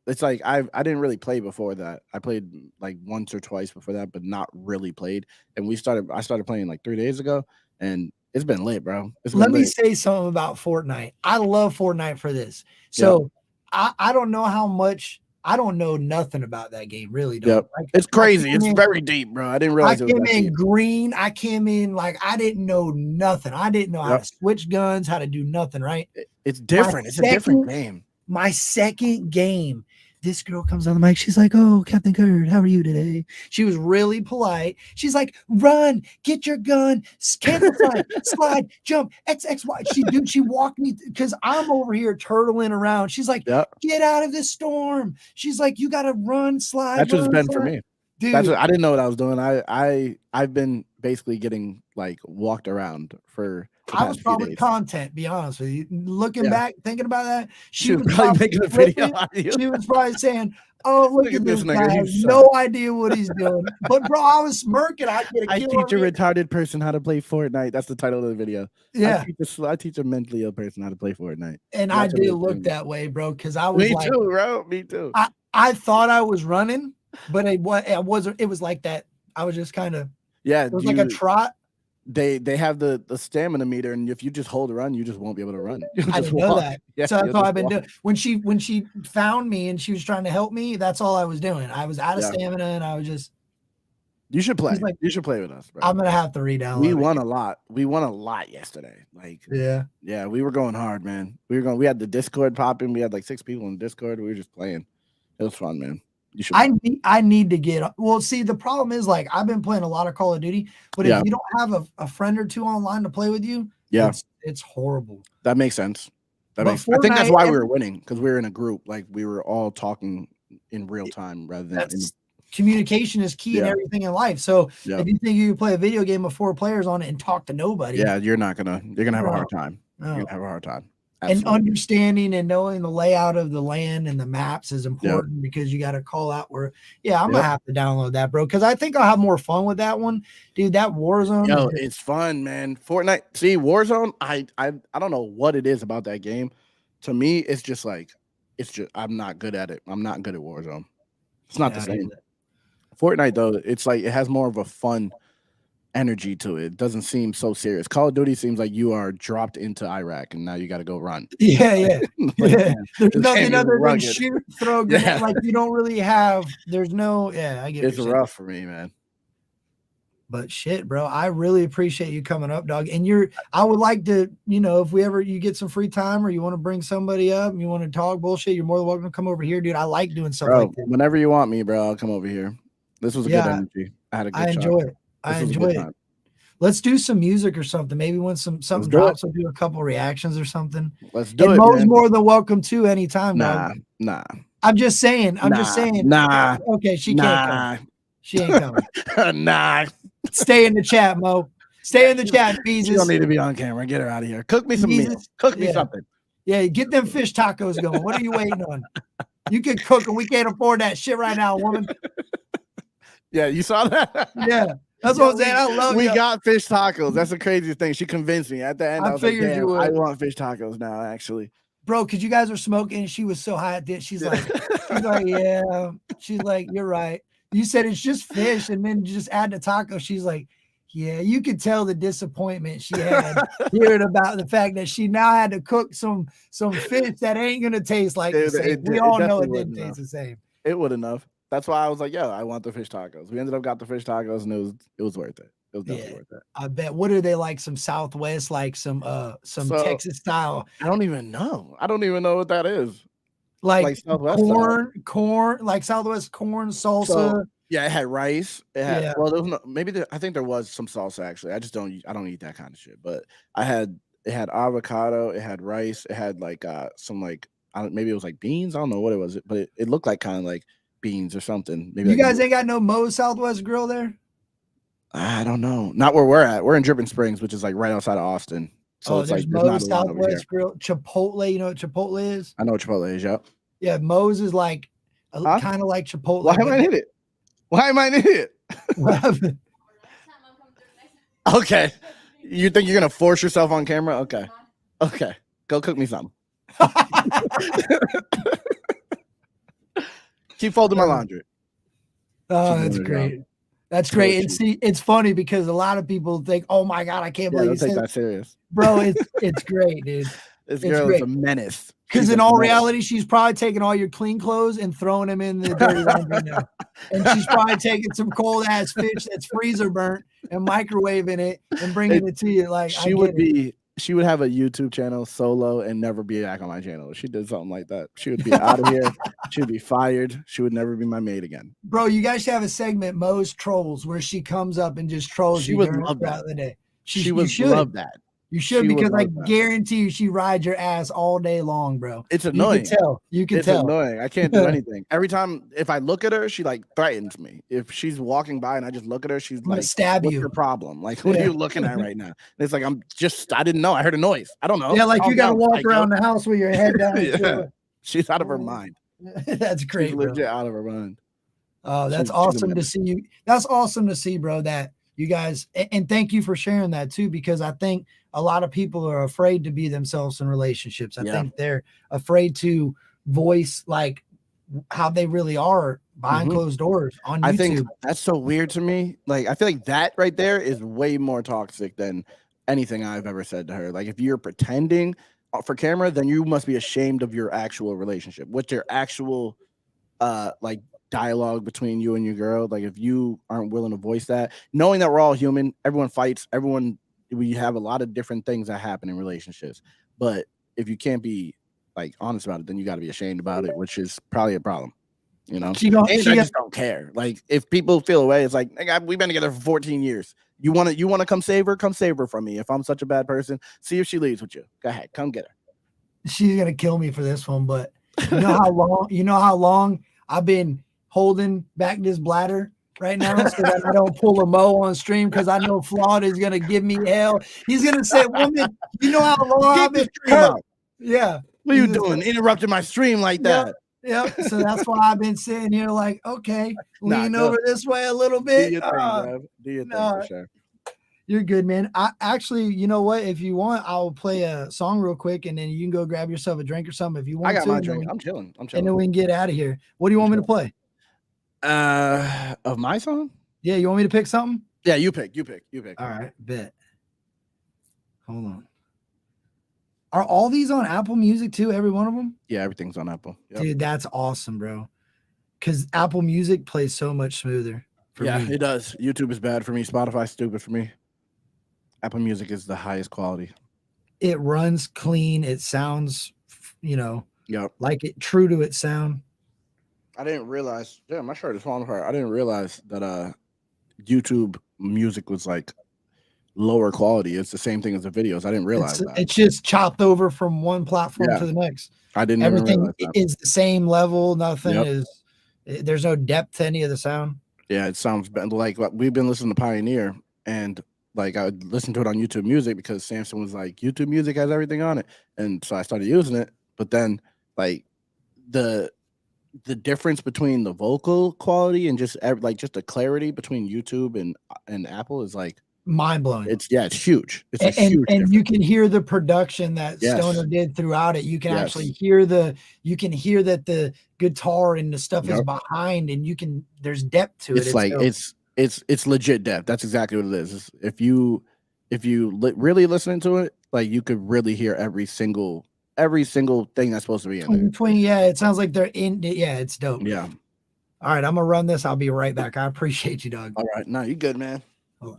it's like I didn't really play before that. I played like once or twice before that, but not really played. And I started playing like 3 days ago, and it's been lit, bro. Let me say something about Fortnite. I love Fortnite for this. So I don't know how much. I don't know nothing about that game, really. Yep. Like, it's crazy. It's very deep, bro. I didn't realize I came in green. I came in like I didn't know nothing. I didn't know how to switch guns, how to do nothing, right? It's different. It's a different game. My second game, this girl comes on the mic. She's like, "Oh, Captain Kurt, how are you today?" She was really polite. She's like, "Run, get your gun, cancel slide, jump, XXY." She walked me because I'm over here turtling around. She's like, "Get out of this storm." She's like, "You gotta run, slide." That's what's been for me. Dude. That's what I didn't know what I was doing. I've been basically getting like walked around for. I was probably content, be honest with you. Looking back, thinking about that, she was probably making a video on you. She was probably saying, "Oh, look at this guy, has no idea what he's doing." But bro, I was smirking. I teach a retarded person how to play Fortnite. That's the title of the video. Yeah, I teach a mentally ill person how to play Fortnite. And I did look that way, bro, because I was Me too, bro. Me too. I thought I was running, but it wasn't. It was like that. I was just kind of It was like a trot. They have the stamina meter, and if you just hold a run, you just won't be able to run. I didn't know that. Yeah, so that's all I've been doing. When she found me and she was trying to help me, that's all I was doing. I was out of stamina, and I was just. You should play. Like, you should play with us, bro. I'm gonna have to re-download. We won a lot. We won a lot yesterday. Like, yeah, we were going hard, man. We had the Discord popping. We had like 6 people in Discord. We were just playing. It was fun, man. I need to get see, the problem is like I've been playing a lot of Call of Duty, but if you don't have a friend or two online to play with you, it's horrible. That makes sense. I think that's why we were winning, because we were in a group, like we were all talking in real time rather than communication is key in everything in life. So if you think you can play a video game with 4 players on it and talk to nobody, you're gonna have a hard time. You're gonna have a hard time. Absolutely. And understanding and knowing the layout of the land and the maps is important because you got to call out where. I'm gonna have to download that, bro, because I think I'll have more fun with that one, dude. That Warzone, it's fun, man. Fortnite, see Warzone. I don't know what it is about that game. To me, it's just like I'm not good at it. I'm not good at Warzone. It's not the same. Fortnite though, it's like it has more of a fun energy to it. It doesn't seem so serious. Call of Duty seems like you are dropped into Iraq and now you got to go run. There's nothing other than shoot, throw, like you don't really have. There's no. I get. It's rough for me, man. But shit, bro, I really appreciate you coming up, dog. And I would like to, if you get some free time or you want to bring somebody up and you want to talk bullshit, you're more than welcome to come over here, dude. I like doing stuff like that. Whenever you want me, bro, I'll come over here. This was a good energy. I had a good time. I enjoy it. Let's do some music or something. Maybe when something drops, we'll do a couple reactions or something. Let's do it. Mo's more than welcome to anytime. Nah. I'm just saying. Nah. Okay, she can't come. She ain't coming. Nah. Stay in the chat, Mo. Stay in the chat, Beezus. You don't need to be on camera. Get her out of here. Cook me some meals. Cook me something. Yeah, get them fish tacos going. What are you waiting on? You can cook, and we can't afford that shit right now, woman. Yeah, you saw that? Yeah. That's what I'm saying. I love We got fish tacos. That's the craziest thing. She convinced me. At the end, I was like, damn, I want fish tacos now, actually. Bro, because you guys were smoking, and she was so high at this. She's like, yeah. She's like, you're right. You said it's just fish, and then just add the taco. She's like, Yeah, you could tell the disappointment she had hearing about the fact that she now had to cook some fish that ain't gonna taste like the same. We all know it didn't taste the same. It would enough. That's why I was like, yo, I want the fish tacos. We ended up got the fish tacos, and it was worth it. It was definitely worth it. I bet. What are they like? Some Southwest, like some Texas style. I don't even know. I don't even know what that is. Like Southwest corn, like Southwest corn salsa. So, yeah, it had rice. It had well, there was no, I think there was some salsa actually. I don't eat that kind of shit. But it had avocado, it had rice, it had like some like maybe it was like beans. I don't know what it was, but it looked like kind of like beans or something. Maybe you guys ain't got no Moe's Southwest Grill there? I don't know. Not where we're at. We're in Dripping Springs, which is like right outside of Austin. So it's like Moe's Southwest Grill. Chipotle, you know what Chipotle is? I know what Chipotle is, yep. Yeah, Moe's is like kind of like Chipotle. Why am I in it? Why am I in it? What happened? Okay. You think you're gonna force yourself on camera? Okay. Okay. Go cook me something. Keep folding my laundry. Oh, that's great. That's great. And see, it's funny because a lot of people think, "Oh my God, I can't believe you take that serious, bro." It's great, dude. This girl is a menace. Because in all reality, she's probably taking all your clean clothes and throwing them in the dirty laundry now. And she's probably taking some cold ass fish that's freezer burnt and microwaving it and bringing it to you. Like she would have a YouTube channel solo and never be back on my channel. If she did something like that, she would be out of here. She would be fired. She would never be my maid again. Bro, you guys should have a segment, Moe's Trolls, where she comes up and just trolls she you would love that. The day. She would love that. You should, because I guarantee you she rides your ass all day long, bro. It's annoying. You can tell. It's annoying. I can't do anything. Every time if I look at her, she like threatens me. If she's walking by and I just look at her, she's like, stab what's you. your problem? Like, what are you looking at right now? And it's like, I didn't know. I heard a noise. I don't know. Yeah, like you gotta walk around the house with your head down. Yeah. She's out of her mind. That's great. She's legit out of her mind. Oh, that's awesome to see you. That's awesome to see, bro, that you guys, and thank you for sharing that too, because I think a lot of people are afraid to be themselves in relationships. I think they're afraid to voice like how they really are behind closed doors on YouTube. I think that's so weird to me. Like, I feel like that right there is way more toxic than anything I've ever said to her. Like, if you're pretending for camera, then you must be ashamed of your actual relationship. What's your actual like dialogue between you and your girl? Like, if you aren't willing to voice that, knowing that we're all human, everyone fights, we have a lot of different things that happen in relationships, but if you can't be like honest about it, then you got to be ashamed about it, which is probably a problem, you know. I just don't care. Like, if people feel away, it's like, we've been together for 14 years. You want to come save her from me. If I'm such a bad person, see if she leaves with you. Go ahead, come get her. She's gonna kill me for this one, but you know how long I've been holding back this bladder right now so that I don't pull a Mo on stream, because I know Flawd is gonna give me hell. He's gonna say, "Woman, you know how long I've been hurt." Yeah. What are you doing? Interrupting my stream like that? Yep. So that's why I've been sitting here like, okay, lean over this way a little bit. Do your thing, do your thing for sure. You're good, man. I actually, you know what? If you want, I'll play a song real quick, and then you can go grab yourself a drink or something if you want. I got my drink. I'm chilling. And then we can get out of here. What do you want me to play? Of my song? Yeah, you want me to pick something? Yeah, you pick. All right, bet. Hold on. Are all these on Apple Music too? Every one of them? Yeah, everything's on Apple. Yep. Dude, that's awesome, bro. Because Apple Music plays so much smoother. Yeah, it does. YouTube is bad for me. Spotify's stupid for me. Apple Music is the highest quality. It runs clean. It sounds, like it true to its sound. I didn't realize. Yeah, my shirt is falling apart. I didn't realize that YouTube Music was like lower quality. It's the same thing as the videos. I didn't realize that. It's just chopped over from one platform to the next. I didn't. Everything is the same level. Nothing is. There's no depth to any of the sound. Yeah, it sounds like we've been listening to Pioneer, and like I would listen to it on YouTube Music because Samson was like, YouTube Music has everything on it, and so I started using it. But then, like the difference between the vocal quality and just the clarity between YouTube and Apple is like mind blowing. It's huge. It's huge and you can hear the production that Stoner did throughout it. You can actually hear that the guitar and the stuff is behind, and there's depth to it. It's like it's legit depth. That's exactly what it is. If you really listening to it, like you could really hear every single thing that's supposed to be in there. Between, yeah, it sounds like they're in. Yeah, it's dope. Yeah. All right, I'm gonna run this. I'll be right back. I appreciate you, Doug. All right, no, you good, man. Oh.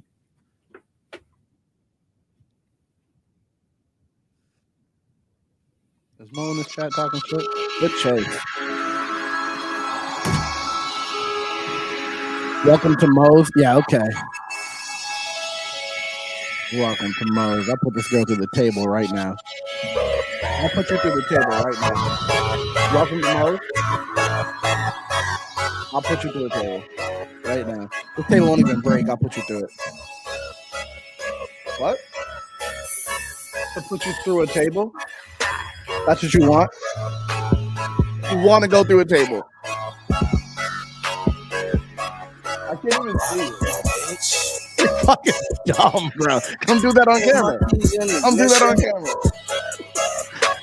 Is Mo in this chat talking shit? Good chase. Welcome to Mo's. Yeah, okay. Welcome to Mo's. I'll put this girl through the table right now. I'll put you through the table right now. Welcome to Mo's. I'll put you through the table right now. This table won't even break. I'll put you through it. What? To put you through a table? That's what you want? You want to go through a table? I can't even see you. You're fucking dumb, bro. Come do that on camera. Come do that on camera.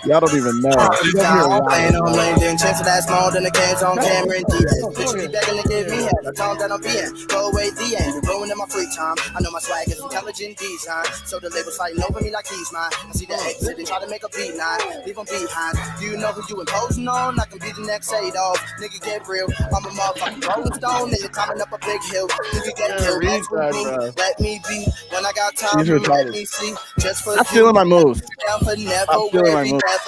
Y'all don't even know. Playing on LinkedIn, chance of that small, then the game's on camera and DS. Bitch, be begging to give me head. I told that I'm being. Go away, the end. You're ruining my free time. I know my swag is intelligent design. So the label's fighting over me like he's mine. I see the exit and try to make a beat line. Leave them behind. Do you know who you imposing on? I can be the next Adolf. Nigga, get real. I'm a motherfucking rolling stone. Nigga, climbing up a big hill. Nigga, get killed. Let me be. When I got time, let me see. Just for I'm feeling my moves. I'm feeling my moves. The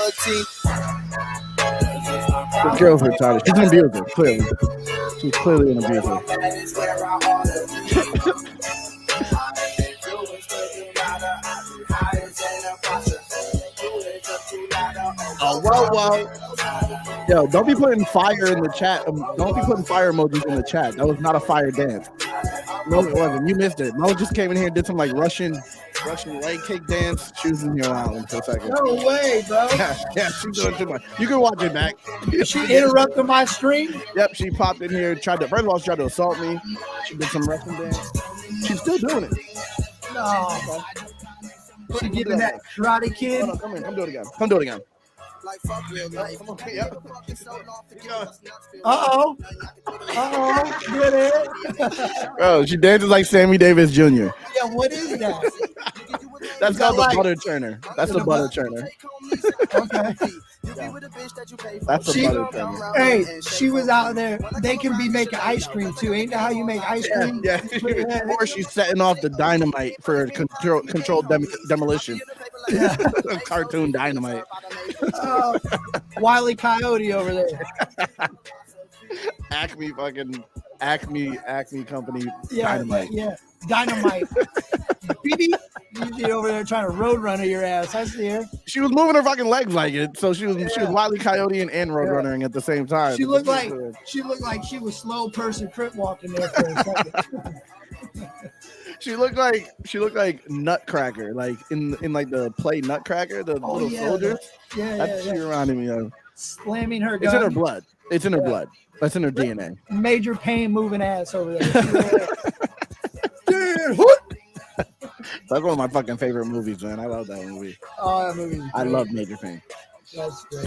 girl's retarded. She's an abuser, clearly. She's clearly an abuser. Oh, whoa. Yo, don't be putting fire in the chat. Don't be putting fire emojis in the chat. That was not a fire dance. No, it wasn't. You missed it. Mo just came in here and did some like Russian leg kick dance. She was in here wilding for a second. No way, bro. Yeah, she's doing too much. You can watch it back. She interrupted my stream. Yep, she popped in here, tried to assault me. She did some Russian dance. She's still doing it. No. She giving that karate kid. Hold on, come in. Come do it again. Come do it again. Like fuck real life. Uh-oh. Get it. Bro, she dances like Sammy Davis Jr. Yeah, what is that? That's called the butter churner. That's the butter churner. Okay. That's the butter churner. Hey, she was out there. They can be making ice cream too. Ain't that how you make ice cream? Yeah. Or she's setting off the dynamite for controlled demolition. Yeah. Cartoon dynamite. Wile E. Coyote over there. Acme company Yeah, dynamite. Yeah, dynamite. BB, you get over there trying to road runner your ass. I see her. She was moving her fucking legs like it, so she was Wile E. Coyote and road runnering at the same time. She looked like she was slow person crip walking there for a second. She looked like Nutcracker, like in like the play Nutcracker, the little soldiers. That's what she reminded me of. Slamming her gun. It's in her blood. It's in her blood. That's in her DNA. Major pain moving ass over there. Dude, That's one of my fucking favorite movies, man. I love that movie. Oh, that movie. I love Major Pain. That's great.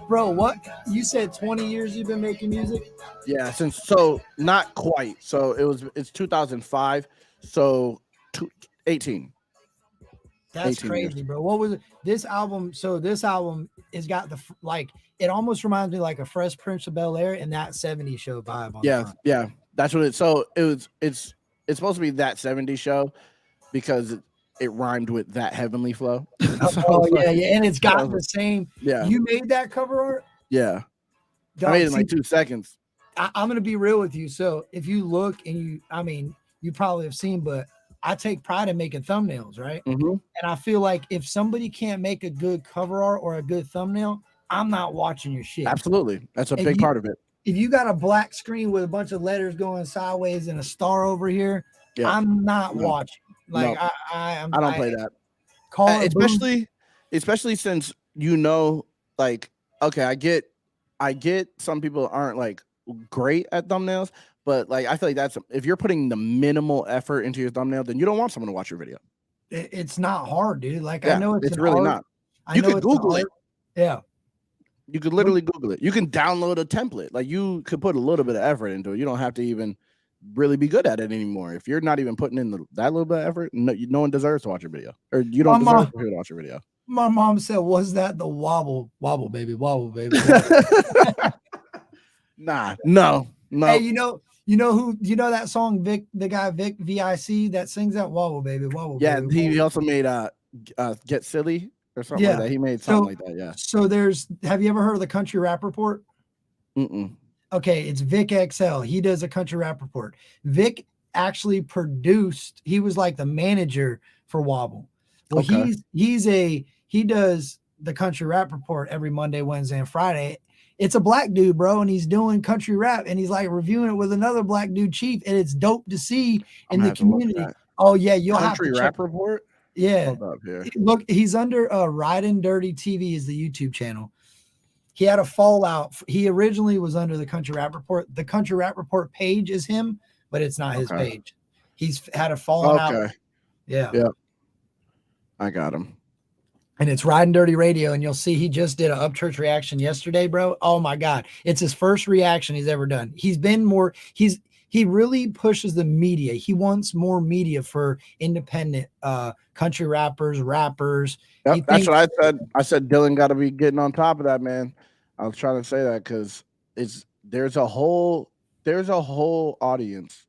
Bro, what? You said 20 years you've been making music? Yeah, not quite. So it's 2005. So 18. That's 18 crazy, years. bro. What was it? This album? So this album has got the it almost reminds me like a Fresh Prince of Bel-Air and that 70s show vibe. Yeah. That's what it's. So it's supposed to be that 70s show because it rhymed with That Heavenly Flow. And it's got the same. Yeah. You made that cover art? Yeah. Dog, I made it in like 2 seconds. I'm gonna be real with you. So if you look and you probably have seen, but I take pride in making thumbnails, right? Mm-hmm. And I feel like if somebody can't make a good cover art or a good thumbnail, I'm not watching your shit. Absolutely. That's a big part of it. If you got a black screen with a bunch of letters going sideways and a star over here, I'm not watching. Like I don't play that. Especially since like, okay, I get some people aren't like great at thumbnails, but like I feel like if you're putting the minimal effort into your thumbnail, then you don't want someone to watch your video. It's not hard, dude. Like I know it's really not. You can Google it. Yeah. You could literally Google it. You can download a template. Like you could put a little bit of effort into it. You don't have to even really be good at it anymore. If you're not even putting in that little bit of effort, no one deserves to watch your video, or you My don't deserve mom, for people to watch your video. my mom said, "Was that the wobble, wobble, baby, wobble, baby?" Wobble. Nah, no. Hey, you know that song Vic, the guy Vic VIC that sings that wobble, baby, wobble, Yeah, baby. he Wobble. also made Get Silly or something like Yeah. that. He made something like that. Yeah. So have you ever heard of the Country Rap Report? Mm-mm. Okay, it's Vic XL. He does a Country Rap Report. Vic actually produced, he was like the manager for Wobble. Well, Okay. he does the Country Rap Report every Monday, Wednesday, and Friday. It's a black dude, bro, and he's doing country rap and he's like reviewing it with another black dude, Chief, and it's dope to see in the community. Oh, yeah, you'll have to Country check. Rap Report. Yeah. Hold up here. Look, he's under Riding Dirty TV is the YouTube channel. He had a fallout. He originally was under the Country Rap Report. The Country Rap Report page is him, but it's not his page. He's had a falling out. Yeah. Yeah. I got him. And it's Riding Dirty Radio, and you'll see he just did an Upchurch reaction yesterday, bro. Oh my God. It's his first reaction he's ever done. He really pushes the media. He wants more media for independent country rappers. Yep, that's what I said. I said Dylan got to be getting on top of that, man. I was trying to say that because there's a whole audience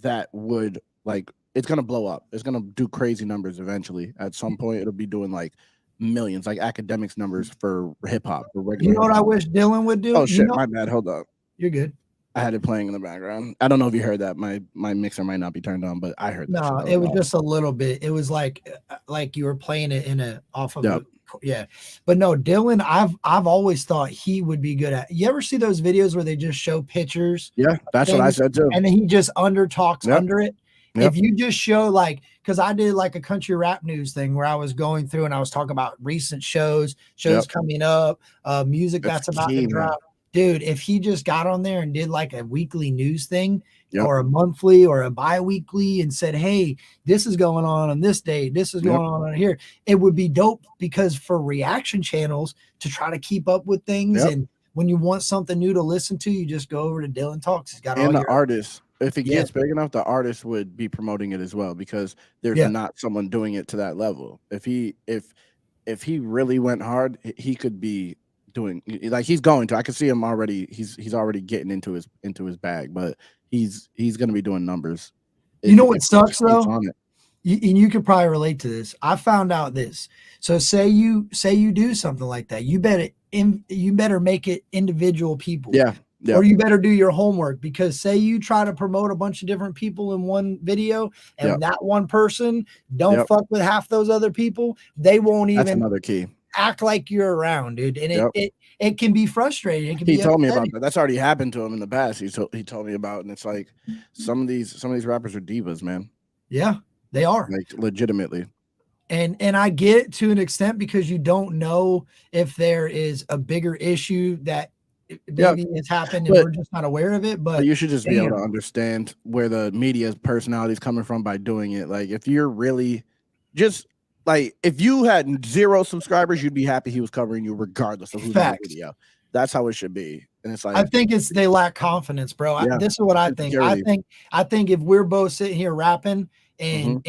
that would like it's gonna blow up. It's gonna do crazy numbers eventually. At some point, it'll be doing like millions, like academics numbers for hip hop. You know what I wish Dylan would do? Oh shit, my bad. Hold up. You're good. I had it playing in the background. I don't know if you heard that. My mixer might not be turned on, but I heard that. No, it was just a little bit. It was like you were playing it in a off of yeah. But no, Dylan, I've always thought he would be good at. You ever see those videos where they just show pictures? Yeah, that's what I said too. And then he just talks under it. Yep. If you just show because I did like a country rap news thing where I was going through and I was talking about recent shows coming up, music that's about to drop. Dude, if he just got on there and did like a weekly news thing or a monthly or a bi-weekly and said, hey, this is going on this day, this is going on here, it would be dope because for reaction channels to try to keep up with things and when you want something new to listen to, you just go over to Dylan Talks. He's got all the artists. If it gets big enough, the artist would be promoting it as well because there's not someone doing it to that level. If he really went hard, he could be doing like he's going to. I can see him already. He's already getting into his bag, but he's going to be doing numbers. You know what sucks though? And you could probably relate to this. I found out this. So say you do something like that, you better make it individual people. Yeah. Or you better do your homework because say you try to promote a bunch of different people in one video and that one person don't fuck with half those other people, they won't even. That's another key. Act like you're around, dude, and it can be frustrating. It can he told me about that. That's already happened to him in the past. He told me about, and it's like some of these rappers are divas, man. Yeah, they are, like legitimately. And I get it to an extent because you don't know if there is a bigger issue that maybe it's happened and we're just not aware of it. But you should just be able to understand where the media's personality is coming from by doing it. Like if you're really just. Like if you had 0 subscribers, you'd be happy he was covering you regardless of who's in the video. That's how it should be. And it's like I think they lack confidence, bro. This is what I think. I think if we're both sitting here rapping and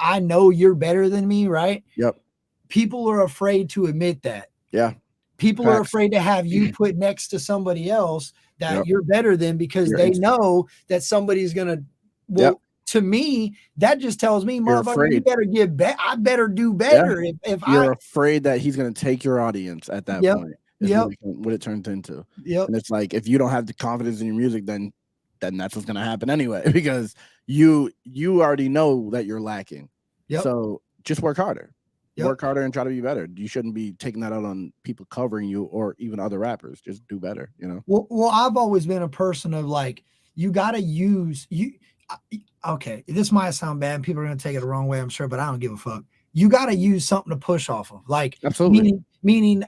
I know you're better than me, right? Yep. People are afraid to admit that. Yeah. People are afraid to have you put next to somebody else that you're better than because they know that somebody's gonna to me, that just tells me, motherfucker, you better get better. I better do better. If you're afraid that he's going to take your audience at that point. What it turns into. And it's like, if you don't have the confidence in your music, then that's what's going to happen anyway, because you already know that you're lacking. So just work harder. Work harder and try to be better. You shouldn't be taking that out on people covering you or even other rappers. Just do better, you know? Well, I've always been a person of like, you got to use okay, this might sound bad. People are going to take it the wrong way, I'm sure, but I don't give a fuck. You got to use something to push off of. Like, absolutely. Meaning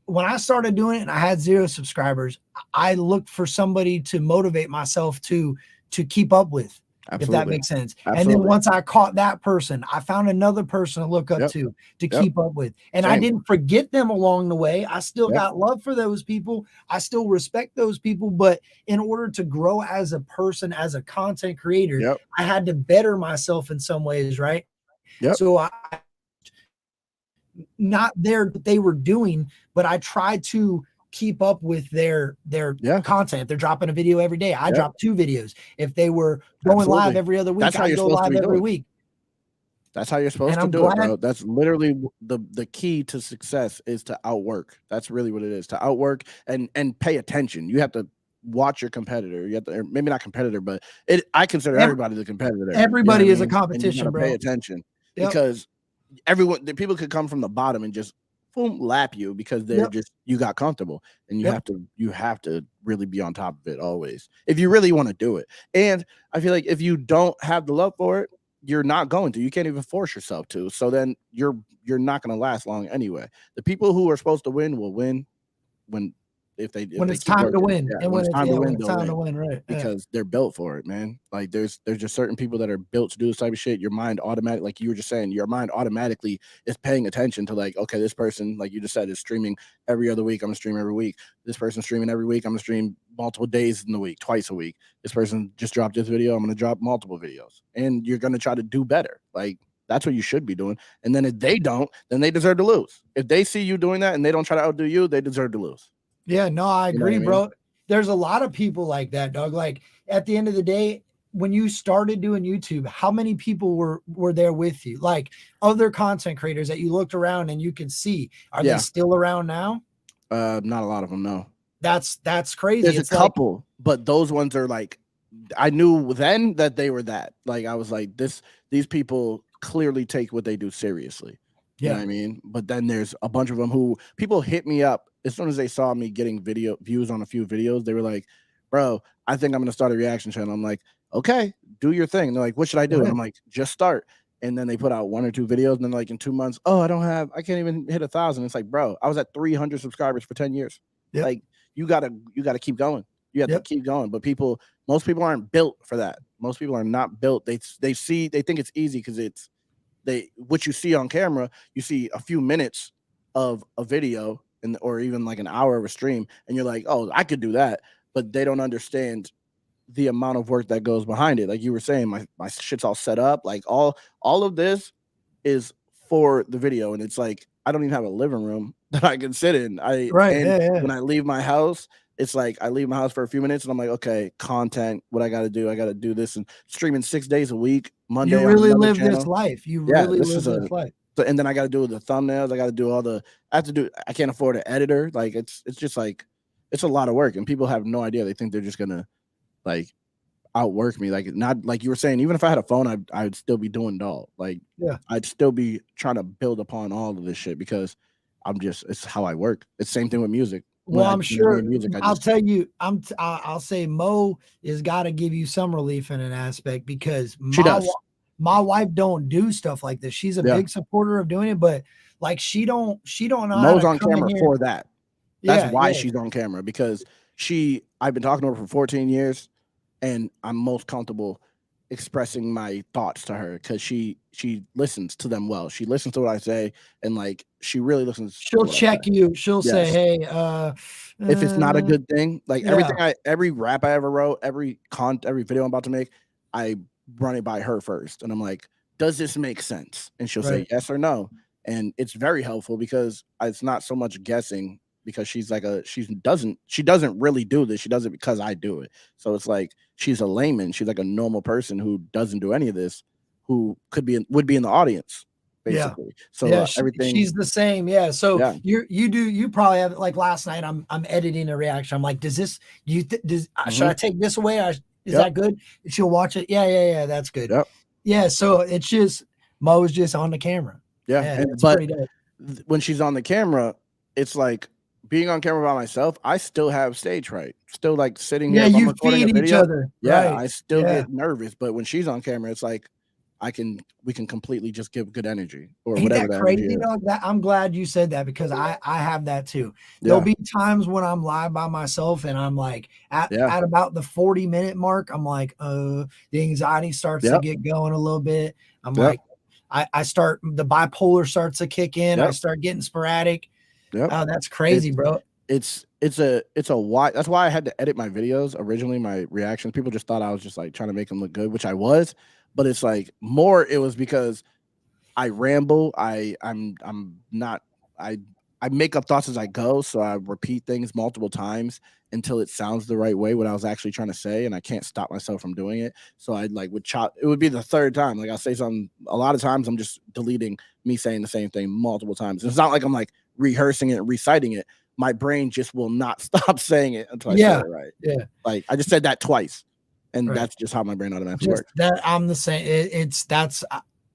when I started doing it and I had 0 subscribers, I looked for somebody to motivate myself to keep up with. if that Absolutely. makes sense. And then Absolutely. once I caught that person, I found another person to look up Yep. to Yep. keep up with. And I Same. didn't forget them along the way. I still Yep. got love for those people. I still respect those people. But in order to grow as a person, as a content creator, Yep. I had to better myself in some ways, right? Yep. So I not there what they were doing, but I tried to keep up with their Yeah. content. If they're dropping a video every day, I Yep. drop 2 videos. If they were going live Absolutely. every other week, That's how I you're go supposed to live be every doing. week. That's how you're supposed And to I'm do it, bro. glad That's literally the key to success is to outwork. That's really what it is, to outwork and pay attention. You have to watch your competitor. You have to, or maybe not competitor, but I consider everybody the competitor. You know what everybody I is a mean? And you competition, gotta pay bro. attention Yep. because the people could come from the bottom and just boom lap you because they're Yep. just you got comfortable, and Yep. you have to really be on top of it always if you really want to do it. And I feel like if you don't have the love for it, you're not going to. You can't even force yourself to. So then you're not going to last long anyway. The people who are supposed to win will win when if they When keep it's time to working. win. Yeah, And when it's time to when win, it's they'll time to win win, right? Yeah. because they're built for it, man. Like there's just certain people that are built to do this type of shit. Your mind automatic, like you were just saying, your mind automatically is paying attention to like, okay, this person, like you just said, is streaming every other week. I'm gonna stream every week. This person's streaming every week. I'm gonna stream multiple days in the week, twice a week. This person just dropped this video. I'm gonna drop multiple videos, and you're gonna try to do better. Like that's what you should be doing. And then if they don't, then they deserve to lose. If they see you doing that and they don't try to outdo you, they deserve to lose. Yeah, no, I You know what agree, I mean? bro. There's a lot of people like that, dog. Like at the end of the day, when you started doing YouTube, how many people were there with you? Like other content creators that you looked around and you could see. Are Yeah. they still around now? Not a lot of them, no. That's crazy. There's It's a couple, but those ones are like I knew then that they were that. Like I was like, these people clearly take what they do seriously. You know Yeah. what I mean? But then there's a bunch of them who people hit me up as soon as they saw me getting video views on a few videos. They were like, bro, I think I'm gonna start a reaction channel. I'm like, okay, do your thing. And they're like, what should I do? And I'm like, just start. And then they put out 1 or 2 videos, and then like in 2 months, oh, I can't even hit 1,000. It's like, bro, I was at 300 subscribers for 10 years. Yep. Like you gotta keep going. You have to keep going. But most people aren't built for that. Most people are not built. They think it's easy because it's what you see on camera, you see a few minutes of a video or even like an hour of a stream, and you're like, oh, I could do that. But they don't understand the amount of work that goes behind it. Like you were saying, my shit's all set up. Like all of this is for the video, and it's like I don't even have a living room that I can sit in. When I leave my house, it's like I leave my house for a few minutes and I'm like, okay, content, what I gotta do. I gotta do this and streaming 6 days a week, Monday. You really on live channel. this life. You really live this life. So, and then I gotta do the thumbnails, I gotta do I can't afford an editor. Like it's just like it's a lot of work, and people have no idea. They think they're just gonna like outwork me. Like not like you were saying, even if I had a phone, I'd still be doing it all. Like I'd still be trying to build upon all of this shit because it's how I work. It's the same thing with music. Well, I'm sure. I'll tell you. I'll say Mo has got to give you some relief in an aspect because my wife don't do stuff like this. She's a big supporter of doing it, but like she don't know. Mo's on camera for that. That's why she's on camera, because I've been talking to her for 14 years, and I'm most comfortable expressing my thoughts to her because she listens to them well. She listens to what I say, and like she really listens. She'll check you. She'll say, "Hey, if it's not a good thing, like every rap I ever wrote, every video I'm about to make, I run it by her first, and I'm like, does this make sense? And she'll say yes or no, and it's very helpful because it's not so much guessing. Because she's like she doesn't really do this. She does it because I do it. So it's like she's a layman. She's like a normal person who doesn't do any of this, who would be in the audience, basically. So everything. She's the same. Yeah. So you probably have, like last night. I'm editing a reaction. I'm like, should I take this away? Is that good? And she'll watch it. Yeah. That's good. Yep. Yeah. So it's just Mo's just on the camera. Yeah. But when she's on the camera, it's like, being on camera by myself, I still have stage fright. Still like sitting here. Yeah, you feed each other. Yeah, I still get nervous. But when she's on camera, it's like we can completely just give good energy or Ain't whatever that the energy crazy, is. dog? That I'm glad you said that because I have that too. There'll Yeah. be times when I'm live by myself and I'm like at Yeah. about the 40-minute mark, I'm like, the anxiety starts to Yep. get going a little bit. I'm Yep. like, I start the bipolar starts to kick in. I Yep. start getting sporadic. Yep. Oh, that's crazy, bro. It's a why. That's why I had to edit my videos originally. My reactions, people just thought I was just like trying to make them look good, which I was, but it's like more. It was because I ramble. I'm not. I make up thoughts as I go, so I repeat things multiple times until it sounds the right way what I was actually trying to say, and I can't stop myself from doing it. So I like would chop. It would be the third time. Like I'll say something. A lot of times I'm just deleting me saying the same thing multiple times. It's not like I'm like rehearsing it and reciting it. My brain just will not stop saying it until I say it right. Yeah. Like I just said that twice, and Right. that's just how my brain automatically Just works. that I'm the same.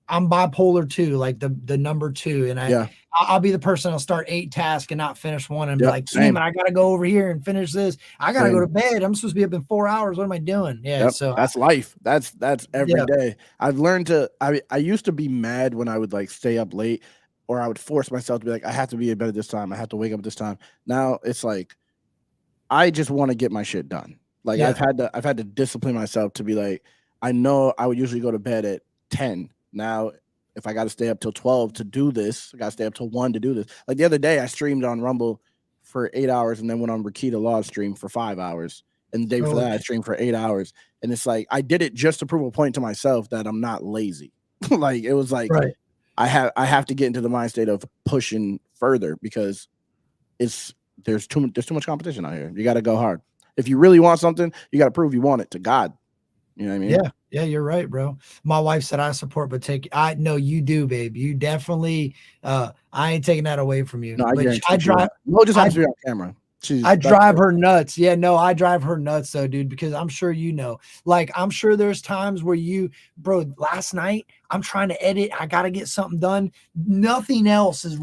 I'm bipolar too, like the number 2, and I'll be the person. I'll start 8 tasks and not finish one, and be like, damn it, I gotta go over here and finish this. I gotta go to bed. I'm supposed to be up in 4 hours. What am I doing? Yeah, so that's life. That's every day. I've learned to. I used to be mad when I would like stay up late, or I would force myself to be like, I have to be in bed at this time. I have to wake up at this time. Now it's like, I just want to get my shit done. Like I've had to discipline myself to be like, I know I would usually go to bed at 10. Now, if I got to stay up till 12 to do this, I got to stay up till 1 to do this. Like the other day, I streamed on Rumble for 8 hours and then went on Rakita Law's stream for 5 hours. And the day before that, I streamed for 8 hours. And it's like, I did it just to prove a point to myself that I'm not lazy. Like, it was like, I have to get into the mind state of pushing further because there's too much competition out here. You got to go hard. If you really want something, you got to prove you want it to God. You know what I mean? Yeah, you're right, bro. My wife said I support, but I know you do, babe. You definitely. I ain't taking that away from you. No, I drive. No, just happens to be on camera. I drive her nuts. Yeah, no, I drive her nuts though, dude, because I'm sure you know. Like, I'm sure there's times where bro, last night I'm trying to edit. I got to get something done. Nothing else is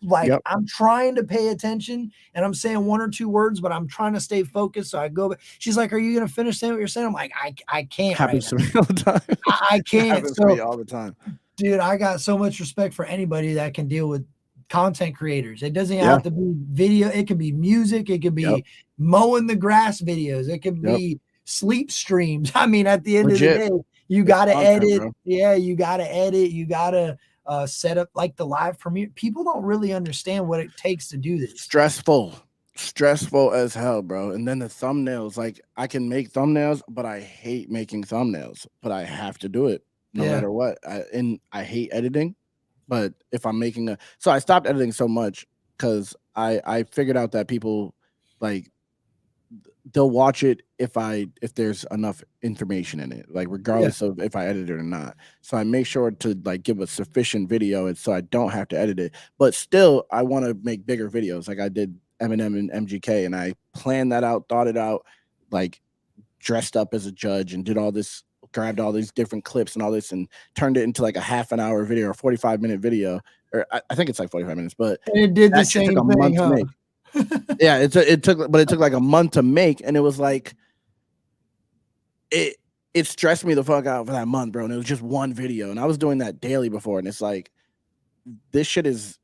like, I'm trying to pay attention and I'm saying 1 or 2 words, but I'm trying to stay focused. So I go, she's like, are you going to finish saying what you're saying? I'm like, I can't. Happens to me all the time. I can't. Happens to me all the time. Dude, I got so much respect for anybody that can deal with content creators. It doesn't have to be video. It can be music. It could be mowing the grass videos. It could be sleep streams. I mean, at the end of the day, you got to edit. Bro. Yeah, you got to edit. You got to set up like the live premiere. People don't really understand what it takes to do this. Stressful as hell, bro. And then the thumbnails, like I can make thumbnails, but I hate making thumbnails, but I have to do it no matter what. I hate editing. But if I'm making so I stopped editing so much because I figured out that people like they'll watch it if there's enough information in it, like regardless of if I edit it or not. So I make sure to like give a sufficient video, and so I don't have to edit it. But still, I want to make bigger videos, like I did Eminem and MGK, and I planned that out, thought it out, like dressed up as a judge and did all this. Grabbed all these different clips and all this and turned it into like a half an hour video or 45-minute video, or I think it's like 45 minutes, but it did the same thing, huh? Yeah, it took like a month to make, and it was like it stressed me the fuck out for that month, bro. And it was just one video, and I was doing that daily before, and it's like this shit is.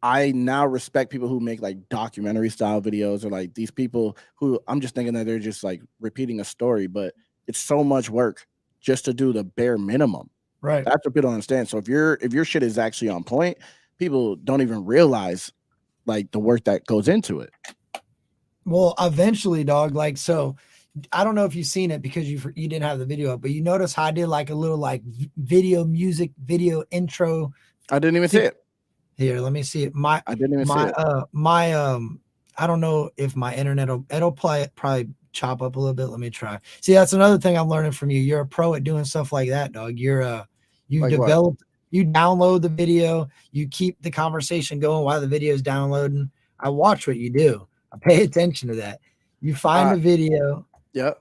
I now respect people who make like documentary style videos, or like these people who I'm just thinking that they're just like repeating a story, but it's so much work just to do the bare minimum. Right. That's what people don't understand. So if your shit is actually on point, people don't even realize like the work that goes into it. Well, eventually, dog, like, so I don't know if you've seen it because you didn't have the video up, but you notice how I did like a little like video intro. I didn't even see it. Here, let me see it. I didn't even see it. I don't know if my internet it'll probably chop up a little bit. Let me try. See, that's another thing I'm learning from you. You're a pro at doing stuff like that, dog. You download the video, you keep the conversation going while the video is downloading. I watch what you do. I pay attention to that. You find the video. Yep.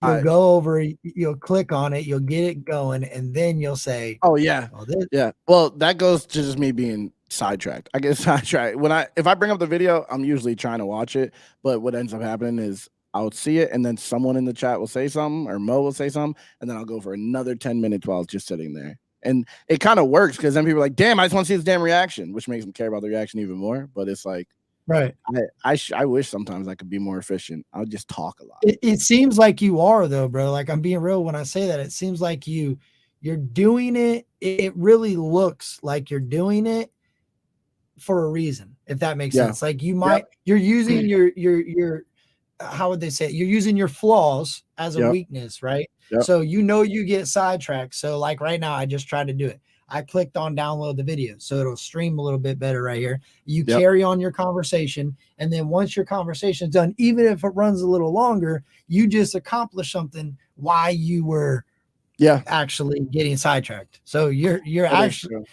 You'll go over, you'll click on it, you'll get it going, and then you'll say, "Oh yeah, yeah." Well, that goes to just me being sidetracked. I get sidetracked if I bring up the video. I'm usually trying to watch it, but what ends up happening is I'll see it, and then someone in the chat will say something, or Mo will say something, and then I'll go for another 10 minutes while it's just sitting there. And it kind of works because then people are like, damn, I just want to see this damn reaction, which makes them care about the reaction even more. But it's like, Right. I wish sometimes I could be more efficient. I would just talk a lot. It seems like you are though, bro. Like I'm being real when I say that. It seems like you're doing it. It really looks like you're doing it for a reason, if that makes sense. Like you might, you're using your how would they say it? You're using your flaws as a weakness, right? So you get sidetracked. So like right now, I just tried to do it. I clicked on download the video, so it'll stream a little bit better right here. You carry on your conversation, and then once your conversation's done, even if it runs a little longer, you just accomplish something while you were actually getting sidetracked. So you're actually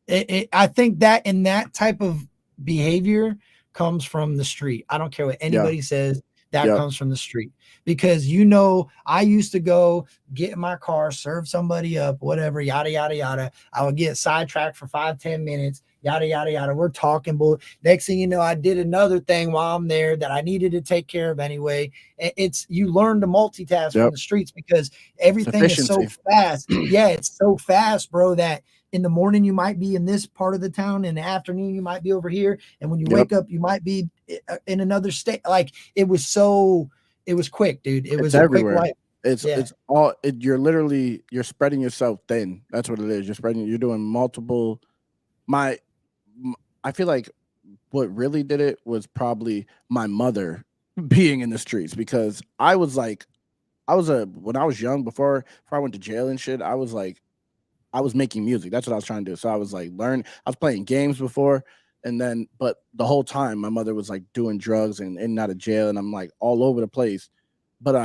I think that in that type of behavior comes from the street. I don't care what anybody says. That comes from the street, because I used to go get in my car, serve somebody up, whatever, yada yada yada. I would get sidetracked for 5-10 minutes, yada yada yada. We're talking, but next thing you know, I did another thing while I'm there that I needed to take care of anyway. It's you learn to multitask from the streets because everything is so fast. It's so fast, bro, that in the morning you might be in this part of the town, in the afternoon you might be over here, and when you wake up you might be in another state. Like it was quick, dude. It was everywhere. Quick life. You're spreading yourself thin. That's what it is. You're doing multiple. I feel like what really did it was probably my mother being in the streets, because when I was young, before I went to jail and shit, I was making music. That's what I was trying to do. So I was I was playing games before, but the whole time my mother was doing drugs and in and out of jail, and I'm all over the place. But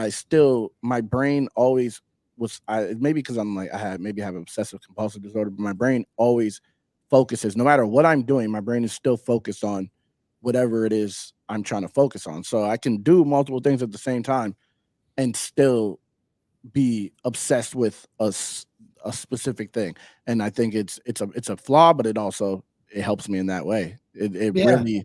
my brain always was, maybe because I have obsessive compulsive disorder, but my brain always focuses, no matter what I'm doing, my brain is still focused on whatever it is I'm trying to focus on. So I can do multiple things at the same time and still be obsessed with a specific thing. And I think it's a flaw, but it helps me in that way. It really,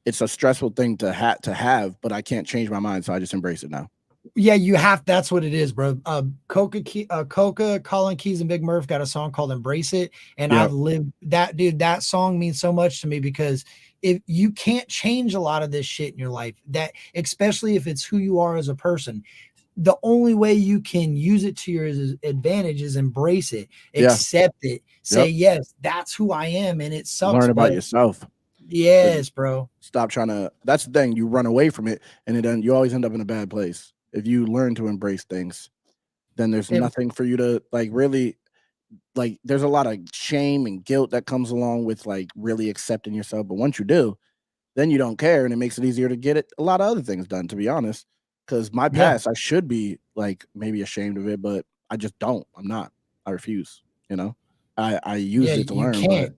it's a stressful thing to have, but I can't change my mind, so I just embrace it now. Yeah, you have. That's what it is, bro. Coca, Colin Keys, and Big Murph got a song called "Embrace It," and I've lived that, dude. That song means so much to me, because if you can't change a lot of this shit in your life, that especially if it's who you are as a person, the only way you can use it to your advantage is embrace it, accept it, say yes, that's who I am, and it sucks. Learn about yourself. Yes, bro. Stop trying to. That's the thing. You run away from it, and then you always end up in a bad place. If you learn to embrace things, then there's nothing for you to really. There's a lot of shame and guilt that comes along with really accepting yourself. But once you do, then you don't care, and it makes it easier to get a lot of other things done, to be honest. Because my past, I should be maybe ashamed of it, but I just don't. I'm not. I refuse. I use it to learn. But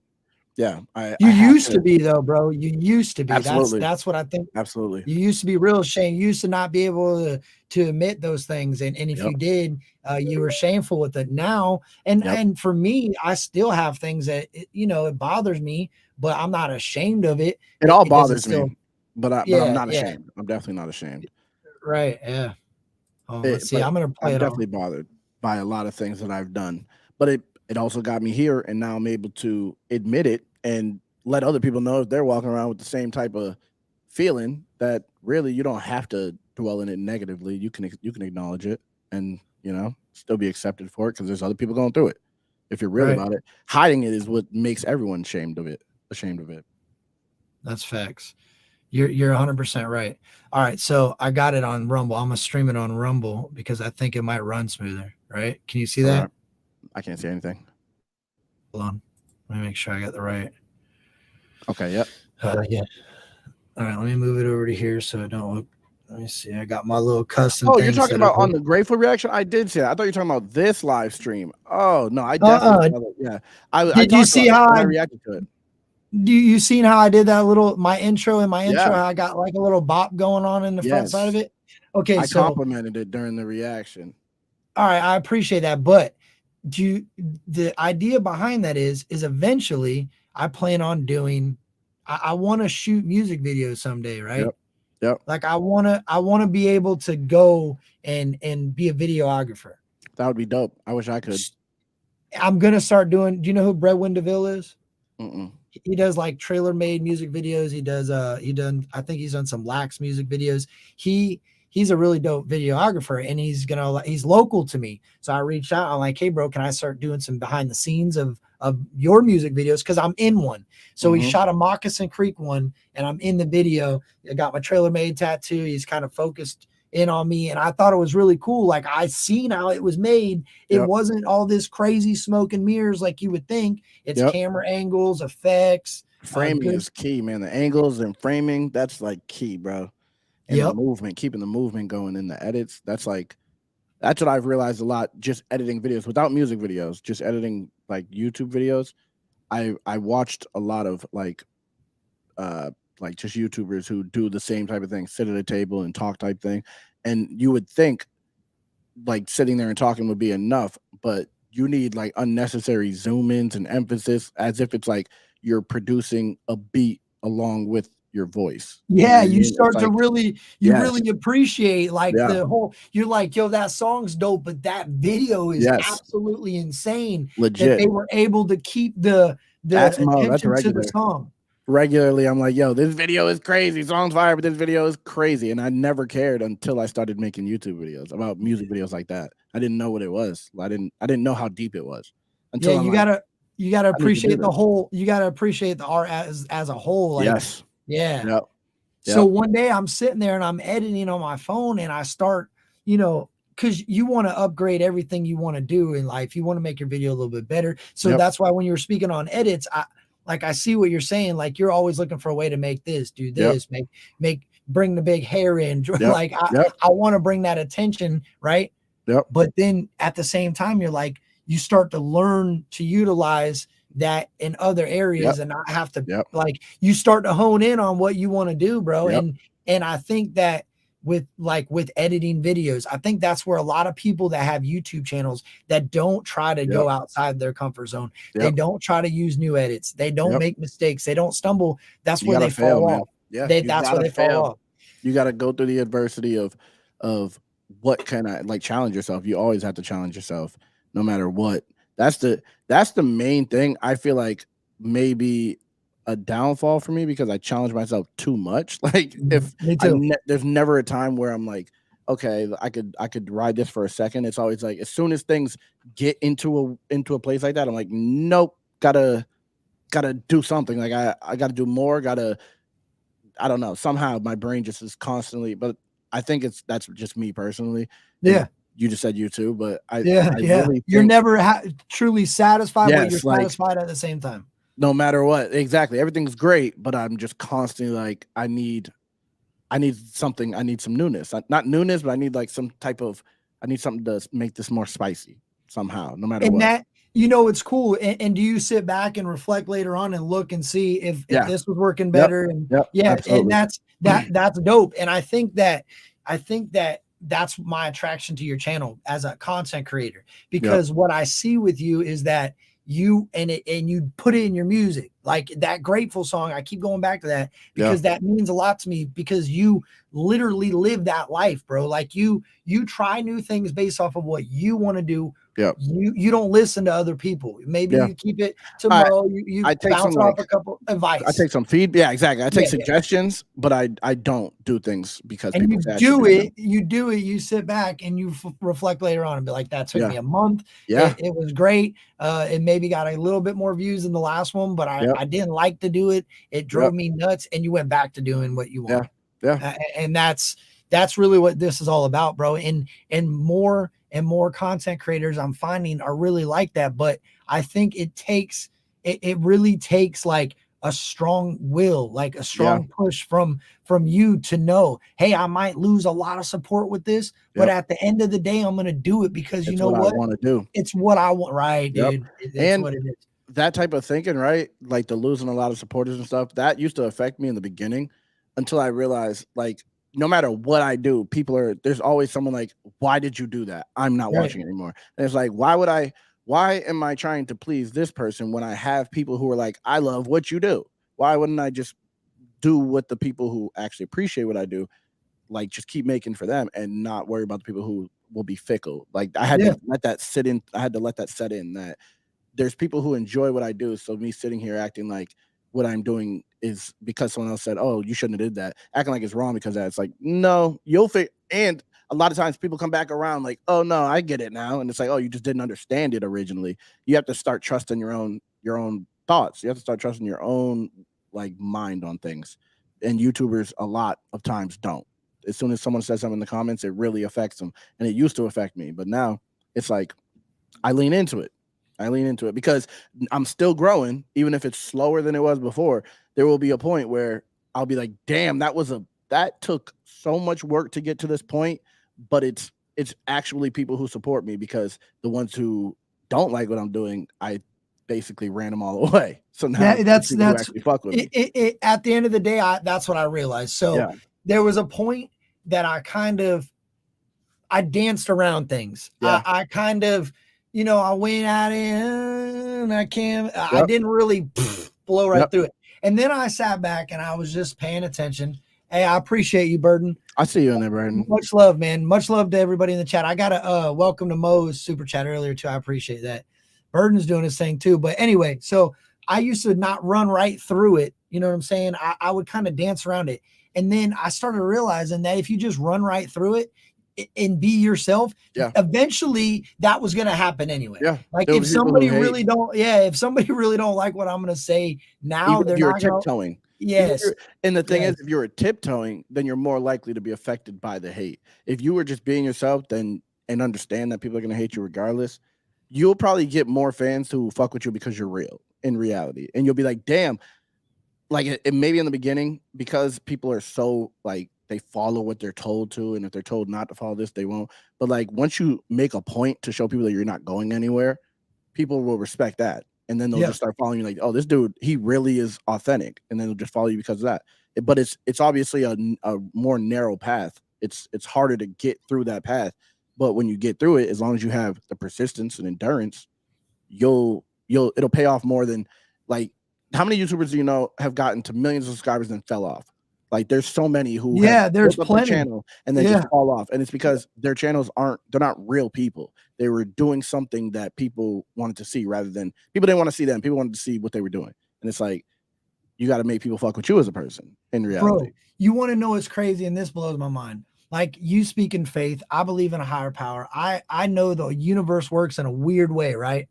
you used to be though, bro. You used to be. Absolutely. That's what I think. Absolutely. You used to be real ashamed. You used to not be able to admit those things, and if you did, you were shameful with it. Now, and for me, I still have things that it bothers me, but I'm not ashamed of it. It all bothers me, but I'm not ashamed. I'm definitely not ashamed. Right. Yeah. Oh, let's see. I'm gonna play I'm definitely bothered by a lot of things that I've done, but it also got me here, and now I'm able to admit it and let other people know if they're walking around with the same type of feeling, that really you don't have to dwell in it negatively. You can acknowledge it and still be accepted for it, because there's other people going through it. If you're real about it, hiding it is what makes everyone ashamed of it. That's facts. You're 100% right. All right, so I got it on Rumble. I'm gonna stream it on Rumble because I think it might run smoother. Right? Can you see that? Right. I can't see anything. Hold on. Let me make sure I got the right. Okay. Yep. Yeah. All right. Let me move it over to here so it don't look. Let me see. I got my little custom. Oh, you're talking about on the Grateful reaction? I did see that. I thought you were talking about this live stream. Oh no, I definitely. Did you see how I reacted to it? You seen how I did that my intro? How I got a little bop going on in the front side of it? Okay, I complimented it during the reaction. All right, I appreciate that, but the idea behind that is eventually I plan on doing. I want to shoot music videos someday, right? Yep. Yep. Like I wanna be able to go and be a videographer. That would be dope. I wish I could. I'm gonna start doing. Do you know who Brett DeVille is? Mm-mm. He does like trailer made music videos. I think he's done some Lax music videos. He's a really dope videographer, and he's local to me. So I reached out. I'm like, hey bro, can I start doing some behind the scenes of your music videos? Because I'm in one. So he shot a Moccasin Creek one, and I'm in the video. I got my trailer made tattoo. He's kind of focused in on me, and I thought it was really cool. Like I seen how it was made. It wasn't all this crazy smoke and mirrors like you would think. It's camera angles, effects. Framing is key, man. The angles and framing, that's like key, bro. And the movement, keeping the movement going in the edits. That's what I've realized a lot just editing videos without music videos, just editing like YouTube videos. I watched a lot of like just YouTubers who do the same type of thing, sit at a table and talk type thing. And you would think like sitting there and talking would be enough, but you need like unnecessary zoom ins and emphasis as if it's like you're producing a beat along with your voice. Yeah, you you start to really appreciate like the whole, you're like, yo, that song's dope, but that video is absolutely insane. Legit. That they were able to keep the attention to the song. Regularly, I'm like, yo, this video is crazy. Song's fire, but this video is crazy. And I never cared until I started making YouTube videos about music videos like that. I didn't know what it was. I didn't know how deep it was. Until you gotta appreciate the whole. You gotta appreciate the art as a whole. Like, yeah. Yep. So one day I'm sitting there and I'm editing on my phone, and I start, because you want to upgrade everything you want to do in life. You want to make your video a little bit better. So that's why when you were speaking on edits, I see what you're saying. Like you're always looking for a way to make this, do this, bring the big hair in. Like I want to bring that attention, right? Yep. But then at the same time, you're like, you start to learn to utilize that in other areas, and I have to like you start to hone in on what you want to do, bro. And I think that with editing videos, I think that's where a lot of people that have YouTube channels that don't try to go outside their comfort zone, they don't try to use new edits, they don't make mistakes, they don't stumble. That's where they fall off. That's where they fall off. You got to go through the adversity of what can I like challenge yourself. You always have to challenge yourself no matter what. That's the main thing. I feel like maybe a downfall for me because I challenge myself too much. Like if there's never a time where I'm like, okay, I could ride this for a second. It's always like as soon as things get into a place like that, I'm like, nope, gotta do something. Like I gotta do more. I don't know. Somehow my brain just is constantly. But I think that's just me personally. Yeah. You just said you too, but I really you're never truly satisfied, but you're satisfied at the same time. No matter what, exactly. Everything's great, but I'm just constantly like, I need something. I need some newness. Not newness, but I need like I need something to make this more spicy somehow, no matter what. That, it's cool. And do you sit back and reflect later on and look and see if this was working better? And absolutely. And that's dope. And I think that that's my attraction to your channel as a content creator, because what I see with you is that you put it in your music, like that Grateful song. I keep going back to that because that means a lot to me, because you literally live that life, bro. Like you try new things based off of what you want to do. You don't listen to other people. Maybe you keep it to Mo. You bounce off a couple advice. I take some feedback. Yeah, exactly. I take suggestions, but I don't do things because and people you do it. You sit back and you reflect later on and be like, that took me a month. Yeah, it was great. It maybe got a little bit more views than the last one, but I didn't like to do it. It drove me nuts, and you went back to doing what you want. And that's really what this is all about, bro. And more and more content creators I'm finding are really like that. But I think it really takes like a strong will, like a strong push from you to know, hey, I might lose a lot of support with this, but at the end of the day, I'm going to do it because it's you know what I want to do. It's what I want. Right, dude. It's what it is. That type of thinking, right? Like the losing a lot of supporters and stuff, that used to affect me in the beginning until I realized, like, no matter what I do, there's always someone like, why did you do that? I'm not watching anymore. And it's like, why am I trying to please this person when I have people who are like, I love what you do? Why wouldn't I just do what the people who actually appreciate what I do, like just keep making for them and not worry about the people who will be fickle. Like I had to let that sit in. I had to let that set in that there's people who enjoy what I do. So me sitting here acting like what I'm doing is because someone else said, "Oh, you shouldn't have did that," acting like it's wrong because of that. It's like, no, you'll fit. And a lot of times people come back around like, "Oh no, I get it now," and it's like, "Oh, you just didn't understand it originally." You have to start trusting your own thoughts. You have to start trusting your own like mind on things. And YouTubers a lot of times don't. As soon as someone says something in the comments, it really affects them. And it used to affect me, but now it's like I lean into it. I lean into it because I'm still growing, even if it's slower than it was before. There will be a point where I'll be like, "Damn, that took so much work to get to this point." But it's actually people who support me, because the ones who don't like what I'm doing, I basically ran them all away. So now that's people who actually fuck with me. At the end of the day, that's what I realized. So there was a point that I danced around things. I kind of, I went at it and I didn't really blow right through it. And then I sat back and I was just paying attention. Hey, I appreciate you, Burden. I see you in there, Burden. Much love, man. Much love to everybody in the chat. I got to welcome to Mo's super chat earlier too. I appreciate that. Burden's doing his thing too. But anyway, so I used to not run right through it. You know what I'm saying? I would kind of dance around it. And then I started realizing that if you just run right through it and be yourself, eventually that was going to happen anyway. Like if somebody really don't like what I'm going to say now, even they're you're not tiptoeing. Yes. And the thing is, if you're tiptoeing, then you're more likely to be affected by the hate. If you were just being yourself, and understand that people are going to hate you regardless, you'll probably get more fans who fuck with you because you're real in reality. And you'll be like, damn, like it maybe in the beginning, because people are so like, they follow what they're told to. And if they're told not to follow this, they won't. But like, once you make a point to show people that you're not going anywhere, people will respect that. And then they'll just start following you like, oh, this dude, he really is authentic. And then they'll just follow you because of that. But it's obviously a more narrow path. It's harder to get through that path. But when you get through it, as long as you have the persistence and endurance, it'll pay off more than, like, how many YouTubers do you know have gotten to millions of subscribers and fell off? Like, there's so many who there's plenty channel and then just fall off, and it's because their channels they're not real people. They were doing something that people wanted to see, rather than people didn't want to see them. People wanted to see what they were doing, and it's like you got to make people fuck with you as a person in reality. Bro, you want to know what's crazy, and this blows my mind. Like, you speak in faith. I believe in a higher power. I know the universe works in a weird way, right?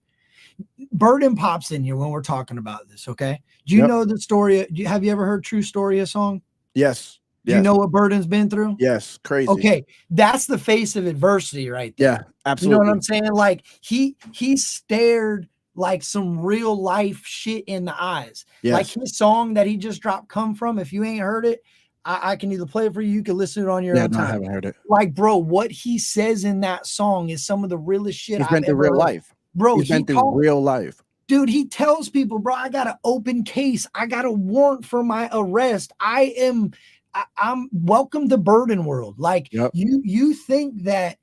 Burden pops in here when we're talking about this. Okay, do you know the story? Have you ever heard True Story, a song? Yes. Do you know what Burden's been through? Yes. Crazy. Okay. That's the face of adversity right there. Yeah, absolutely. You know what I'm saying? Like he stared like some real life shit in the eyes. Yes. Like his song that he just dropped, Come From. If you ain't heard it, I can either play it for you. You can listen to it on your own time. I haven't heard it. Like, bro, what he says in that song is some of the realest shit I've been through real life. Bro, he's been through real life. Dude, he tells people, bro, I got an open case. I got a warrant for my arrest. I'm welcome to Burden world. Like you think that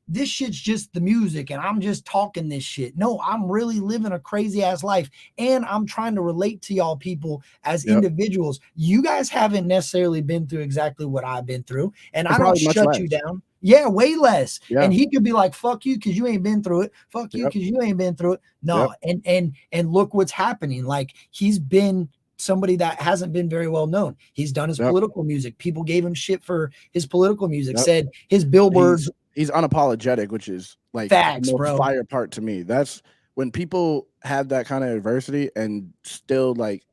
this shit's just the music and I'm just talking this shit. No, I'm really living a crazy ass life, and I'm trying to relate to y'all people as individuals. You guys haven't necessarily been through exactly what I've been through, and I don't shut you down. Yeah, way less. And he could be like, fuck you because you ain't been through it. Fuck you because you ain't been through it. No, and look what's happening. Like, he's been somebody that hasn't been very well known. He's done his political music. People gave him shit for his political music. Said his billboards. He's unapologetic, which is like facts, the most bro. fire part to me. That's when people have that kind of adversity and still like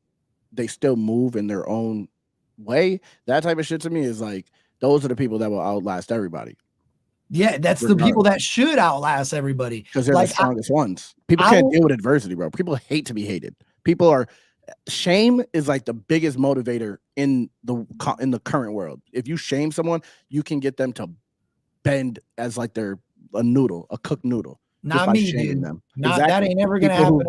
they still move in their own way. That type of shit to me is like, those are the people that will outlast everybody. Yeah, that's the people that should outlast everybody, because they're the strongest ones. People can't deal with adversity, bro. People hate to be hated. Shame is like the biggest motivator in the current world. If you shame someone, you can get them to bend as like they're a cooked noodle. Not me, dude. Them. That ain't never gonna happen.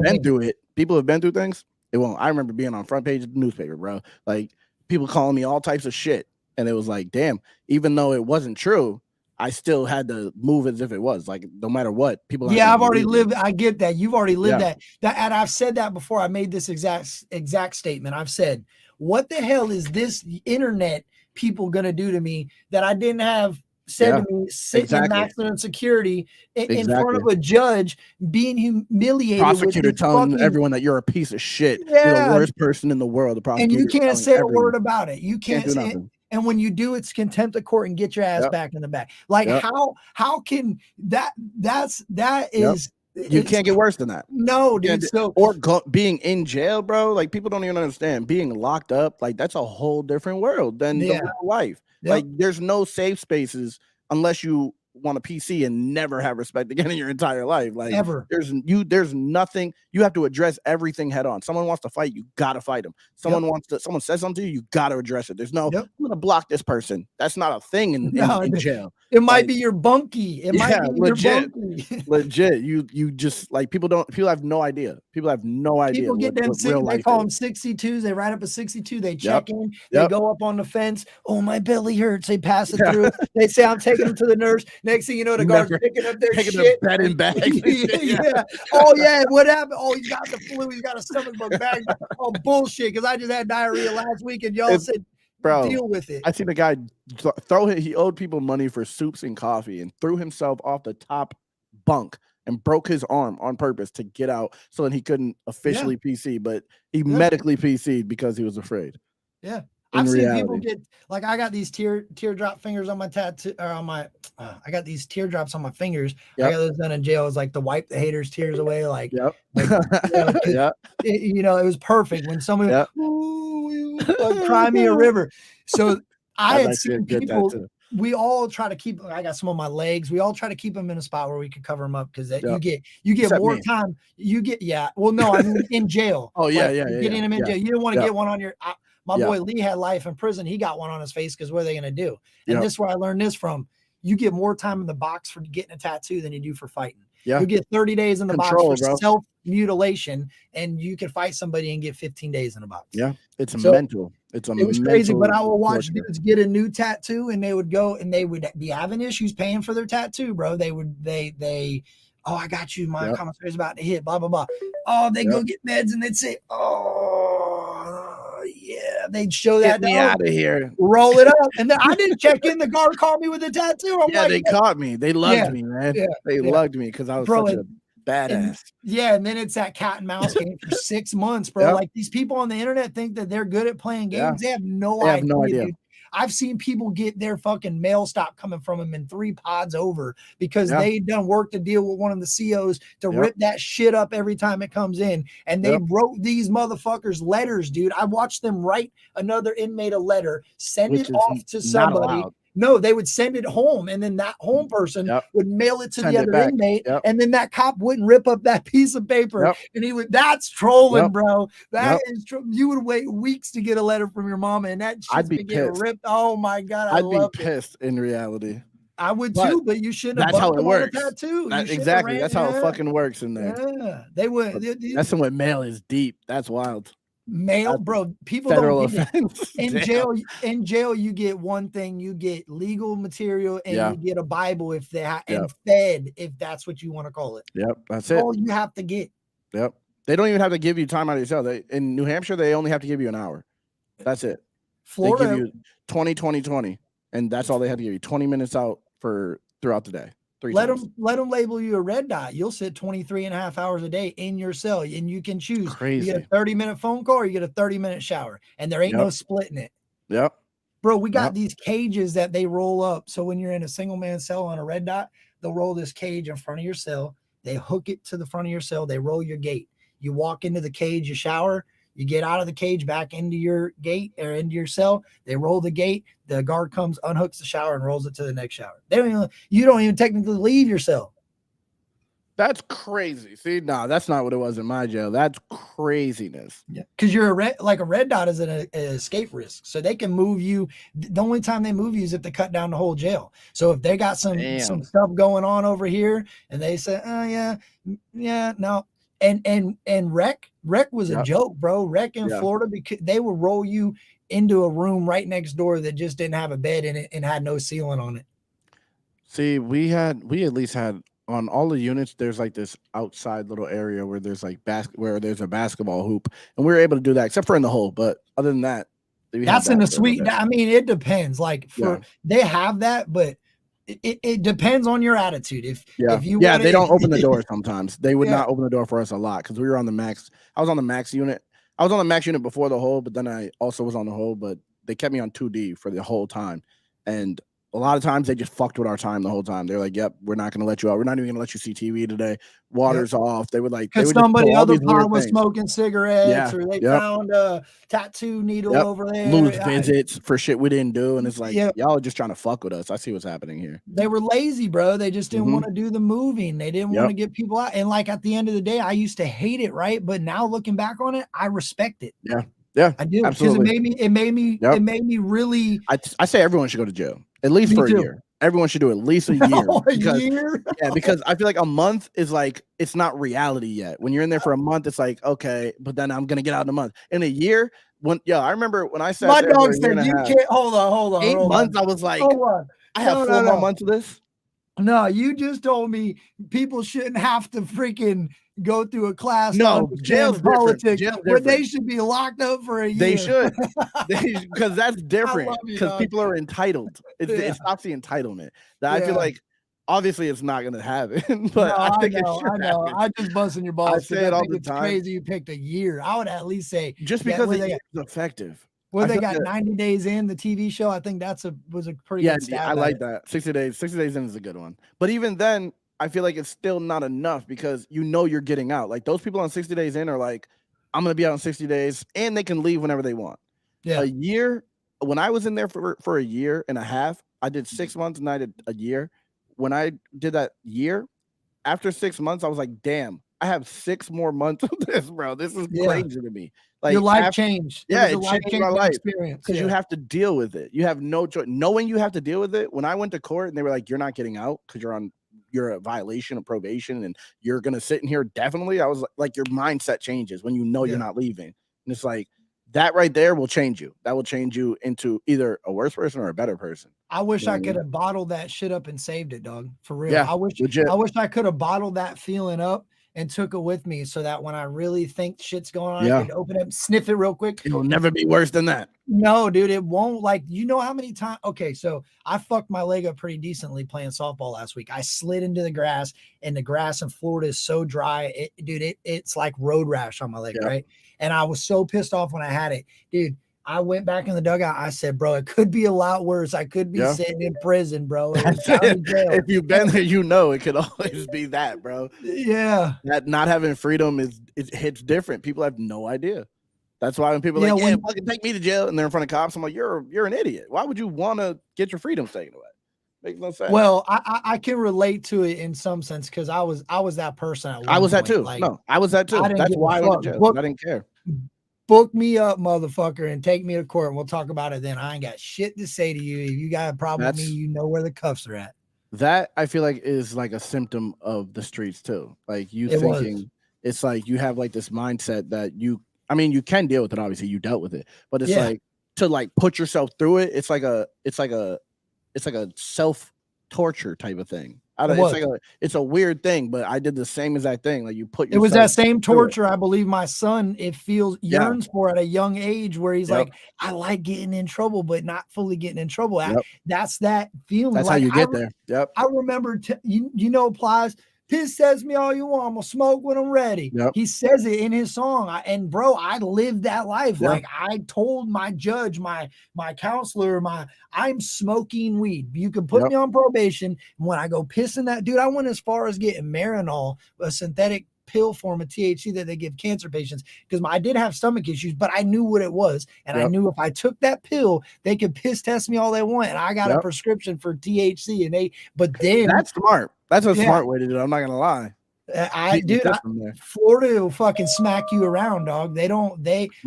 People who've been through things. It won't. I remember being on front page of the newspaper, bro. Like, people calling me all types of shit, and it was like, damn. Even though it wasn't true, I still had to move as if it was. Like, no matter what, people. Yeah, I've already lived. I get that. You've already lived that. And I've said that before. I made this exact statement. I've said, what the hell is this internet people gonna do to me that I didn't have said to me sitting in maximum security in front of a judge being humiliated. Prosecutor with telling everyone that you're a piece of shit. You're the worst person in the world. The prosecutor, and you can't say a word about it. You can't do say nothing. And when you do, it's contempt of court and get your ass back in the back. Like how can that is you can't get worse than that. No, dude. So being in jail, bro, like people don't even understand. Being locked up, like that's a whole different world than the real life. Like there's no safe spaces unless you want a PC and never have respect again in your entire life. Like ever. There's nothing. You have to address everything head on. Someone wants to fight, you gotta fight them. Someone says something to you, you gotta address it. There's no I'm gonna block this person. That's not a thing in jail. It might be your bunkie. It might be legit, your bunkie. legit. You just like people have no idea. People have no idea. People get them sick. They call them 62s. They write up a 62. They check in. They go up on the fence. Oh, my belly hurts. They pass it through. They say I'm taking them to the nurse. Next thing you know, the guard's picking up their shit. The bed and bag. Oh yeah. What happened? Oh, he's got the flu. He's got a stomach bug bag. Oh bullshit. Because I just had diarrhea last week and y'all said deal with it. I seen a guy he owed people money for soups and coffee and threw himself off the top bunk and broke his arm on purpose to get out so that he couldn't officially PC, but he medically PC'd because he was afraid. Yeah. I've seen people get like I got these teardrop fingers on my tattoo or on my I got these teardrops on my fingers. I got those done in jail. It's like to wipe the haters' tears away. Like, it was perfect when somebody cry me a river. So I had seen people. We all try to keep. I got some on my legs. We all try to keep them in a spot where we could cover them up because you get Except more time. You get Well, no, I mean in jail. Getting them in jail. You don't want to get one on your. My boy Lee had life in prison. He got one on his face because what are they going to do? And this is where I learned this from. You get more time in the box for getting a tattoo than you do for fighting. You get 30 days in the box for self-mutilation, and you can fight somebody and get 15 days in the box. Yeah, it's mental. It was crazy, but I will watch dudes get a new tattoo, and they would go and they would be having issues paying for their tattoo, bro. Oh, I got you. My commissary is about to hit, blah, blah, blah. Oh, they go get meds and they'd say, they'd show that. Get me out of here. Roll it up. And then I didn't check in. The guard called me with a tattoo. I'm like, they caught me. They loved me, man. They loved me because I was such a badass. And then it's that cat and mouse game for 6 months, bro. Like these people on the internet think that they're good at playing games. They have no idea. Dude. I've seen people get their fucking mail stop coming from them in 3 pods over because they done work to deal with one of the COs to rip that shit up every time it comes in. And they wrote these motherfuckers letters, dude. I watched them write another inmate a letter, send it off to somebody. No, they would send it home, and then that home person would mail it to the other inmate, and then that cop wouldn't rip up that piece of paper, and that's trolling, bro. That is you would wait weeks to get a letter from your mama, and that shit's been getting ripped. Oh my god, I'd be pissed in reality. I would too, but you shouldn't. That's how it works. Tattoo. Exactly. That's how it fucking works in there. Yeah, they would. That's when mail is deep. That's wild. Mail, bro. People don't get it. In jail, you get one thing. You get legal material, and you get a Bible if they and fed, if that's what you want to call it. That's it. All you have to get. They don't even have to give you time out of your cell. In New Hampshire, they only have to give you an hour. That's it. Florida, they give you 20, and that's all they have to give you. 20 minutes out throughout the day. Let them label you a red dot. You'll sit 23 and a half hours a day in your cell, and you can choose. Crazy. You get a 30-minute phone call or you get a 30-minute shower, and there ain't no splitting it. Bro, we got these cages that they roll up. So when you're in a single man cell on a red dot, they'll roll this cage in front of your cell. They hook it to the front of your cell. They roll your gate. You walk into the cage, you shower. You get out of the cage back into your gate or into your cell. They roll the gate. The guard comes, unhooks the shower, and rolls it to the next shower. You don't even technically leave your cell. That's crazy. See, no, that's not what it was in my jail. That's craziness. Yeah, because you're a red dot is an escape risk, so they can move you. The only time they move you is if they cut down the whole jail. So if they got some stuff going on over here, and they say, oh yeah, no. And rec was a joke, bro. Rec in Florida, because they would roll you into a room right next door that just didn't have a bed in it and had no ceiling on it. See, we at least had on all the units, there's like this outside little area where there's like where there's a basketball hoop, and we were able to do that except for in the hole. But other than that, That's in the sweet. I mean, it depends. Like they have that, but it depends on your attitude. If you they don't open the door sometimes. They would not open the door for us a lot because we were on the max. I was on the max unit. I was on the max unit before the hold, but then I also was on the hold. But they kept me on 2D for the whole time, and a lot of times they just fucked with our time the whole time. They're like, "Yep, we're not going to let you out. We're not even going to let you see TV today. Water's off." They would like, because somebody other pod was smoking cigarettes, or they found a tattoo needle over there. Lose visits for shit we didn't do, and it's like y'all are just trying to fuck with us. I see what's happening here. They were lazy, bro. They just didn't want to do the moving. They didn't want to get people out. And like at the end of the day, I used to hate it, right? But now looking back on it, I respect it. Yeah, I do, because it made me really. I say everyone should go to jail at least for a year. Everyone should do at least a year. Because I feel like a month is like it's not reality yet. When you're in there for a month, it's like okay, but then I'm gonna get out in a month. In a year, I remember when I said my dog said you can't. Hold on. 8 months. I was like, I have 4 more months of this. No, you just told me people shouldn't have to freaking go through a class. No, jail's politics, but they should be locked up for a year. They should, because that's different. Because people are entitled. It stops the entitlement. That I feel like obviously it's not going to happen, but no, I think I know. I just busting your balls. I say it all the it's time. Crazy you picked a year. I would at least say just because it's effective. Well, they got 90 days in the TV show. I think was a pretty good stat. I like that. 60 days in is a good one. But even then, I feel like it's still not enough because you're getting out. Like those people on 60 days in are like, I'm gonna be out in 60 days, and they can leave whenever they want. Yeah. A year. When I was in there for a year and a half, I did 6 months and I did a year. When I did that year, after 6 months, I was like, damn, I have 6 more months of this, bro. This is crazy to me. Like your life changed. It changed my life because you have to deal with it. You have no choice. Knowing you have to deal with it. When I went to court and they were like, "You're not getting out because you're a violation of probation and you're gonna sit in here definitely." I was like, your mindset changes when you know you're not leaving, and it's like that right there will change you. That will change you into either a worse person or a better person. I wish I could have bottled that shit up and saved it, dog. For real. Yeah, I wish I could have bottled that feeling up and took it with me so that when I really think shit's going on, I could open it, sniff it real quick. It'll never be worse than that. No, dude, it won't. Like, you know how many times? Okay, so I fucked my leg up pretty decently playing softball last week. I slid into the grass, and the grass in Florida is so dry. It's like road rash on my leg, right? And I was so pissed off when I had it. Dude, I went back in the dugout. I said, bro, it could be a lot worse. I could be sitting in prison, bro. If you've been there, you know it could always be that, bro. Yeah. That not having freedom it hits different. People have no idea. That's why when people are like, fucking take me to jail, and they're in front of cops, I'm like, you're an idiot. Why would you want to get your freedom taken away? Makes no sense. Well, I can relate to it in some sense because I was that person. I was that too. Like, no, I was that too. That's why I went to jail. I didn't care. Book me up, motherfucker, and take me to court, and we'll talk about it then. I ain't got shit to say to you. If you got a problem with me, you know where the cuffs are at. That I feel like is like a symptom of the streets too. Like it's like you have like this mindset that you can deal with it. Obviously, you dealt with it, but it's like to like put yourself through it. It's like a self torture type of thing. It's a weird thing, but I did the same exact thing. Like you put yourself. It was that same torture. I believe my son yearns for at a young age, where he's like, I like getting in trouble, but not fully getting in trouble. That's that feeling. That's like, how you get there. Yep. I remember, Plies. Piss says me all you want. I'm gonna smoke when I'm ready. Yep. He says it in his song. I lived that life. Yep. Like I told my judge, my counselor, I'm smoking weed. You can put me on probation. And when I go pissing that dude, I went as far as getting Marinol, a synthetic pill form of THC that they give cancer patients, because I did have stomach issues, but I knew what it was. And I knew if I took that pill, they could piss test me all they want. And I got a prescription for THC but then that's smart. That's a smart way to do it. I'm not gonna lie. Florida will fucking smack you around, dog.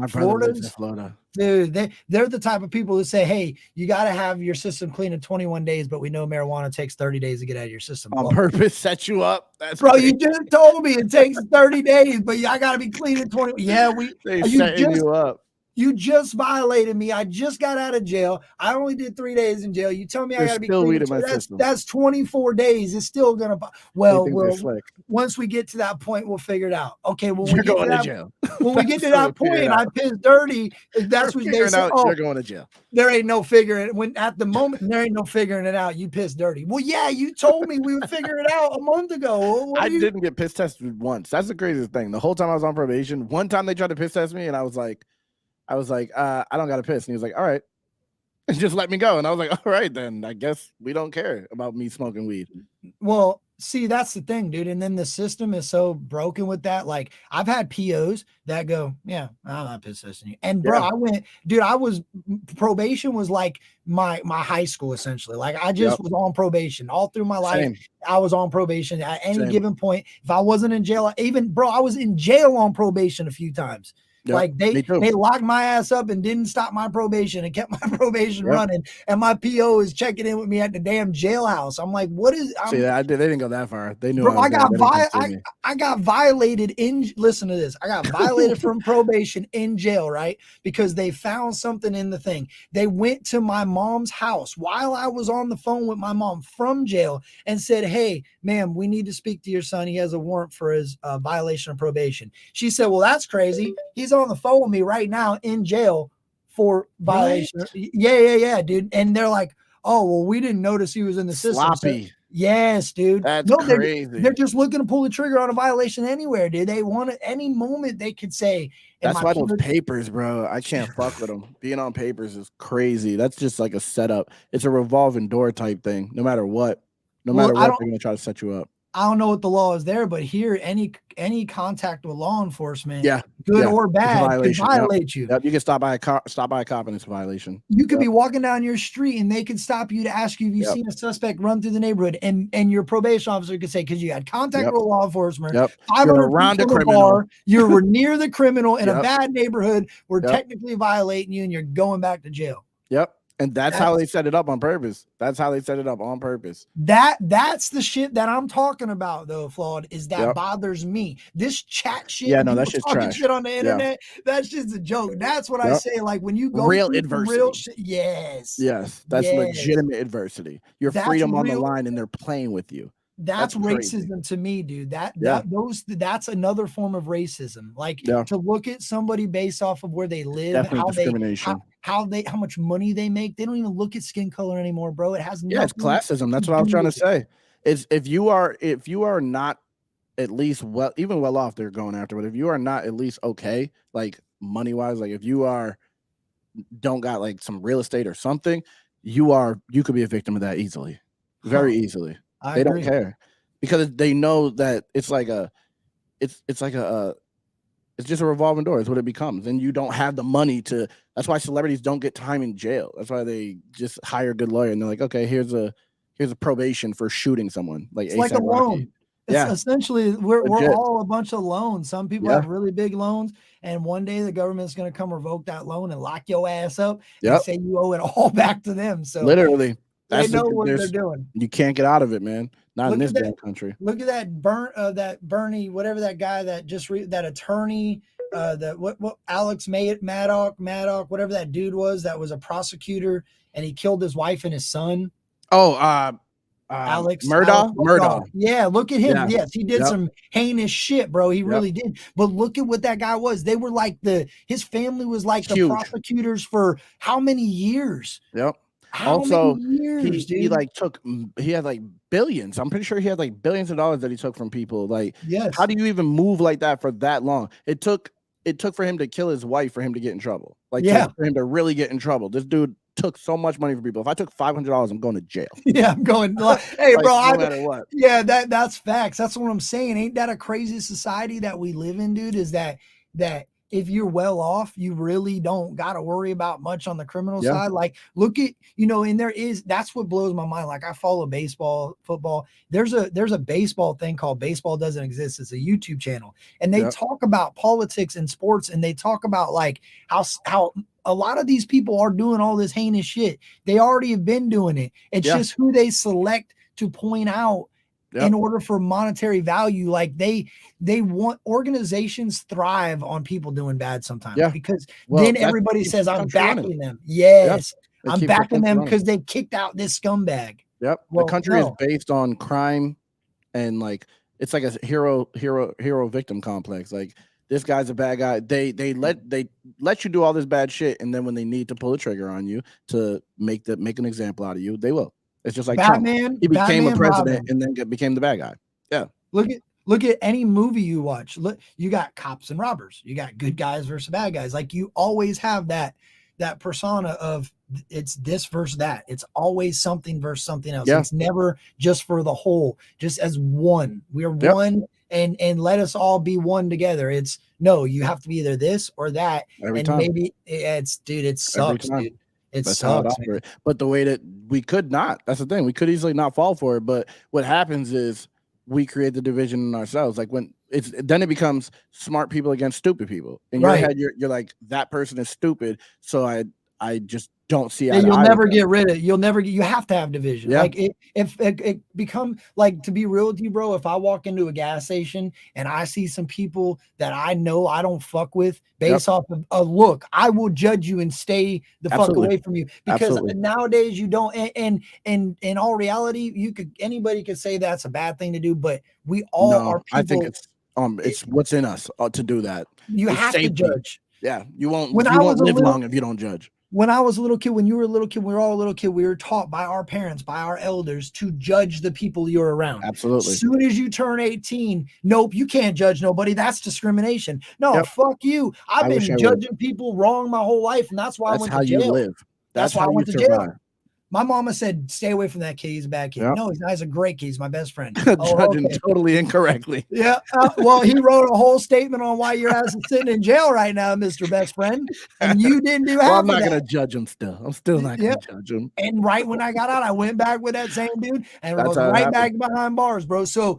Florida. Dude, they're the type of people who say, hey, you got to have your system clean in 21 days, but we know marijuana takes 30 days to get out of your system. On purpose, set you up. That's bro, crazy. You just told me it takes 30 days, but I got to be clean in 20. Yeah, they setting you up. You just violated me. I just got out of jail. I only did 3 days in jail. You tell me I There's got to be still clean. weed in my system. That's 24 days. It's still gonna. They Well, think they're slick. once we get to that point, we'll figure it out. Okay, when You're we get going to to that, jail. when we get to That's that what we figured point, I out. piss dirty. You're That's what they figuring say. out Oh, you're going to jail. there ain't no figuring. When at the moment there ain't no figuring it out. You piss dirty. Well, yeah, you told me we would figure it out a month ago. I didn't get piss tested once. That's the craziest thing. The whole time I was on probation, one time they tried to piss test me, and I was like, I don't got to piss. And he was like, all right. And just let me go. And I was like, all right, then I guess we don't care about me smoking weed. Well, see, that's the thing, dude. And then the system is so broken with that. Like, I've had POs that go, yeah, I'm not piss testing you. And bro, probation was like my high school essentially. Like, I just was on probation all through my life. Same. I was on probation at any Same. given point. If I wasn't in jail, I was in jail on probation a few times. Yep, like they locked my ass up and didn't stop my probation and kept my probation running. And my PO is checking in with me at the damn jailhouse. I'm like, what is? See, they didn't go that far. They knew. Bro, I got violated in. Listen to this. I got violated from probation in jail, right? Because they found something in the thing. They went to my mom's house while I was on the phone with my mom from jail and said, "Hey, ma'am, we need to speak to your son. He has a warrant for his violation of probation." She said, "Well, that's crazy. He's on the phone with me right now in jail for violation." Right? Yeah, dude. And they're like, "Oh, well, we didn't notice he was in the system." Sloppy. So, yes, dude. That's crazy. They're just looking to pull the trigger on a violation anywhere, dude. They want it any moment they could say. That's why those papers, bro. I can't fuck with them. Being on papers is crazy. That's just like a setup. It's a revolving door type thing. No matter what. No matter what, they're gonna try to set you up. I don't know what the law is there, but here, any contact with law enforcement, good or bad, could violate you. Yep. You can stop by a cop and it's a violation. You could be walking down your street and they could stop you to ask you if you've seen a suspect run through the neighborhood, and your probation officer could say, because you had contact with law enforcement, 500 around people the in the bar, you were near the criminal in a bad neighborhood, we're technically violating you, and you're going back to jail. Yep. And that's how they set it up on purpose. That's how they set it up on purpose. That's the shit that I'm talking about, though, Flawed, is that bothers me. This chat shit. Yeah, no, that's just trash. Shit on the internet. That's just a joke. That's what I say. Like, when you go real adversity. Real shit, yes, that's legitimate adversity. Your freedom on the line, and they're playing with you. That's racism to me, dude. That's another form of racism. Like to look at somebody based off of where they live, how much money they make. They don't even look at skin color anymore, bro. It has it's classism. That's what I was trying to say. Is if you are not at least well off, they're going after. But if you are not at least okay, like money wise, like if you don't got like some real estate or something, you could be a victim of that easily, very easily. They don't care because they know that it's just a revolving door is what it becomes. And you don't have the money to, that's why celebrities don't get time in jail. That's why they just hire a good lawyer and they're like, okay, here's a probation for shooting someone. Like it's like a loan. It's essentially we're all a bunch of loans. Some people have really big loans, and one day the government's going to come revoke that loan and lock your ass up and say you owe it all back to them. So literally. They know what they're doing. You can't get out of it, man. Not in this damn country. Look at that Bernie, whatever that guy that just that attorney, what Alex Maddox, whatever that dude was, that was a prosecutor, and he killed his wife and his son. Oh, Alex Murdaugh. Yeah, look at him. Yes, he did some heinous shit, bro. He really did. But look at what that guy was. They were like his family was like the prosecutors for how many years? Yep. Also, years, he had like billions. I'm pretty sure he had like billions of dollars that he took from people. Like, how do you even move like that for that long? It took for him to kill his wife for him to get in trouble. Like, for him to really get in trouble. This dude took so much money from people. If I took $500, I'm going to jail. Yeah, I'm going. Hey, bro, no matter what. Yeah, that's facts. That's what I'm saying. Ain't that a crazy society that we live in, dude? Is that if you're well off, you really don't got to worry about much on the criminal side. Like, look at, and that's what blows my mind. Like, I follow baseball, football. There's a baseball thing called Baseball Doesn't Exist. It's a YouTube channel. And they talk about politics and sports, and they talk about like how a lot of these people are doing all this heinous shit. They already have been doing it. It's just who they select to point out in order for monetary value. Like they want, organizations thrive on people doing bad sometimes, because then everybody says, I'm backing them. Yes. I'm backing them because they kicked out this scumbag. Yep. Well, the country is based on crime, and like it's like a hero victim complex. Like, this guy's a bad guy. They let you do all this bad shit, and then when they need to pull a trigger on you to make an example out of you, they will. It's just like Batman. Trump. He became a president Robin. and then became the bad guy. Yeah. Look at any movie you watch. Look, you got cops and robbers. You got good guys versus bad guys. Like, you always have that persona of it's this versus that. It's always something versus something else. It's never just for the whole, just as one. We are one, and let us all be one together. It's no, you have to be either this or that. Every time. Maybe it sucks, dude. It sucks, man. But the way that we could not, that's the thing. We could easily not fall for it. But what happens is we create the division in ourselves. Like, when then it becomes smart people against stupid people. In your head, you're like, that person is stupid, so I just don't see. You'll never get rid of it. You have to have division. Yeah. Like, if it become, like, to be real with you, bro, if I walk into a gas station and I see some people that I know I don't fuck with based off of a look, I will judge you and stay the fuck away from you, because nowadays you don't. And in all reality, anybody could say that's a bad thing to do, but we all are people. I think it's what's in us to do that. You have to judge. Yeah, you won't live long if you don't judge. When I was a little kid, when you were a little kid, we were all a little kid, we were taught by our parents, by our elders, to judge the people you're around. Absolutely. As soon as you turn 18, nope, you can't judge nobody. That's discrimination. No, fuck you. I've been judging people wrong my whole life, and that's why I went to jail. That's how you live. That's why I went to jail. My mama said, stay away from that kid. He's a bad kid. No, he's not. He's a great kid. He's my best friend. Judging totally incorrectly. Yeah. Well, he wrote a whole statement on why your ass is sitting in jail right now, Mr. Best Friend. And you didn't do half I'm not going to judge him still. I'm still not going to judge him. And right when I got out, I went back with that same dude and was right back behind bars, bro. So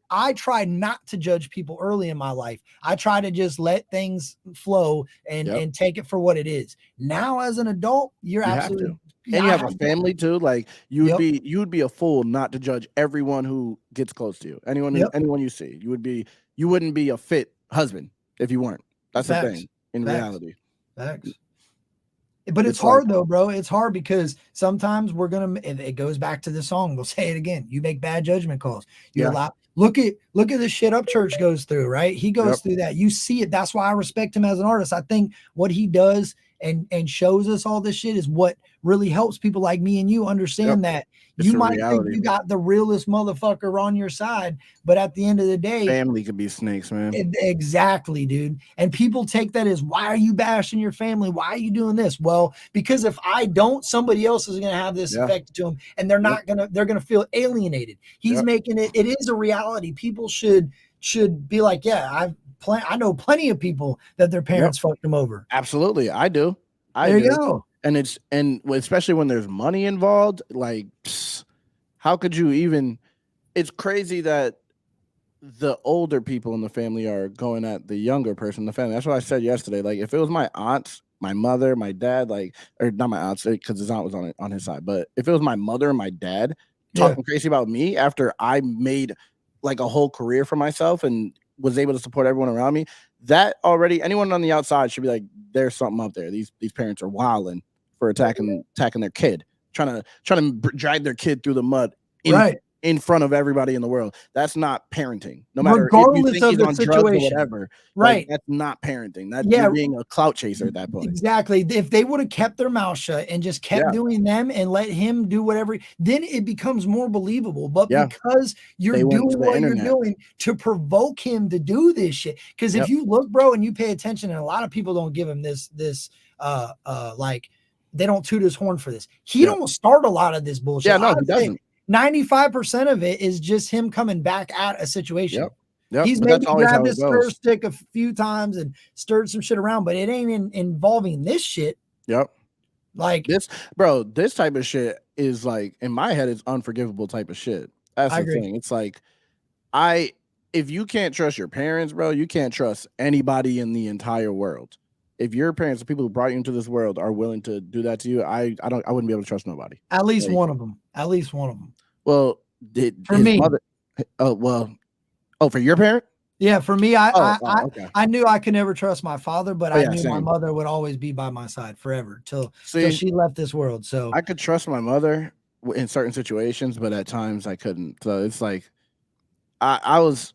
I try not to judge people early in my life. I try to just let things flow and take it for what it is. Now, as an adult, you're absolutely... And you have a family too. Like, you'd be a fool not to judge everyone who gets close to you. Anyone you see, you wouldn't be a fit husband if you weren't. That's the thing in reality. Facts. But it's hard though, bro. It's hard because sometimes it goes back to the song. We'll say it again. You make bad judgment calls. Look at the shit Upchurch goes through, right? He goes through that. You see it. That's why I respect him as an artist. I think what he does and shows us all this shit is what really helps people like me and you understand that you might think you got the realest motherfucker on your side, but at the end of the day, family could be snakes, man. Exactly, dude. And people take that as, why are you bashing your family? Why are you doing this? Well, because if I don't, somebody else is going to have this effect to them, and they're going to feel alienated. He's making it is a reality. People should be like, I know plenty of people that their parents fucked them over. Absolutely. I do. There you go. And especially when there's money involved, like, how could you even? It's crazy that the older people in the family are going at the younger person in the family. That's what I said yesterday. Like, if it was my aunts, my mother, my dad, or not my aunts, because his aunt was on his side, but if it was my mother and my dad talking crazy about me after I made like a whole career for myself and was able to support everyone around me, that already, anyone on the outside should be like, there's something up there. These parents are wilding for attacking their kid, trying to drag their kid through the mud in front of everybody in the world. That's not parenting. No matter regardless if you think of he's the on drugs situation, or whatever. Right? Like, that's not parenting. That's you're being a clout chaser at that point. Exactly. If they would have kept their mouth shut and just kept doing them and let him do whatever, then it becomes more believable. But because you're doing what you're doing to provoke him to do this shit, because if you look, bro, and you pay attention, and a lot of people don't give him this like, they don't toot his horn for this. He don't start a lot of this bullshit. Yeah, no, he doesn't. 95% of it is just him coming back at a situation. Yep. He's maybe grabbed his stir stick a few times and stirred some shit around, but it ain't involving this shit. Yep. Like this type of shit is like, in my head, it's unforgivable type of shit. That's the thing. It's like, if you can't trust your parents, bro, you can't trust anybody in the entire world. If your parents, the people who brought you into this world, are willing to do that to you, I wouldn't be able to trust nobody. At least one of them. At least one of them. Well, Did For his me. mother? Oh well. Oh, for your parent? Yeah, for me, Okay. I knew I could never trust my father, but Oh I yeah, knew my same. mother would always be by my side forever till See, she left this world. So I could trust my mother in certain situations, but at times I couldn't. So it's like I was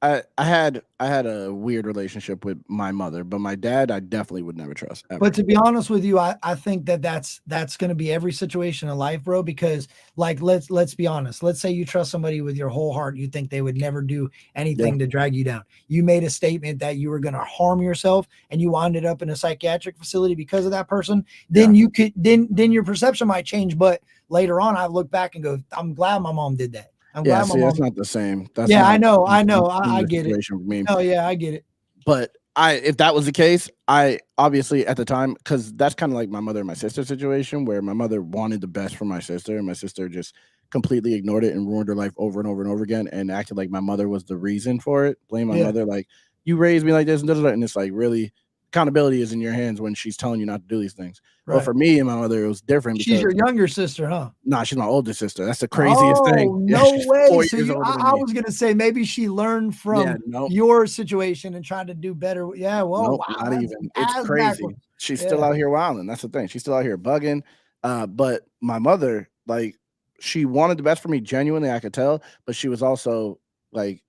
I had a weird relationship with my mother, but my dad I definitely would never trust ever. but to be honest with you, I think that that's going to be every situation in life, bro, because like let's be honest. Let's say you trust somebody with your whole heart, you think they would never do anything to drag you down. You made a statement that you were going to harm yourself and you ended up in a psychiatric facility because of that person, then you could then your perception might change, but later on I look back and go, I'm glad my mom did that. I'm Yeah, glad my see, that's mom. not the same. That's Yeah, not I know. I the get it. situation for me. Oh yeah, I get it. But if that was the case, I obviously at the time, because that's kind of like my mother and my sister situation, where my mother wanted the best for my sister, and my sister just completely ignored it and ruined her life over and over and over again, and acted like my mother was the reason for it. Blame my Yeah. mother, like you raised me like this, and it's like really accountability is in your hands when she's telling you not to do these things. But Right. for me and my mother, it was different She's your because younger sister, huh? nah, she's my older sister. That's the craziest thing. Oh, Yeah, no she's way. 4 So years older than I me. was gonna say maybe she learned Yeah, from no, your situation and tried to do better. Yeah, well, nope, wow, not that's even. It's as crazy. backwards. She's still Yeah. out here wilding. That's the thing. She's still out here bugging. But my mother, like, she wanted the best for me genuinely, I could tell, but she was also like,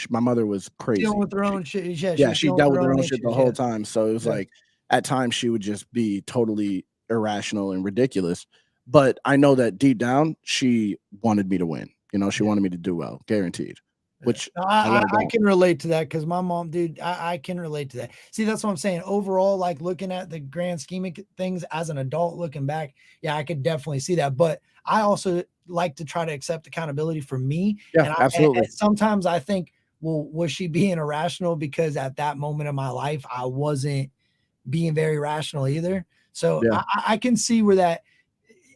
my mother was Dealing crazy. with her own shit. Yeah, she Yeah, was she dealing with dealt with her her own own shit the issues. whole Yeah. time. So it was Yeah. like at times she would just be totally irrational and ridiculous. But I know that deep down she wanted me to win. You know, she wanted me to do well, guaranteed. Which No, I love I that. can relate to that because my mom, dude, I can relate to that. See, that's what I'm saying. Overall, like looking at the grand scheme of things as an adult looking back, yeah, I could definitely see that. But I also like to try to accept accountability for me. Yeah, And absolutely. sometimes I think, well, was she being irrational because at that moment in my life, I wasn't being very rational either. So Yeah. I can see where that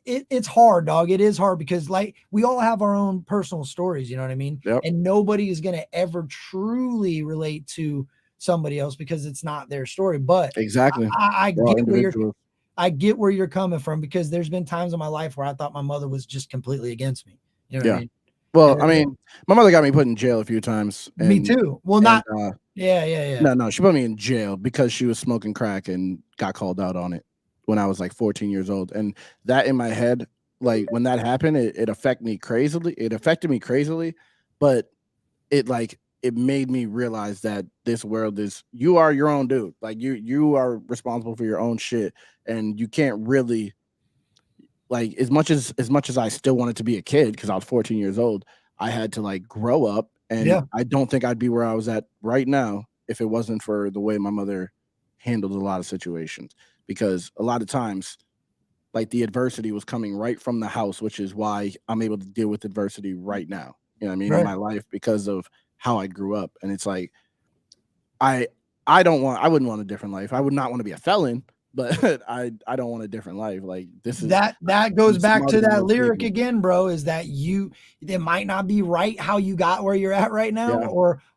it's hard, dog. It is hard because like we all have our own personal stories, you know what I mean? Yep. And nobody is going to ever truly relate to somebody else because it's not their story. But Exactly. I We're all get where individuals. I get where you're coming from because there's been times in my life where I thought my mother was just completely against me. You know what I Yeah. mean? Well, And I mean, my mother got me put in jail a few times, me and too. Well, not yeah. no, she put me in jail because she was smoking crack and got called out on it when I was like 14 years old. And that in my head, like when that happened, it affected me crazily. It affected me crazily, but it made me realize that this world is you are your own dude. Like you are responsible for your own shit, and you can't really like as much as I still wanted to be a kid because I was 14 years old, I had to like grow up, and I don't think I'd be where I was at right now if it wasn't for the way my mother handled a lot of situations. Because a lot of times, like the adversity was coming right from the house, which is why I'm able to deal with adversity right now. You know what I mean? In my life because of how I grew up. And it's like I wouldn't want a different life. I would not want to be a felon, but I don't want a different life. Like this is that goes I'm back smarter to than that most lyric people. again, bro, is that it might not be right how you got where you're at right now, Yeah.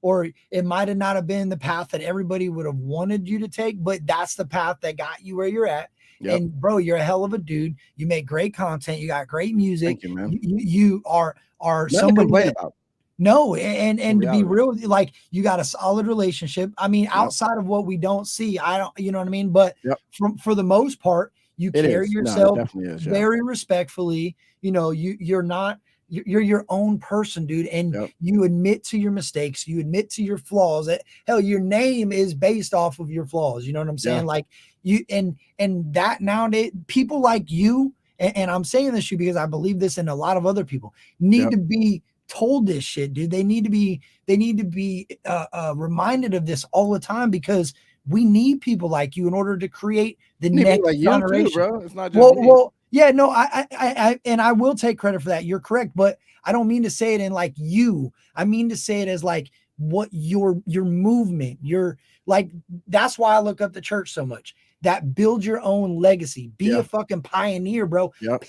or it might have not have been the path that everybody would have wanted you to take, but that's the path that got you where you're at. Yep. And bro, you're a hell of a dude. You make great content. You got great music. Thank you, man. You are Nothing to somebody complain that about. no, and to be reality. real, like you got a solid relationship. I mean, Yep. outside of what we don't see, I don't, you know what I mean? But Yep. for the most part, you It carry is. No, it yourself definitely is. Yeah. very respectfully. You know, you're not you're your own person, dude, and Yep. you admit to your mistakes, you admit to your flaws. Hell, your name is based off of your flaws. You know what I'm saying? Yeah. Like you and that nowadays, people like you, and I'm saying this to you because I believe this in a lot of other people need Yep. to be told this shit, dude. They need to be reminded of this all the time because we need people like you in order to create the Need people next like you generation. too, bro. It's not just me. Well, yeah, no, I and I will take credit for that. You're correct, but I don't mean to say it in like you. I mean to say it as like what your movement, your like. That's why I look up the church so much. That build your own legacy. Be Yeah. a fucking pioneer, bro. Yep.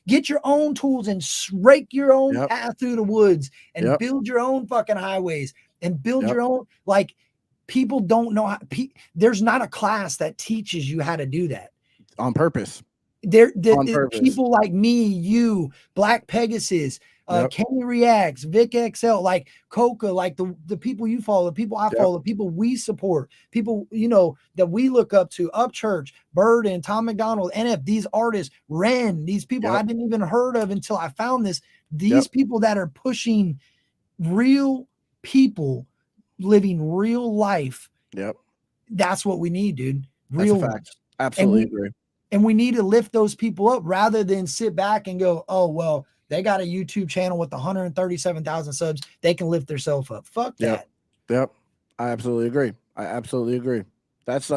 Get your own tools and rake your own Yep. path through the woods and Yep. build your own fucking highways and build Yep. your own like. People don't know how. There's not a class that teaches you how to do that On purpose. there On purpose. people like me, you, Black Pegasus, Yep. Kenny Reacts, Vic XL, like Coca, like the people you follow, the people I follow, the people we support, people, you know, that we look up to, Upchurch, Burden, Tom McDonald, NF, these artists, Ren, these people I didn't even heard of until I found this. These people that are pushing real people living real life. Yep. That's what we need, dude. That's a Real fact. ones. Absolutely agree. And we need to lift those people up rather than sit back and go, oh, well, they got a YouTube channel with 137,000 subs. They can lift themselves up. Fuck that. Yep. I absolutely agree. That's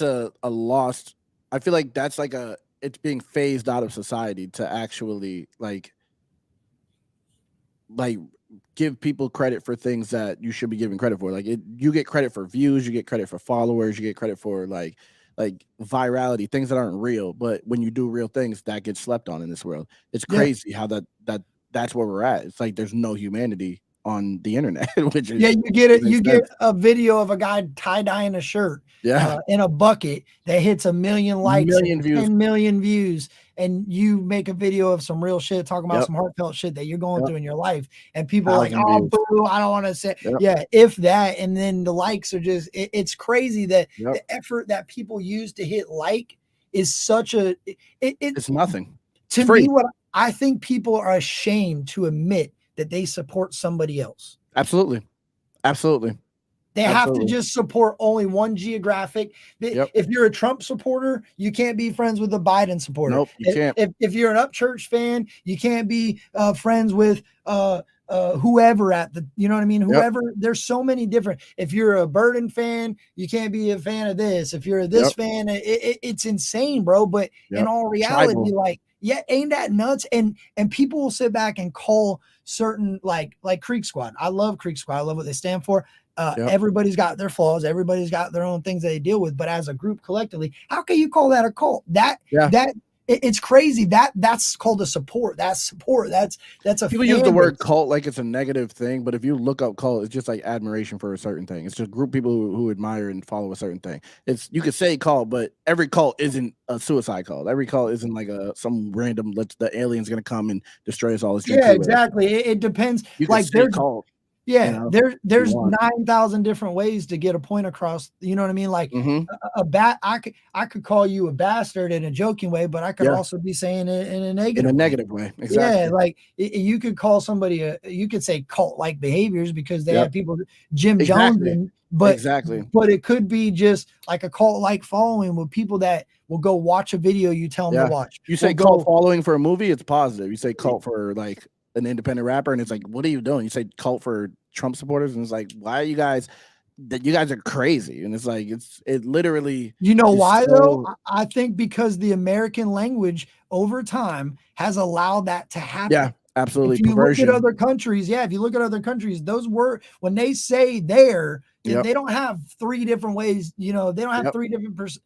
a lost. I feel like that's like it's being phased out of society to actually like give people credit for things that you should be giving credit for. Like you get credit for views, you get credit for followers, you get credit for like virality, things that aren't real. But when you do real things, that gets slept on in this world. It's crazy how that's where we're at. It's like there's no humanity on the internet, which is you get a video of a guy tie-dyeing a shirt in a bucket that hits 1 million likes and views. 10 million views, and you make a video of some real shit talking about some heartfelt shit that you're going through in your life, and people are like, oh boo, I don't want to say if that, and then the likes are just it's crazy that the effort that people use to hit like is such a it's nothing to me. What I think people are ashamed to admit that they support somebody else. Absolutely. They have to just support only one geographic. If you're a Trump supporter, you can't be friends with a Biden supporter. Nope, you can't. If you're an Upchurch fan, you can't be friends with whoever at the, you know what I mean? Whoever, there's so many different. If you're a Burden fan, you can't be a fan of this. If you're this fan, it's insane, bro. But in all reality, like, ain't that nuts? And people will sit back and call certain like Creek Squad. I love Creek Squad. I love what they stand for. Everybody's got their flaws. Everybody's got their own things that they deal with. But as a group collectively, how can you call that a cult? It's crazy. That's called a support. That's support. That's a people use the word cult like it's a negative thing, but if you look up cult, it's just like admiration for a certain thing. It's just a group of people who admire and follow a certain thing. It's you could say cult, but every cult isn't a suicide cult. Every cult isn't like some random the alien's gonna come and destroy us all. Exactly. It depends. You can say cult. Yeah, you know, there's 9,000 different ways to get a point across. You know what I mean? Like I could call you a bastard in a joking way, but I could also be saying it in a negative way. Exactly. Yeah, like you could call somebody you could say cult-like behaviors because they have people Jim Jones in, but it could be just like a cult-like following with people that will go watch a video you tell them to watch. You say cult following for a movie, it's positive. You say cult for like an independent rapper, and it's like, what are you doing? You say cult for Trump supporters, and it's like, why are you guys? That you guys are crazy, and it's like it literally. You know why though? I think because the American language over time has allowed that to happen. Yeah, absolutely. If you look at other countries, those words when they say there. They don't have 3 different ways, you know, they don't have 3 different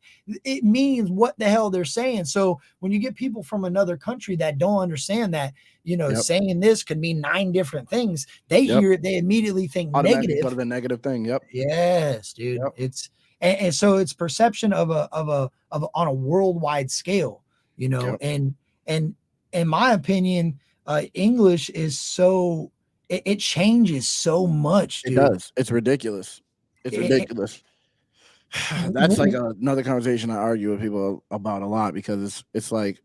it means what the hell they're saying. So when you get people from another country that don't understand that, you know, saying this could mean 9 different things, they hear it, they immediately think negative. Go to the negative thing. Yes, dude. It's and so it's perception of on a worldwide scale, you know, and in my opinion, English is so it changes so much, dude. It does. It's ridiculous. It's ridiculous. That's like another conversation I argue with people about a lot because it's like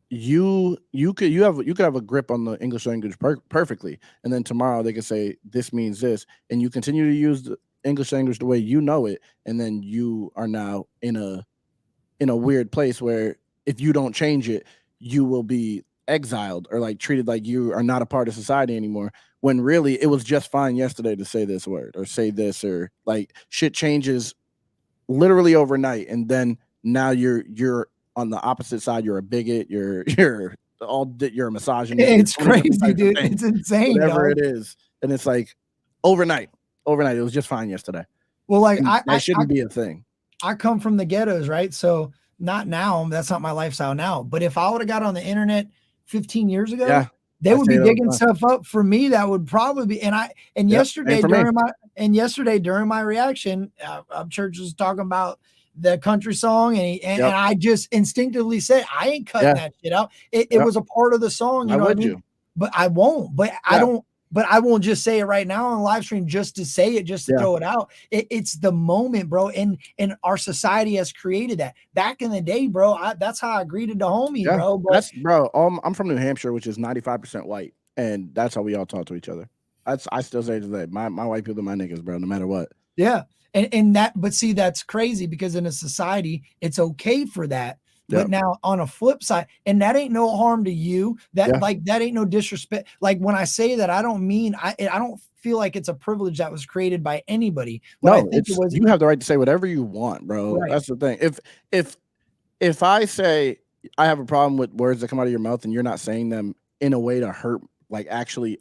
you could have a grip on the English language perfectly, and then tomorrow they could say this means this, and you continue to use the English language the way you know it, and then you are now in a weird place where if you don't change it, you will be exiled or like treated like you are not a part of society anymore, when really it was just fine yesterday to say this word or say this, or like shit changes literally overnight, and then now you're on the opposite side. You're a bigot, you're a misogynist. It's crazy, dude. It's insane, whatever it is. And it's like overnight it was just fine yesterday. Well, like that shouldn't be a thing. I come from the ghettos, right? So not now, that's not my lifestyle now, but if I would have got on the internet 15 years ago, they would be digging stuff up for me. That would probably be, and yesterday during my reaction, Church was talking about the country song, and I just instinctively said, I ain't cutting that shit out. It was a part of the song. You know what I mean? but I won't. But I don't. But I won't just say it right now on live stream just to say it, just to throw it out. It's the moment, bro. And our society has created that. Back in the day, bro, that's how I greeted the homie, bro. But that's bro. I'm from New Hampshire, which is 95% white, and that's how we all talk to each other. I still say today, my white people are my niggas, bro, no matter what. Yeah. And that, but see, that's crazy because in a society, it's okay for that. But now on a flip side, and that ain't no harm to you. That like that ain't no disrespect. Like when I say that, I don't mean I don't feel like it's a privilege that was created by anybody. What I think it was, you have the right to say whatever you want, bro. Right. That's the thing. If I say I have a problem with words that come out of your mouth and you're not saying them in a way to hurt, like actually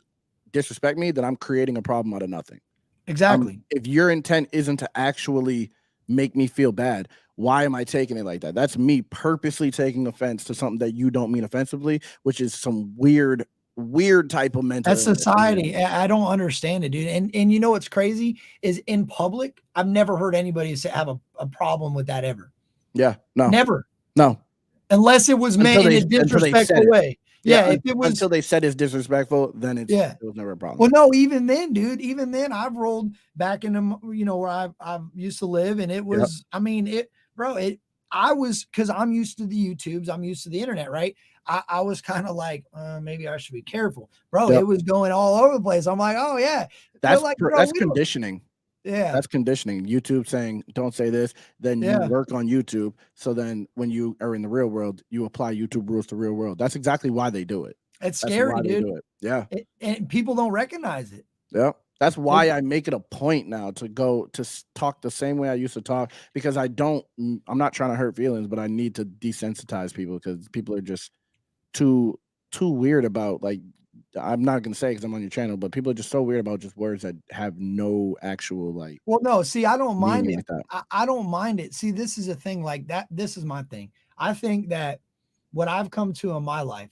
disrespect me, then I'm creating a problem out of nothing. Exactly. If your intent isn't to actually make me feel bad, why am I taking it like that? That's me purposely taking offense to something that you don't mean offensively, which is some weird type of mental. That's society. I don't understand it, dude. And you know what's crazy is in public, I've never heard anybody say have a problem with that ever. Yeah, no, never, no, unless it was meant in a disrespectful way. Yeah, if it was until they said it's disrespectful, then it was never a problem. Well, no, even then, dude, even then, I've rolled back into where I used to live, and it was, I mean, I was, because I'm used to the YouTubes, I'm used to the internet, right? I was kind of like, maybe I should be careful, bro. It was going all over the place. I'm like, oh yeah, that's like, that's conditioning. Yeah, that's conditioning. YouTube saying don't say this, then you work on YouTube. So then when you are in the real world, you apply YouTube rules to real world. That's exactly why they do it. It's scary, dude. Yeah, and people don't recognize it. Yeah, that's why I make it a point now to go to talk the same way I used to talk, because I'm not trying to hurt feelings, but I need to desensitize people because people are just too weird about, like, I'm not gonna say because I'm on your channel, but people are just so weird about just words that have no actual, like. Well, no, see, I don't mind it. Like I don't mind it. See, this is a thing like that. This is my thing. I think that what I've come to in my life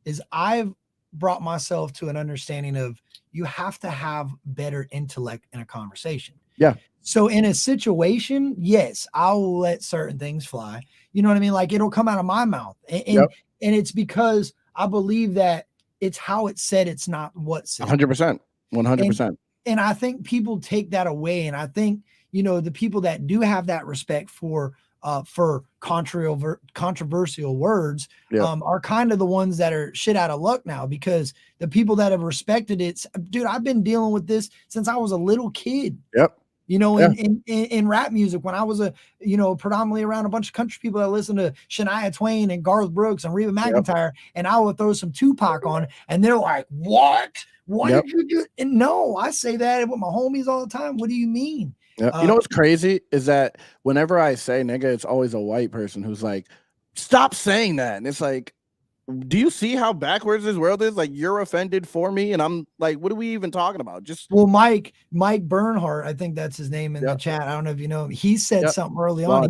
is I've brought myself to an understanding of you have to have better intellect in a conversation. Yeah. So in a situation, yes, I'll let certain things fly. You know what I mean? Like it'll come out of my mouth. And it's because I believe that it's how it's said. It's not what's said. 100%. 100%. And I think people take that away. And I think, the people that do have that respect for controversial words are kind of the ones that are shit out of luck now, because the people that have respected it, dude, I've been dealing with this since I was a little kid. Yep. In rap music, when I was predominantly around a bunch of country people that listen to Shania Twain and Garth Brooks and Reba McEntire, and I would throw some Tupac on, and they're like, "What? What did you do?" And no, I say that with my homies all the time. What do you mean? You know what's crazy is that whenever I say nigga, it's always a white person who's like, "Stop saying that," and it's like, do you see how backwards this world is? Like, you're offended for me, and I'm like, what are we even talking about? Mike Bernhardt, I think that's his name in the chat. I don't know if you know him. He said something early on.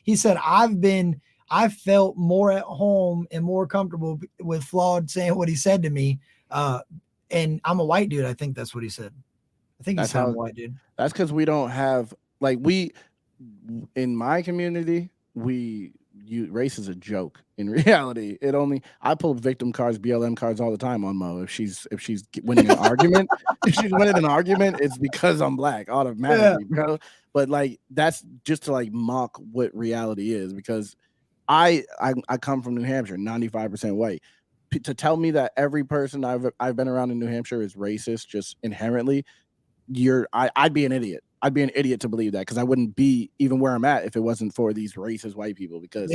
He said I felt more at home and more comfortable with Flawd saying what he said to me. And I'm a white dude. I think that's what he said. I think he's a white dude. That's because we don't have, like, in my community, race is a joke. In reality, I pull victim cards, BLM cards all the time on Mo. If she's winning an argument, it's because I'm black automatically, bro. But like, that's just to like mock what reality is, because I come from New Hampshire, 95% white. To tell me that every person I've been around in New Hampshire is racist just inherently, I'd be an idiot. I'd be an idiot to believe that, because I wouldn't be even where I'm at if it wasn't for these racist white people. Because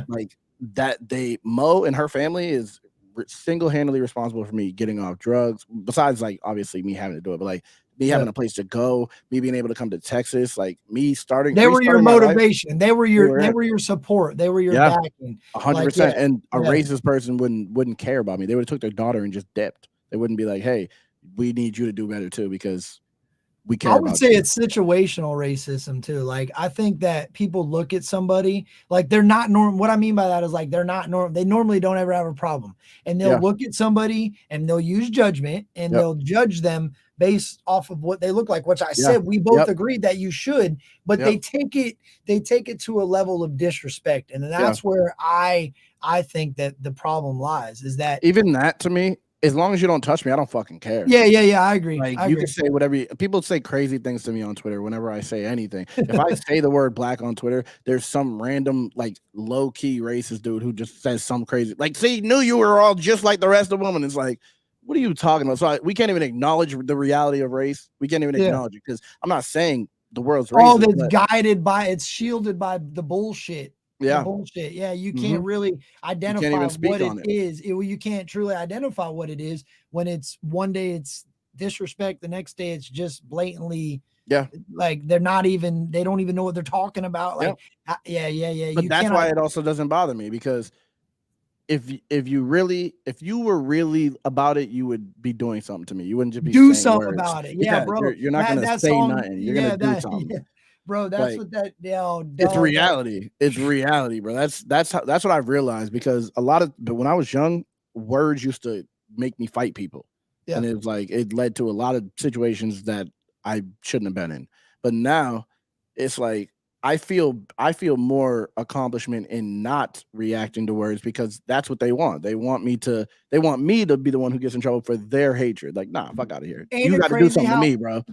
like that, Mo and her family is single-handedly responsible for me getting off drugs. Besides, like, obviously me having to do it, but like me having a place to go, me being able to come to Texas, like me starting. They were your motivation. They were your support. They were your backing. 100%. And a racist person wouldn't care about me. They would have took their daughter and just dipped. They wouldn't be like, hey, we need you to do better too, because we care. I would say it's situational racism too. Like, I think that people look at somebody like they're not normal. What I mean by that is like they're not normal. They normally don't ever have a problem, and they'll look at somebody and they'll use judgment and they'll judge them based off of what they look like. Which I said we both agreed that you should, but they take it to a level of disrespect, and that's where I think that the problem lies. Is that even that to me as long as you don't touch me, I don't fucking care. Yeah. I agree. Like, I you agree. can say whatever people say crazy things to me on Twitter whenever I say anything. If I say the word black on Twitter, there's some random, like, low-key racist dude who just says some crazy, like, see, knew you were all just like the rest of women. It's like, what are you talking about? So we can't even acknowledge the reality of race. We can't even acknowledge it, because I'm not saying the world's racist. Oh, that's guided by, it's shielded by the bullshit. Yeah. The bullshit. Yeah, you can't really identify what it is. You can't truly identify what it is when it's one day it's disrespect, the next day it's just blatantly, like they don't even know what they're talking about. Like, yeah. But that's why it also doesn't bother me, because if you were really about it, you would be doing something to me. You wouldn't just be do saying something words. about it. Yeah, bro. You're not gonna say nothing. You're gonna do something. Yeah. Bro, that's like, what that it's reality. It's reality, bro. That's what I've realized, because but when I was young, words used to make me fight people. And it was like, it led to a lot of situations that I shouldn't have been in. But now it's like, I feel more accomplishment in not reacting to words, because that's what they want. They want me to be the one who gets in trouble for their hatred. Like, nah, fuck out of here. You got to do something to me, bro.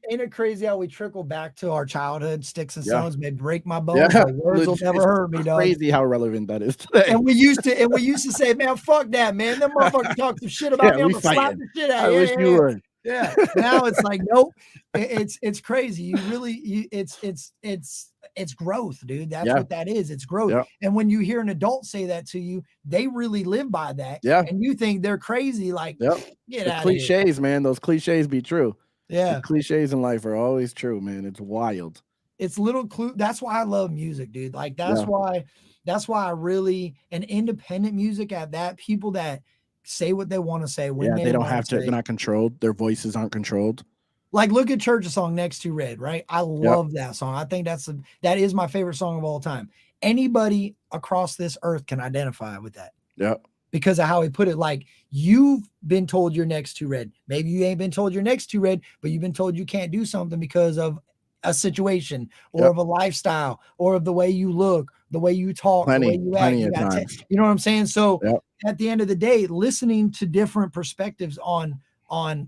Ain't it crazy how we trickle back to our childhood? Sticks and stones may break my bones, but words will never hurt me, dog. Crazy how relevant that is today. And we used to say, man, fuck that, man. Them motherfuckers talk some shit about me. I'm gonna slap the shit out. I wish you would. Yeah. Now it's like, nope. It's crazy. You really, it's growth, dude. That's what that is. It's growth. Yeah. And when you hear an adult say that to you, they really live by that. Yeah. And you think they're crazy. Like, get out cliches, of here. man. Those cliches be true. Yeah. The cliches in life are always true, man. It's wild. It's little clue. That's why I love music, dude. Like, that's why I really, and independent music at that, people that say what they want to say when they don't have to, they're not controlled. Their voices aren't controlled. Like, look at Church's song Next to Red, right? I love that song. I think that is my favorite song of all time. Anybody across this earth can identify with that. Yeah. Because of how he put it. Like, you've been told you're next to red. Maybe you ain't been told you're next to red, but you've been told you can't do something because of a situation or of a lifestyle or of the way you look, the way you talk, the way you act. You know what I'm saying? So at the end of the day, listening to different perspectives on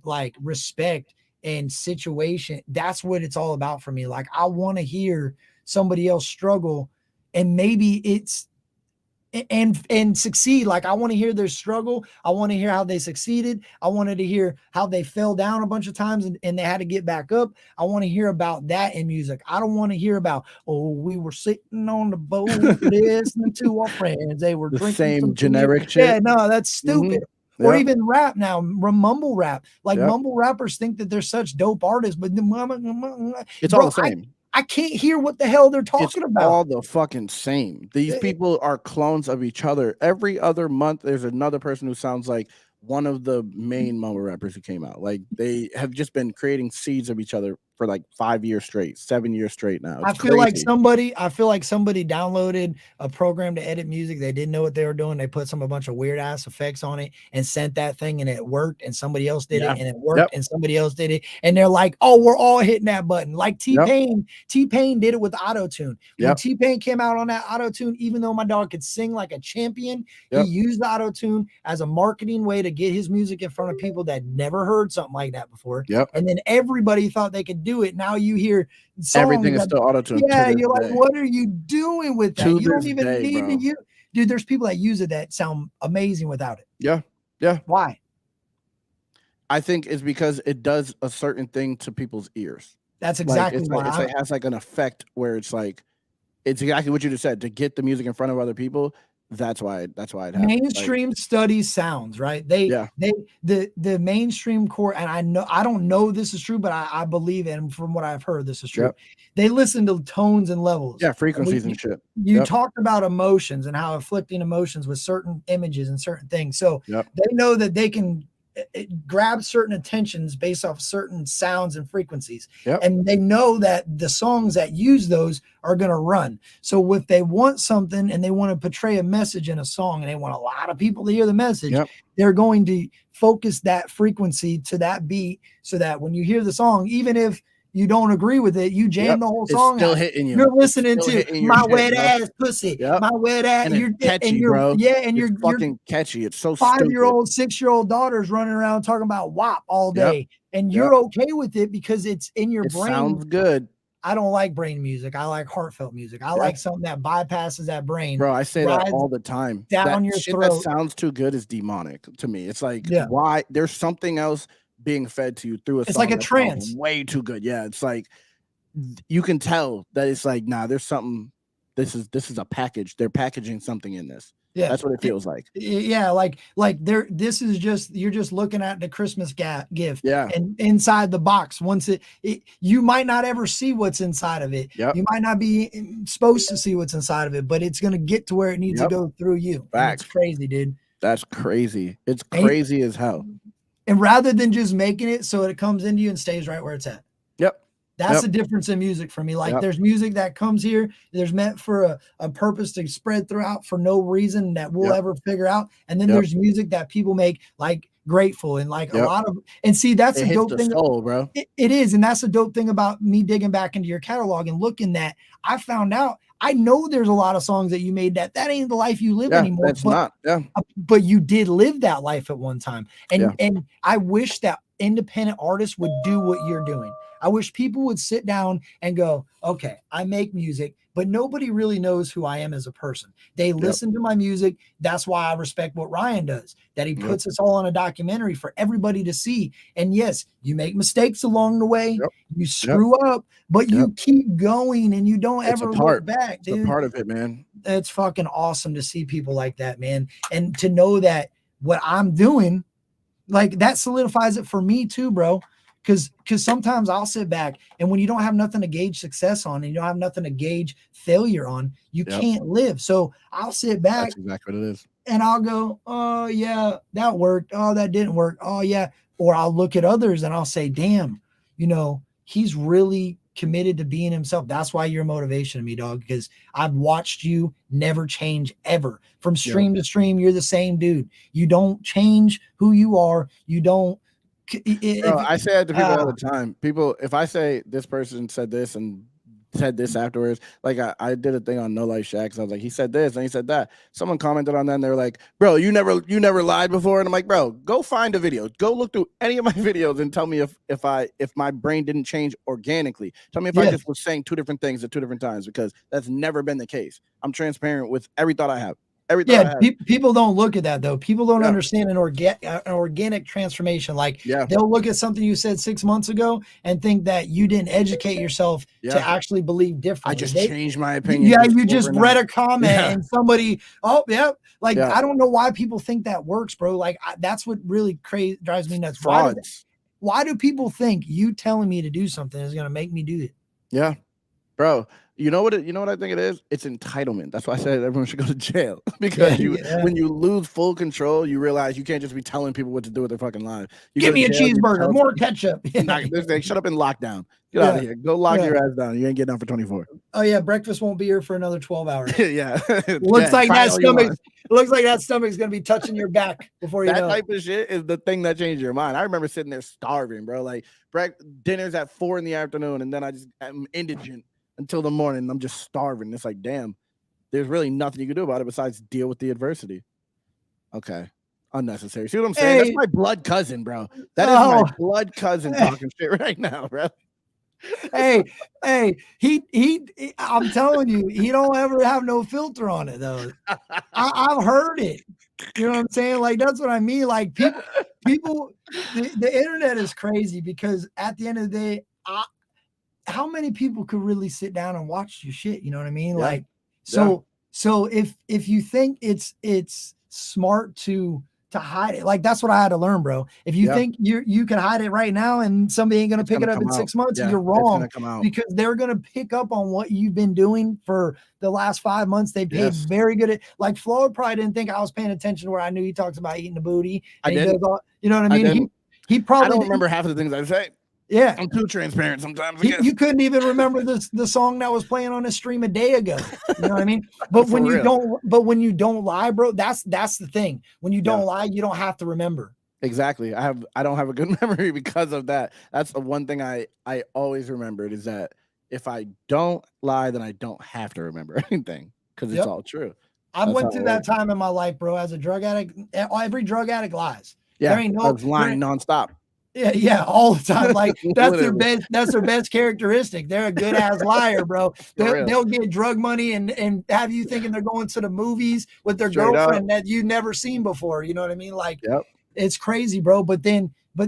like respect and situation, that's what it's all about for me. Like, I want to hear somebody else struggle, and maybe it's and succeed. Like, I want to hear their struggle. I want to hear how they succeeded. I wanted to hear how they fell down a bunch of times and they had to get back up. I want to hear about that in music. I don't want to hear about, oh, we were sitting on the boat listening to our friends. They were the drinking same generic shit. Yeah, no, that's stupid. Or even rap now, mumble rap. Like, mumble rappers think that they're such dope artists, but it's all the same. I can't hear what the hell they're talking about. All the fucking same. These people are clones of each other. Every other month, there's another person who sounds like one of the main mumble rappers who came out. Like, they have just been creating seeds of each other for like 5 years straight, 7 years straight now. I feel like somebody downloaded a program to edit music. They didn't know what they were doing. They put a bunch of weird ass effects on it and sent that thing, and it worked, and somebody else did it, and it worked, and somebody else did it. And they're like, oh, we're all hitting that button. Like T-Pain did it with auto-tune. When T-Pain came out on that auto-tune, even though my dog could sing like a champion, he used the auto-tune as a marketing way to get his music in front of people that never heard something like that before. And then everybody thought they could do it. Now you hear everything is still auto-tuned. Yeah, you're like, what are you doing with that? You don't even need to use. Dude, there's people that use it that sound amazing without it. Yeah. Why? I think it's because it does a certain thing to people's ears. That's exactly why. It has like an effect where it's like, it's exactly what you just said, to get the music in front of other people. That's why it happens. Mainstream studies sounds, right? The mainstream core, and I don't know this is true, but I believe, and from what I've heard, this is true. They listen to tones and levels. Yeah, frequencies and shit. You talked about emotions and how afflicting emotions with certain images and certain things. So they know that they can grab certain attentions based off certain sounds and frequencies. And they know that the songs that use those are going to run. So if they want something and they want to portray a message in a song and they want a lot of people to hear the message, they're going to focus that frequency to that beat so that when you hear the song, even if you don't agree with it, you jam the whole It's song still out. hitting you. You're listening It's still to hitting your my shit, wet bro. ass pussy, Yep. my wet ass, And it's catchy, bro. yeah, and It's you're fucking catchy. It's so stupid. 5-year-old, 6-year-old daughters running around talking about WAP all Yep. day, and you're okay with it because it's in your It brain. sounds good. I don't like brain music. I like heartfelt music. I like something that bypasses that brain. Bro, I say that all the time. Down That your shit throat. that sounds too good is demonic to me. It's like, Yeah. why? There's something else being fed to you through a song. It's like a that sounds trance. way too good. Yeah, it's like you can tell that it's like, nah, there's something. This is a package. They're packaging something in this. Yeah, that's what it feels like. Yeah, like there. This is just, you're just looking at the Christmas gift. Yeah, and inside the box, once it you might not ever see what's inside of it. Yep. You might not be supposed to see what's inside of it, but it's gonna get to where it needs to go through you. And it's crazy, dude. That's crazy. It's crazy as hell. And rather than just making it so it comes into you and stays right where it's at. Yep. That's the difference in music for me. Like there's music that comes here, there's meant for a purpose to spread throughout for no reason that we'll ever figure out. And then there's music that people make like Grateful and like a lot of, and see, that's a dope thing, soul, bro. It is. And that's a dope thing about me digging back into your catalog and looking that I found out, I know there's a lot of songs that you made that ain't the life you live anymore. That's not. Yeah. But you did live that life at one time. And I wish that independent artists would do what you're doing. I wish people would sit down and go, okay, I make music, but nobody really knows who I am as a person. They listen to my music. That's why I respect what Ryan does, that he puts us all on a documentary for everybody to see. And yes, you make mistakes along the way. You screw up, but you keep going and you don't ever look back, dude. It's a part of it, man. It's fucking awesome to see people like that, man. And to know that what I'm doing, like, that solidifies it for me too, bro. Because sometimes I'll sit back, and when you don't have nothing to gauge success on, and you don't have nothing to gauge failure on, you can't live. So I'll sit back. That's exactly what it is. And I'll go, oh yeah, that worked. Oh, that didn't work. Oh yeah. Or I'll look at others and I'll say, damn, he's really committed to being himself. That's why you're a motivation to me, dog, because I've watched you never change ever. From stream to stream, you're the same dude. You don't change who you are. You don't. Bro, I say that to people all the time. People, if I say this person said this and said this afterwards, like I did a thing on No Life Shacks. I was like, he said this and he said that. Someone commented on that and they were like, bro, you never lied before. And I'm like, bro, go find a video. Go look through any of my videos and tell me if my brain didn't change organically. Tell me if I just was saying two different things at two different times, because that's never been the case. I'm transparent with every thought I have. People don't look at that though. People don't understand an organic transformation. Like they'll look at something you said 6 months ago and think that you didn't educate yourself to actually believe differently. I just changed my opinion. Yeah, you just read a comment and somebody, I don't know why people think that works, bro. Like that's what really drives me nuts. Why do people think you telling me to do something is gonna make me do it? Yeah, bro. You know what I think it is? It's entitlement. That's why I said everyone should go to jail. Because when you lose full control, you realize you can't just be telling people what to do with their fucking lives. Give me a cheeseburger, more ketchup. They shut up in lockdown. Get out of here. Go lock your ass down. You ain't getting out for 24. Oh yeah, breakfast won't be here for another 12 hours. Looks like that stomach's gonna be touching your back before you know. That type of shit is the thing that changed your mind. I remember sitting there starving, bro. Like dinner's at 4 PM, and then I'm indigent until the morning. I'm just starving. It's like, damn, there's really nothing you can do about it besides deal with the adversity. Okay. Unnecessary. See what I'm saying? That's my blood cousin, bro. That is my blood cousin talking shit right now, bro. Hey, I'm telling you, he don't ever have no filter on it though. I've heard it. You know what I'm saying? Like, that's what I mean. Like people, the internet is crazy, because at the end of the day, how many people could really sit down and watch your shit? You know what I mean? Like, so if you think it's smart to hide it, like, that's what I had to learn, bro. If you think you can hide it right now and somebody ain't gonna pick it up in 6 months, you're wrong, because they're gonna pick up on what you've been doing for the last 5 months. They paid very good at, like, Flawd probably didn't think I was paying attention where I knew he talks about eating the booty. And you know what I mean? He probably I don't remember half of the things I say. Yeah, I'm too transparent sometimes. You couldn't even remember the song that was playing on the stream a day ago. You know what I mean? But when you don't lie, bro, that's the thing. When you don't lie, you don't have to remember. Exactly. I don't have a good memory because of that. That's the one thing I always remembered is that if I don't lie, then I don't have to remember anything because it's Yep. all true. I That's went how through it that works. time in my life, bro, as a drug addict. Every drug addict lies. There Yeah, ain't I no, was lying nonstop. yeah, all the time. Like Literally, that's their best characteristic. They're a good ass liar, bro. for real. They'll get drug money and have you thinking they're going to the movies with their Straight up. girlfriend that you've never seen before. You know what I mean? Like Yep. it's crazy, bro. But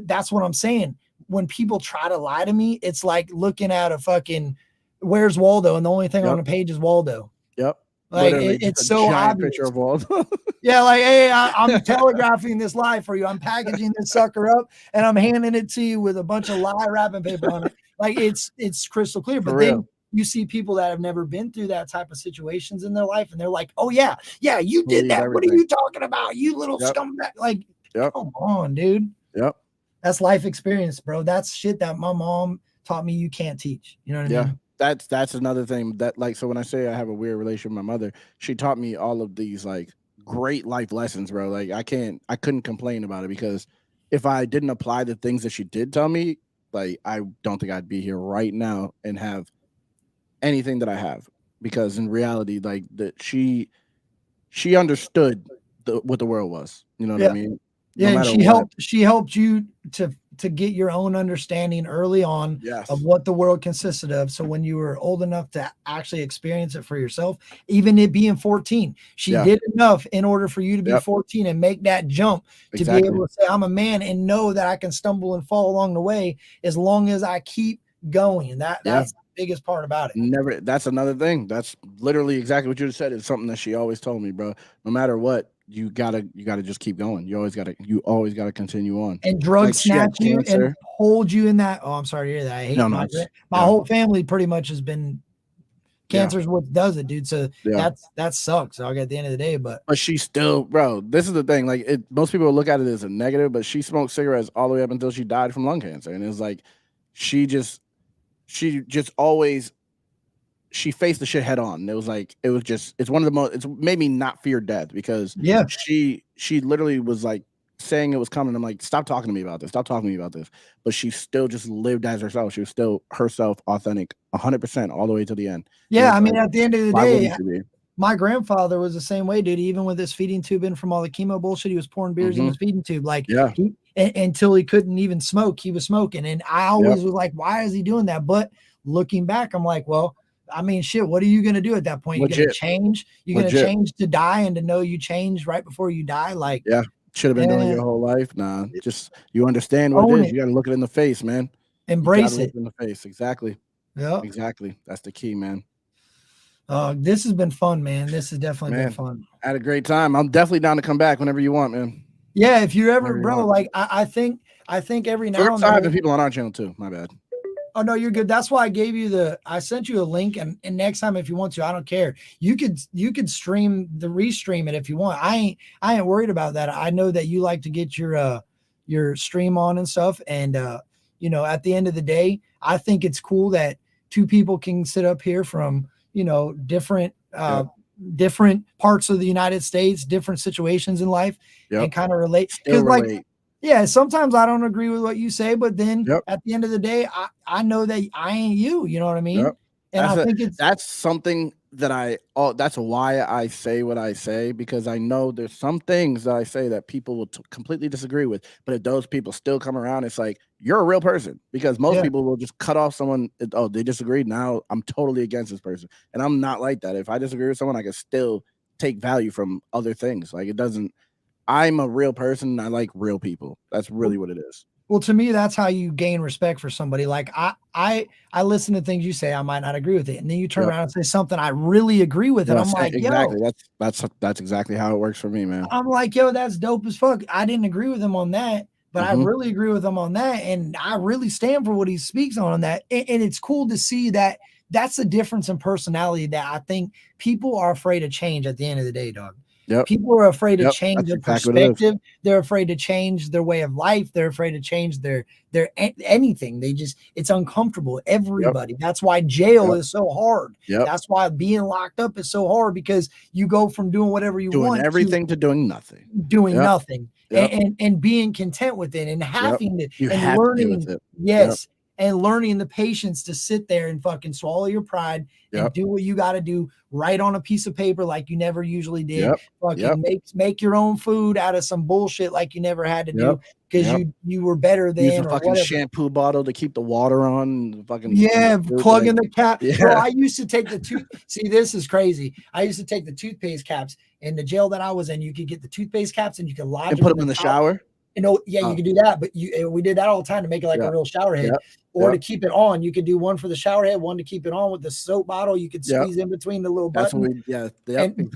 that's what I'm saying. When people try to lie to me, it's like looking at a fucking Where's Waldo, and the only thing on the Yep. page is Waldo. Yep. Like Literally, just it's a so giant obvious. picture of Waldo. Yeah, like, hey, I'm telegraphing this lie for you. I'm packaging this sucker up and I'm handing it to you with a bunch of lie wrapping paper on it. Like it's crystal clear. For But real. then you see people that have never been through that type of situations in their life, and they're like, "Oh yeah, you did Believe that. What are everything. you talking about? You little Yep. scumbag!" Like, Yep. come on, dude. Yep. That's life experience, bro. That's shit that my mom taught me you can't teach. You know what I mean? That's another thing that like so when I say I have a weird relationship with my mother, she taught me all of these like great life lessons, bro. Like I couldn't complain about it because if I didn't apply the things that she did tell me, like I don't think I'd be here right now and have anything that I have. Because in reality, like that she understood what the world was. You know what I Yeah. mean? Yeah, No and matter what. she helped you to get your own understanding early on Yes. of what the world consisted of. So when you were old enough to actually experience it for yourself, even it being 14, she Yeah. did enough in order for you to be Yep. 14 and make that jump to be Exactly. able to say, I'm a man and know that I can stumble and fall along the way as long as I keep going. That's the biggest part about it. Never. That's another thing. That's literally exactly what you just said. It's something that she always told me, bro. No matter what, you gotta just keep going. You always gotta continue on. And drugs Like she had snatch you and cancer. hold you in that. Oh, I'm sorry to hear that. I hate No, my it's my whole family pretty much has been yeah, cancer is what does it, dude. So yeah. that sucks. Like at the end of the day, but But she still, bro. This is the thing. Like, most people will look at it as a negative, but she smoked cigarettes all the way up until she died from lung cancer, and it's like she just always she faced the shit head on. It was just it's one of the most. It's made me not fear death because yeah, she literally was like saying it was coming. I'm like, stop talking to me about this. Stop talking to me about this. But she still just lived as herself. She was still herself, authentic, 100% all the way to the end. yeah. I It's mean, like, at the end of the why day, wouldn't you be? my grandfather was the same way, dude. Even with his feeding tube in from all the chemo bullshit, he was pouring beers in his feeding tube. Like, Yeah. Until he couldn't even smoke, he was smoking. And I always was like, why is he doing that? But looking back, I'm like, well, I mean, shit, what are you going to do at that point? You're going to change? You're going to change to die and to know you changed right before you die? Like, yeah. Should have been doing it your whole life. Nah, just you understand what it is. You got to look it in the face, man. Embrace it. Look in the face. Exactly. Yeah. Exactly. That's the key, man. This has been fun, man. This has definitely been fun. I had a great time. I'm definitely down to come back whenever you want, man. Yeah, if you're ever, bro, like I think every now and then. Having people on our channel too. My bad. Oh no, you're good. That's why I gave you I sent you a link, and next time if you want to, I don't care. You could restream it if you want. I ain't worried about that. I know that you like to get your stream on and stuff. And you know, at the end of the day, I think it's cool that two people can sit up here from, you know, different parts of the United States, different situations in life, and kind of relate. Because like, yeah, sometimes I don't agree with what you say, but then at the end of the day, I know that I ain't you. You know what I mean? And I think that's something that that's why I say what I say, because I know there's some things that I say that people will completely disagree with. But if those people still come around, it's like, you're a real person, because most people will just cut off someone. Oh, they disagreed. Now I'm totally against this person. And I'm not like that. If I disagree with someone, I can still take value from other things. Like, it doesn't. I'm a real person. And I like real people. That's really what it is. Well, to me, that's how you gain respect for somebody. Like I listen to things you say, I might not agree with it, and then you turn around and say something I really agree with, and I'm like, exactly. Yo, that's exactly how it works for me, man. I'm like, yo, that's dope as fuck. I didn't agree with him on that, but I really agree with him on that, and I really stand for what he speaks on that. And it's cool to see that that's the difference in personality that I think people are afraid of change at the end of the day, dog. Yep. People are afraid to Yep. change That's their exactly what it is. perspective. They're afraid to change their way of life. They're afraid to change their anything. It's uncomfortable. Everybody. That's why jail Yep. is so hard. Yep. That's why being locked up is so hard, because you go from doing whatever you Doing want everything to doing nothing. doing Yep. nothing Yep. and being content with it and having to You and have to deal learning with it. yes and learning the patience to sit there and fucking swallow your pride and Yep. do what you got to do, write on a piece of paper like you never usually did, Yep. fucking make your own food out of some bullshit like you never had to do because you were better than Use a or fucking whatever. shampoo bottle to keep the water on. Fucking Plugging the cap. Yeah. Bro, I used to take the see, this is crazy. I used to take the toothpaste caps in the jail that I was in. You could get the toothpaste caps and you could lodge and them put them in the shower. You know, you could do that, but we did that all the time to make it like a real shower head, or to keep it on. You could do one for the shower head, one to keep it on with the soap bottle. You could squeeze in between the little button.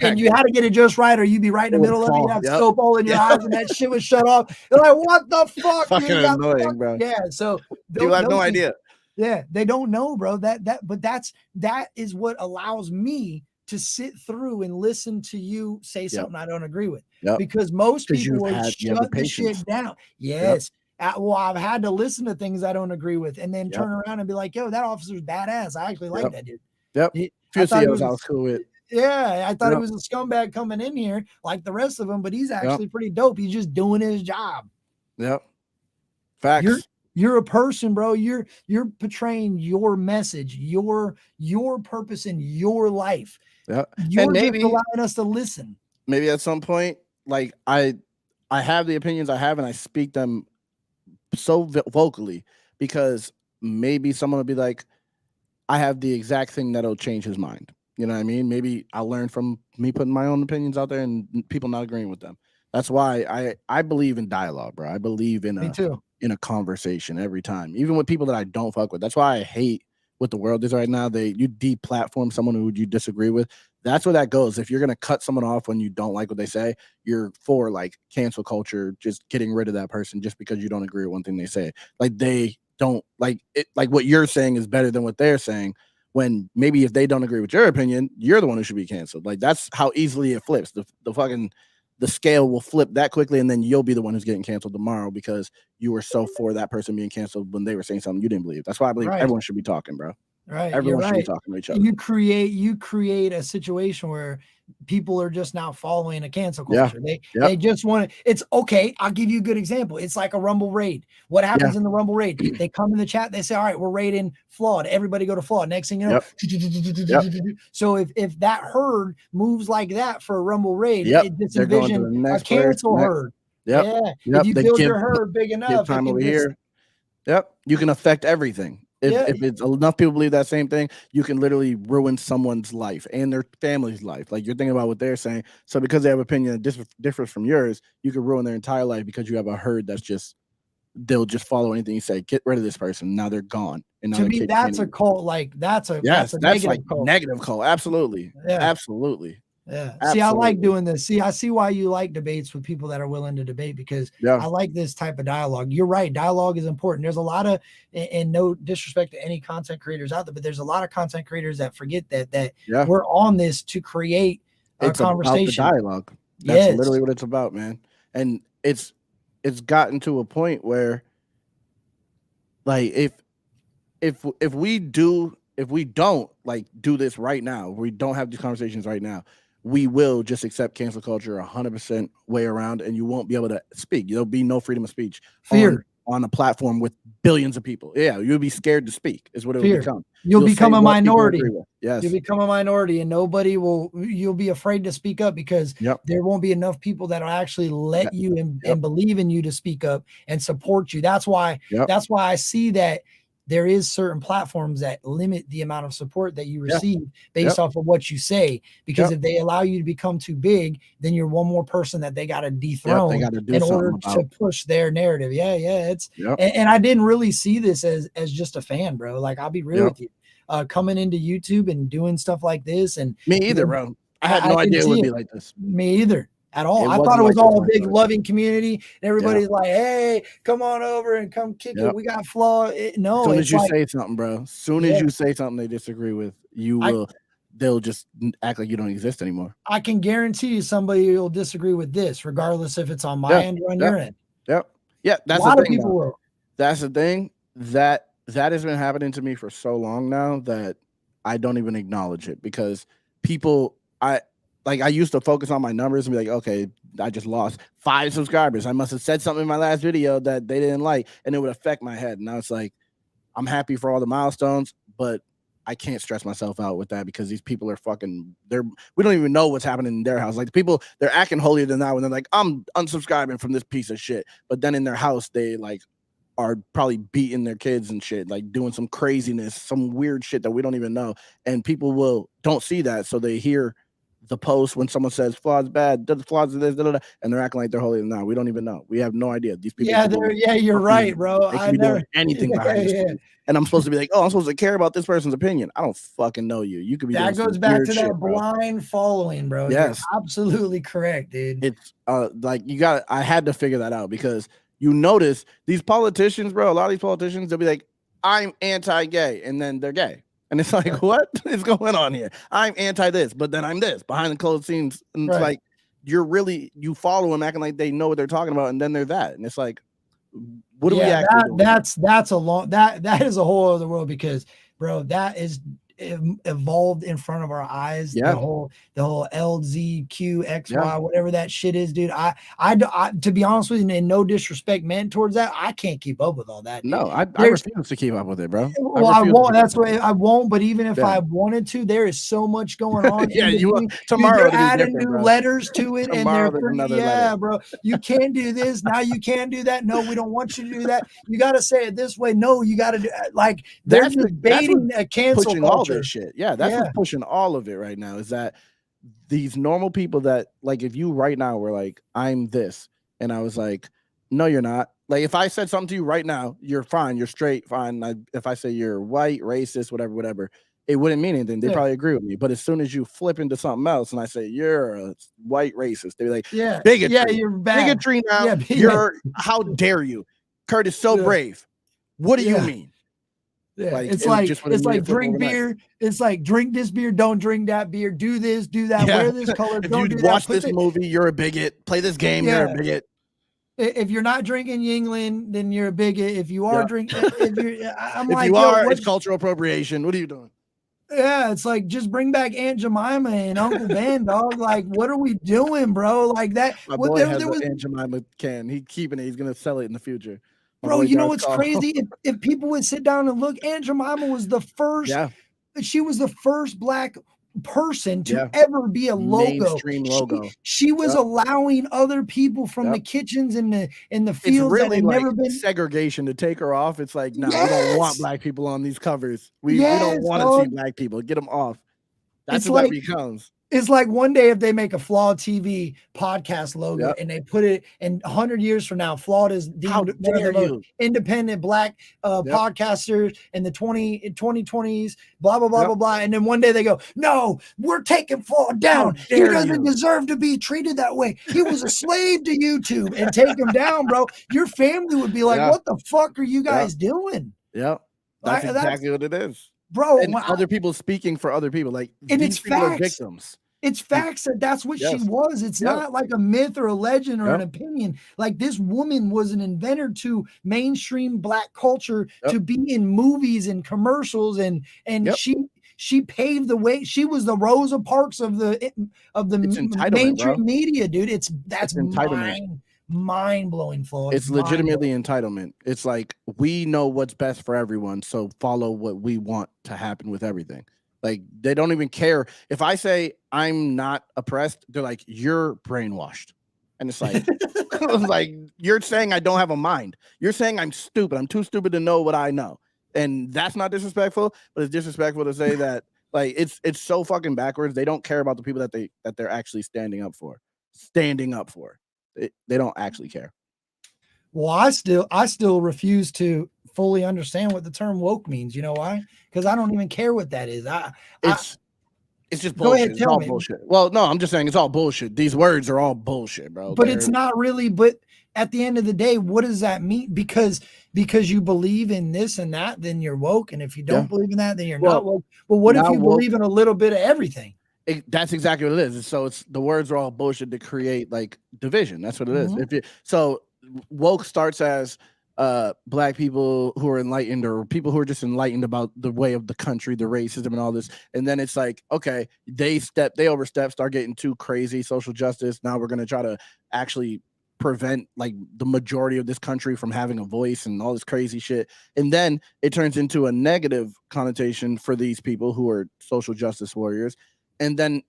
And you had to get it just right, or you'd be right in the middle of it. You have soap all in your eyes, and that shit would shut off. You're like, what the fuck? Fucking annoying, bro. Yeah, so you have no idea. Yeah, they don't know, bro. But that is what allows me to sit through and listen to you say something I don't agree with. Because most people will shut the shit down. Yes. Well, I've had to listen to things I don't agree with and then turn around and be like, yo, that officer's badass. I actually like that dude. I was cool with. Yeah, I thought he was a scumbag coming in here like the rest of them, but he's actually pretty dope. He's just doing his job. Yep. Facts. You're a person, bro. You're portraying your message, your purpose in your life. Yeah. You're just allowing us to listen. Maybe at some point, like I have the opinions I have and I speak them so vocally because maybe someone will be like, I have the exact thing that'll change his mind. You know what I mean? Maybe I'll learn from me putting my own opinions out there and people not agreeing with them. That's why I believe in dialogue, bro. I believe in a conversation every time, even with people that I don't fuck with. That's why I hate what the world is right now. You deplatform someone who you disagree with. That's where that goes. If you're gonna cut someone off when you don't like what they say, you're for like cancel culture, just getting rid of that person just because you don't agree with one thing they say. Like they don't like it. Like what you're saying is better than what they're saying. When maybe if they don't agree with your opinion, you're the one who should be canceled. Like that's how easily it flips. The scale will flip that quickly, and then you'll be the one who's getting canceled tomorrow because you were so for that person being canceled when they were saying something you didn't believe. That's why I believe everyone should be talking, bro. Right. Everyone should be talking to each other. You create a situation where people are just now following a cancel culture. They just want to, it's okay. I'll give you a good example. It's like a Rumble raid. What happens in the Rumble raid? They come in the chat, they say, all right, we're raiding Flawed. Everybody go to Flawed. Next thing you know, so if that herd moves like that for a Rumble raid, it's envision a cancel herd. If you build your herd big enough, time over here. You can affect everything. If it's enough people believe that same thing, you can literally ruin someone's life and their family's life. Like you're thinking about what they're saying. So because they have opinion that differs from yours, you can ruin their entire life because you have a herd they'll just follow anything you say. Get rid of this person. Now they're gone. And now to me, that's a cult. Like that's a negative like cult. Negative cult. Absolutely. Absolutely. Yeah. See, I like doing this. See, I see why you like debates with people that are willing to debate because I like this type of dialogue. You're right. Dialogue is important. There's a lot of, and no disrespect to any content creators out there, but there's a lot of content creators that forget that we're on this to create a conversation. About the dialogue. That's literally what it's about, man. And it's gotten to a point where like if we don't like do this right now, we don't have these conversations right now, we will just accept cancel culture 100% way around, and you won't be able to speak. There'll be no freedom of speech on a platform with billions of people. Yeah, you'll be scared to speak. Is what it will become. You'll become a minority. Yes, you'll become a minority, and you'll be afraid to speak up because there won't be enough people that will actually let you and believe in you to speak up and support you. That's why I see that. There is certain platforms that limit the amount of support that you receive based off of what you say, because if they allow you to become too big, then you're one more person that they got to dethrone in order to push their narrative. And I didn't really see this as just a fan, bro. Like I'll be real with you, coming into YouTube and doing stuff like this, and me either, bro. I had no idea it would be like this. Me either. At all. I thought it was all a big loving community. And everybody's like, hey, come on over and come kick it. We got Flaw. No, as soon as you say something, bro, as soon as you say something they disagree with, you will they'll just act like you don't exist anymore. I can guarantee you somebody will disagree with this, regardless if it's on my end or on your end. Yep. Yeah, that's a lot the of thing. people will. That's the thing that has been happening to me for so long now that I don't even acknowledge it, because people, I used to focus on my numbers and be like, okay, I just lost 5 subscribers. I must have said something in my last video that they didn't like, and it would affect my head. And now it's like, I'm happy for all the milestones, but I can't stress myself out with that, because these people are we don't even know what's happening in their house. Like, the people, they're acting holier than thou when they're like, I'm unsubscribing from this piece of shit. But then in their house, they like are probably beating their kids and shit, like doing some craziness, some weird shit that we don't even know. And people don't see that. So they hear the post when someone says Flaw's bad, does Flaw's this, and they're acting like they're holier than thou. We don't even know. We have no idea. These people. You're right, bro. They could be doing anything behind the scenes. And I'm supposed to be like, oh, I'm supposed to care about this person's opinion. I don't fucking know you. You could be. That goes back to that blind following, bro. Yes, you're absolutely correct, dude. It's like I had to figure that out, because you notice these politicians, bro. A lot of these politicians, they'll be like, I'm anti-gay, and then they're gay. And it's like, what is going on here? I'm anti this, but then I'm this behind the closed scenes. And it's like, you follow them acting like they know what they're talking about, and then they're that. And it's like, what do we actually do? That's that is a whole other world, because, bro, that is evolved in front of our eyes. The whole LZQXY, whatever that shit is, dude. I to be honest with you, and no disrespect meant towards that, I can't keep up with all that, dude. No, I refuse to keep up with it, bro. Well, I won't. That's why I won't. But even if I wanted to, there is so much going on. Tomorrow they're adding new letters to it, tomorrow and they're bro. You can't do this now. You can't do that. No, we don't want you to do that. You got to say it this way. No, you got to do like they're debating a cancel culture. This shit. Yeah, that's what's pushing all of it right now, is that these normal people that, like, if you right now were like, I'm this, and I was like, no, you're not. Like, if I said something to you right now, you're fine, you're straight, fine. If I say you're white, racist, whatever, it wouldn't mean anything. They probably agree with me. But as soon as you flip into something else and I say you're a white racist, they're like, bigotry. Yeah, you're bad. Bigotry now. How dare you? Kurt is so brave. What do you mean? Yeah, like, it's like drink beer. It's like drink this beer, don't drink that beer. Do this, do that. Wear this color. If don't you do watch that. this movie, you're a bigot. Play this game, you're a bigot. If you're not drinking Yingling, then you're a bigot. If you are drinking, it's cultural appropriation. What are you doing? Yeah, it's like, just bring back Aunt Jemima and Uncle Ben, dog. Like, what are we doing, bro? Like that. My boy has an Aunt Jemima can. He's keeping it. He's gonna sell it in the future. Bro, you know what's crazy? If people would sit down and look, Aunt Jemima was the first. Yeah. She was the first Black person to ever be a mainstream logo. She was allowing other people from the kitchens and the fields really that had never been segregation to take her off. It's like, no, we don't want Black people on these covers. We don't want to see Black people. Get them off. That's what that becomes. It's like one day if they make a FlawdTV podcast logo and they put it, and 100 years from now, Flawed is deemed one of the most independent Black podcasters in the 2020s, blah, blah, blah, blah, blah. And then one day they go, no, we're taking Flawed down. He doesn't deserve to be treated that way. He was a slave to YouTube, and take him down, bro. Your family would be like, what the fuck are you guys doing? Yep. That's exactly what it is. Bro, and other people speaking for other people, like, and these people are victims. It's facts that's what she was. It's not like a myth or a legend or an opinion. Like, this woman was an inventor to mainstream Black culture, to be in movies and commercials, and she paved the way. She was the Rosa Parks of the mainstream media, dude. That's mind-blowing, Flawed. It's legitimately entitlement. It's like, we know what's best for everyone, so follow what we want to happen with everything. Like, they don't even care. If I say I'm not oppressed, they're like, you're brainwashed. And it's like, like, you're saying I don't have a mind. You're saying I'm stupid. I'm too stupid to know what I know. And that's not disrespectful, but it's disrespectful to say that, like, it's so fucking backwards. They don't care about the people that they're actually standing up for. They don't actually care. Well, I still refuse to fully understand what the term woke means. You know why? Because I don't even care what that is. It's just Go ahead, bullshit. It's tell all me. bullshit. Well, no, I'm just saying it's all bullshit. These words are all bullshit, bro. But it's not really. But at the end of the day, what does that mean? Because you believe in this and that, then you're woke. And if you don't believe in that, then you're not woke. But what if you believe in a little bit of everything? That's exactly what it is. So it's the words are all bullshit to create like division. That's what it is. If so woke starts as black people who are enlightened or people who are just enlightened about the way of the country, the racism and all this. And then it's like, okay, they overstep, start getting too crazy, social justice. Now we're going to try to actually prevent like the majority of this country from having a voice and all this crazy shit. And then it turns into a negative connotation for these people who are social justice warriors. And then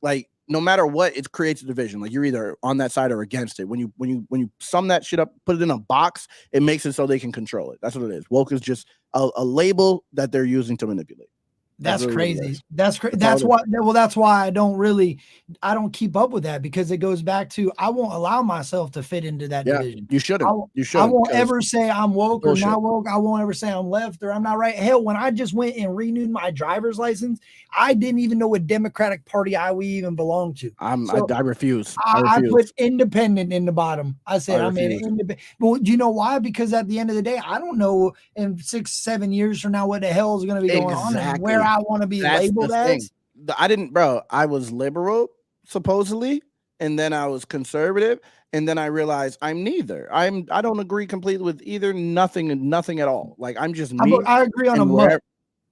like no matter what, it creates a division. Like you're either on that side or against it. When you sum that shit up, put it in a box, it makes it so they can control it. That's what it is. Woke is just a label that they're using to manipulate. That's really crazy. That's crazy. That's why. Well, that's why I don't keep up with that, because it goes back to I won't allow myself to fit into that division. You shouldn't. I won't ever say I'm woke or not woke. I won't ever say I'm left or I'm not right. Hell, when I just went and renewed my driver's license, I didn't even know what Democratic Party we even belonged to. I refuse. I put independent in the bottom. I said I'm an independent. But do you know why? Because at the end of the day, I don't know in 6-7 years from now what the hell is going to be going on and where I want to be labeled as. I didn't, bro. I was liberal supposedly, and then I was conservative, and then I realized I'm neither. I don't agree completely with either. Nothing at all. Like I'm just me. I agree on a mutt.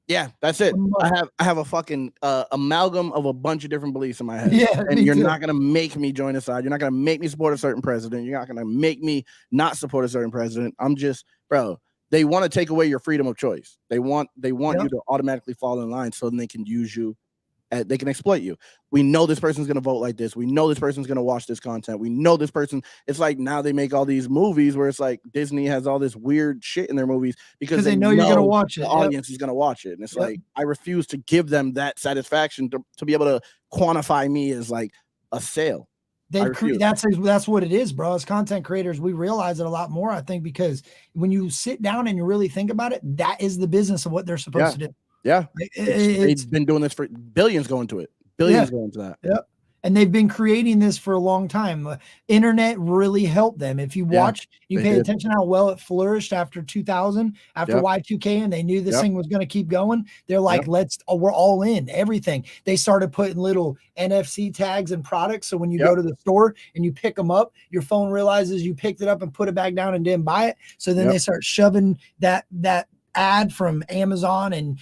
Yeah, that's it. I have a fucking amalgam of a bunch of different beliefs in my head. Yeah, and you're not gonna make me join a side. You're not gonna make me support a certain president. You're not gonna make me not support a certain president. I'm just, bro. They want to take away your freedom of choice. They want you to automatically fall in line so then they can use you. They can exploit you. We know this person's going to vote like this. We know this person's going to watch this content. We know this person. It's like now they make all these movies where it's like Disney has all this weird shit in their movies because they know you're going to watch it. The audience is going to watch it. And it's like, I refuse to give them that satisfaction to be able to quantify me as like a sale. That's what it is, bro. As content creators, we realize it a lot more, I think, because when you sit down and you really think about it, that is the business of what they're supposed to do. Yeah. It's been doing this for billions going to it. Billions going to that. Yep. And they've been creating this for a long time. Internet really helped them. If you watch, you pay attention how well it flourished after 2000, after Y2K, and they knew this thing was going to keep going. They're like, we're all in everything. They started putting little NFC tags and products. So when you go to the store and you pick them up, your phone realizes you picked it up and put it back down and didn't buy it. So then they start shoving that ad from Amazon and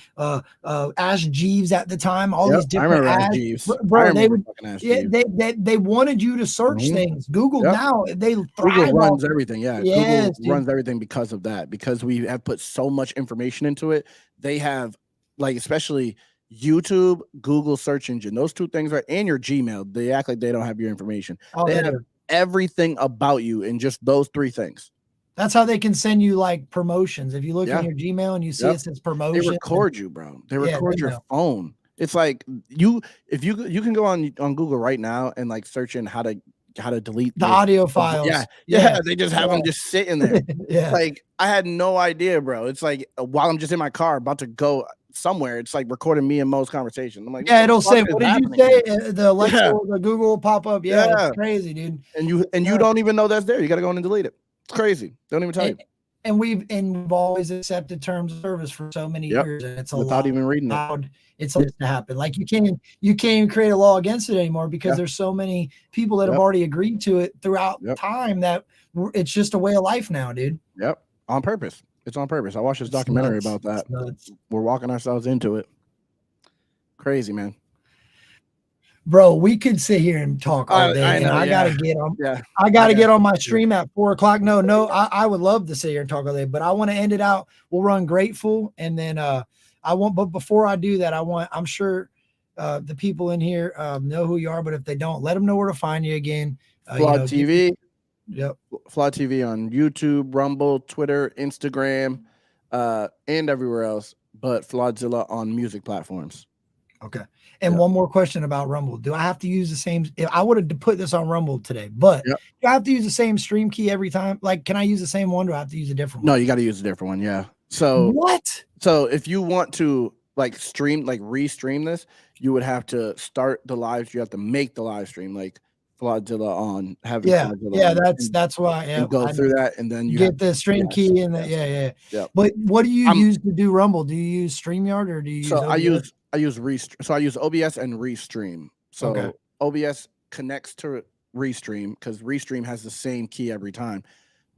Ask Jeeves at the time, all these different ads. Bro, they wanted you to search things. Google now, Google runs everything. Yeah, Google runs everything because of that, because we have put so much information into it. They have, like, especially YouTube, Google search engine, those two things, right? And your Gmail, they act like they don't have your information. They have everything about you in just those three ththings. That's how they can send you like promotions. If you look in your Gmail and you see it says promotion, they record you, bro. They record your phone. It's like you can go on Google right now and like search in how to delete the audio files. Yeah. They just have them just sitting there. Like I had no idea, bro. It's like while I'm just in my car about to go somewhere, it's like recording me and Mo's conversation. I'm like, it'll say, what did you say? The Alexa or the Google will pop up. It's crazy, dude. And you don't even know that's there. You got to go in and delete it. It's crazy. Don't even tell you. And we've always accepted terms of service for so many years. And it's without even reading it. It's allowed to happen. Like you can't even create a law against it anymore because there's so many people that have already agreed to it throughout time that it's just a way of life now, dude. Yep. On purpose. It's on purpose. I watched this documentary about that. We're walking ourselves into it. Crazy, man. Bro, we could sit here and talk all day. I gotta get on. I gotta get on my stream at 4:00. No, I would love to sit here and talk all day, but I want to end it out. We'll run Grateful, and then but before I do that, I'm sure the people in here know who you are, but if they don't, let them know where to find you again. FlawdTV. Yep. FlawdTV on YouTube, Rumble, Twitter, Instagram, and everywhere else, but Flawdzilla on music platforms. Okay. And one more question about Rumble. Do I have to use the same? If I would have put this on Rumble today, but do I have to use the same stream key every time? Like, can I use the same one? Or do I have to use a different one? No, you got to use a different one. Yeah. So what? So if you want to like restream this, you would have to start the live. You have to make the live stream like Flawdzilla on having Yeah, Flawdzilla on that's why. Yeah, and go I know. through that, and then you have Get the stream yes, key and the yes, yeah. yep. But what do you I'm use to do Rumble? Do you use StreamYard or do you use so OBS? I use OBS and Restream. Okay. So OBS connects to Restream because Restream has the same key every time.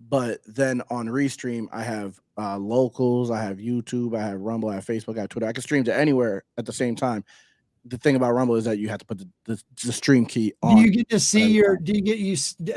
But then on Restream, I have locals, I have YouTube, I have Rumble, I have Facebook, I have Twitter. I can stream to anywhere at the same time. The thing about Rumble is that you have to put the stream key on. Do you get to see your? Do you get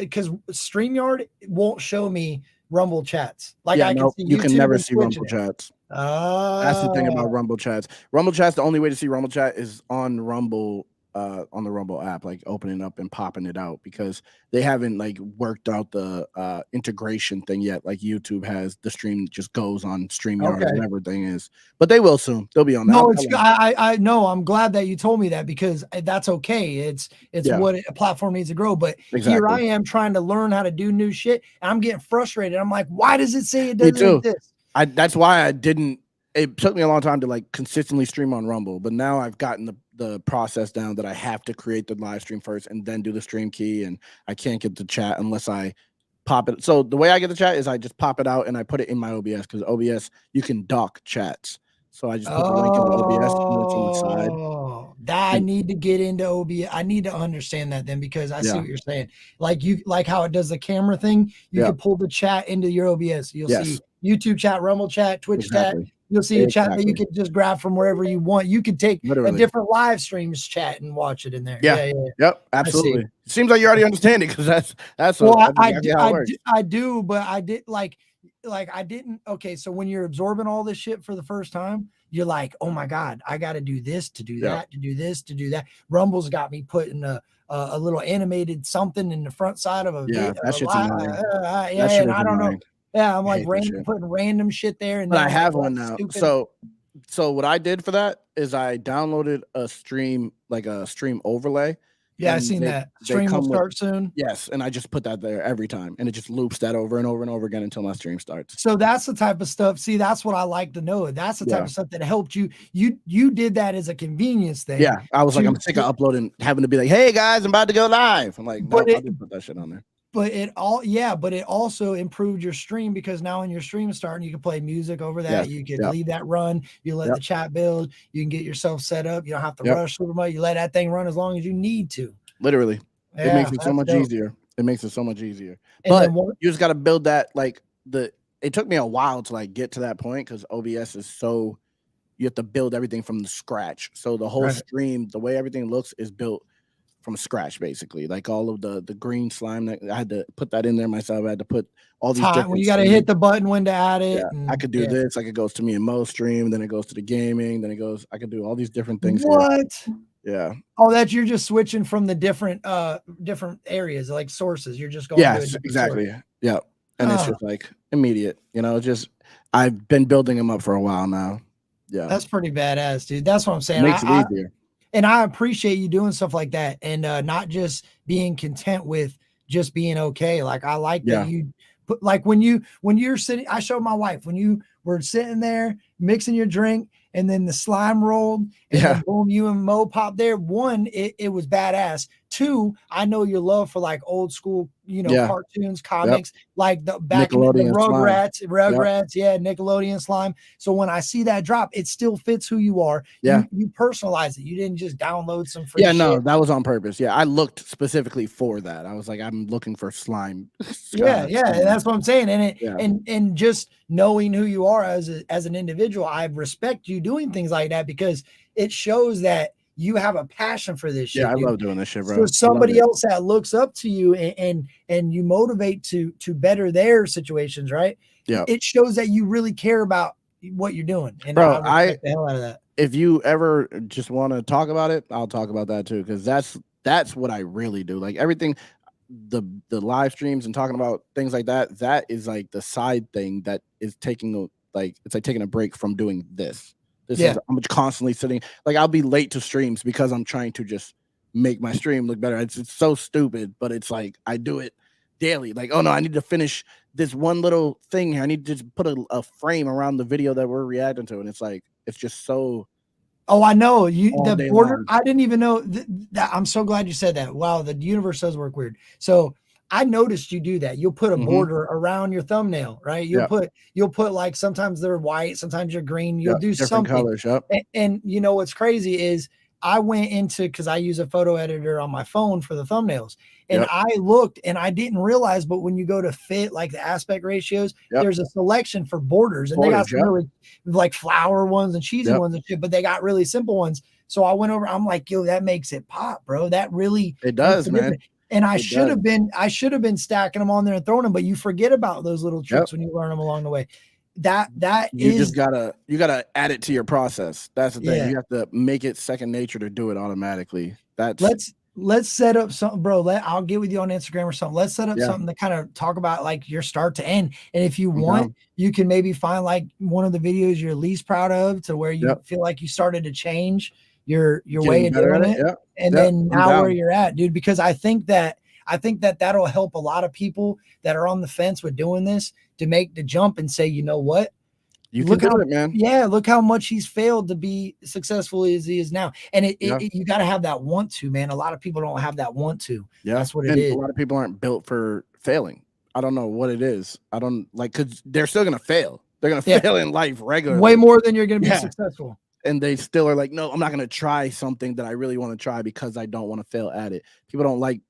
because StreamYard won't show me Rumble chats? Like Yeah, I can no, see you can YouTube never and see Twitch Rumble in it. chats. That's the thing about Oh, Rumble chats. Rumble chats, the only way to see Rumble chat is on Rumble, on the Rumble app, like opening up and popping it out because they haven't like worked out the integration thing yet. Like YouTube has, the stream just goes on StreamYard or okay. whatever thing is, but they will soon. They'll be on that. No, it's I know. I'm glad that you told me that because that's okay. It's Yeah. what a platform needs to grow. But here Exactly. I am trying to learn how to do new shit, and I'm getting frustrated. I'm like, why does it say it Me doesn't too. exist? That's why I didn't. It took me a long time to like consistently stream on Rumble, but now I've gotten the process down that I have to create the live stream first and then do the stream key, and I can't get the chat unless I pop it. So the way I get the chat is I just pop it out and I put it in my OBS because OBS you can dock chats. So I just put the link in the OBS and it's on the side. Oh, that I need to get into OBS. I need to understand that then because I see Yeah. what you're saying. Like how it does the camera thing. You Yeah. can pull the chat into your OBS. You'll Yes. see YouTube chat, Rumble chat, Twitch chat. Exactly. You'll see a chat that you Exactly. can just grab from wherever you want. You could take a Literally. different live streams chat and watch it in there. Yeah. Yeah. Yep. Absolutely. It seems like you already understand it because that's Well, exactly how it works. I do, but I did like I didn't. Okay, so when you're absorbing all this shit for the first time, you're like, oh my god, I got to do this to do Yeah. that to do this to do that. Rumble's got me putting a little animated something in the front side of a Yeah, that shit's live. annoying. Yeah, That shit and is I don't know. annoying. Yeah, I'm I like hate that shit. putting random shit there, and But then I I'm like, have well, one that's now. stupid. So what I did for that is I downloaded a stream, like a stream overlay. Yeah, I and seen they- that. they Stream will come with- start soon. Yes, and I just put that there every time, and it just loops that over and over and over again until my stream starts. So that's the type of stuff. See, that's what I like to know. That's the type Yeah. of stuff that helped you. You did that as a convenience thing. Yeah, I was like, I'm sick of uploading, having to be like, "Hey guys, I'm about to go live." I'm like, But no, I'll just put that shit on there. But it also improved your stream because now when your stream is starting, you can play music over that. Yes, You can yep. leave that run. You let Yep. the chat build. You can get yourself set up. You don't have to Yep. rush super much. You let that thing run as long as you need to. Literally, it Yeah, makes it so that's much dope. easier. It makes it so much easier. And But then what? you just got to build that. Like it took me a while to like get to that point because OBS is so, you have to build everything from the scratch. So the whole Right. stream, the way everything looks, is built from scratch basically. Like all of the green slime, that I had to put that in there myself. I had to put all these Time when different you got to streams. hit the button when to add it. Yeah, I and- could do yeah. this. Like it goes to me and Mo stream, then it goes to the gaming, then it goes. I could do all these different things. Here. What? Yeah. Oh, that you're just switching from the different areas like sources. You're just going. to a Yes, different exactly. source. Yeah, and it's Ah. just like immediate. You know, just I've been building them up for a while now. Yeah, That's pretty badass, dude. That's what I'm it saying. makes it easier. And I appreciate you doing stuff like that and not just being content with just being okay. Like I like that you put like when you're sitting, I showed my wife when you were sitting there mixing your drink and then the slime rolled and then boom, you and Mo popped there. One, it was badass. Two, I know your love for like old school, cartoons, comics, like the back in the Rugrats, yeah, Nickelodeon slime. So when I see that drop, it still fits who you are. Yeah. You personalize it. You didn't just download some free Yeah, no, shit. that was on purpose. Yeah, I looked specifically for that. I was like, I'm looking for slime. Yeah, and that's what I'm saying. And Yeah. and just knowing who you are as an individual, I respect you doing things like that because it shows that you have a passion for this shit. Yeah, I dude. love doing this shit, bro. So somebody else that looks up to you and you motivate to better their situations, right? Yeah. It shows that you really care about what you're doing. And Bro, I respect the hell out of that. If you ever just want to talk about it, I'll talk about that too, because that's what I really do. Like everything, the live streams and talking about things like that, that is like the side thing that is taking it's like taking a break from doing this. I'm constantly sitting, like I'll be late to streams because I'm trying to just make my stream look better. It's so stupid, but it's like I do it daily. Like, oh no, I need to finish this one little thing here. I need to just put a frame around the video that we're reacting to, and it's like it's just so Oh, I know you. all The day border. long. I didn't even know that. I'm so glad you said that. Wow, the universe does work weird. So I noticed you do that. You'll put a Mhm. border around your thumbnail, right? You'll Yep. put like sometimes they're white, sometimes you're green. You'll Yep. do Different something. colors. Yep. And you know what's crazy is I went into because I use a photo editor on my phone for the thumbnails, and Yep. I looked and I didn't realize, but when you go to fit like the aspect ratios, Yep. there's a selection for borders, and they got Borders, some yep. really like flower ones and cheesy Yep. ones and shit, but they got really simple ones. So I went over, I'm like, yo, that makes it pop, bro. That really It makes does, a man. difference. And I It should have does. been stacking them on there and throwing them, but you forget about those little Yep. tricks when you learn them along the way. That You just is you gotta add it to your process. That's the thing. Yeah. You have to make it second nature to do it automatically. That's let's set up something, bro. I'll get with you on Instagram or something. Let's set up Yeah. something to kind of talk about like your start to end. And if you I'm want, down. you can maybe find like one of the videos you're least proud of to where you Yep. feel like you started to change your way Getting of better doing at it. it. Yep. And Yep. then I'm now where down. you're at, dude, because I think that that'll help a lot of people that are on the fence with doing this to make the jump and say, you know what? You Look can do how it, man. Yeah, look how much he's failed to be successful as he is now. And Yeah. you got to have that want to, man. A lot of people don't have that want to. Yeah. That's what it And is. a lot of people aren't built for failing. I don't know what it is. I don't like because they're still gonna fail. They're gonna Yeah. fail in life regularly. Way more than you're going to be Yeah. successful. And they still are like, no, I'm not gonna try something that I really want to try because I don't want to fail at it. People don't like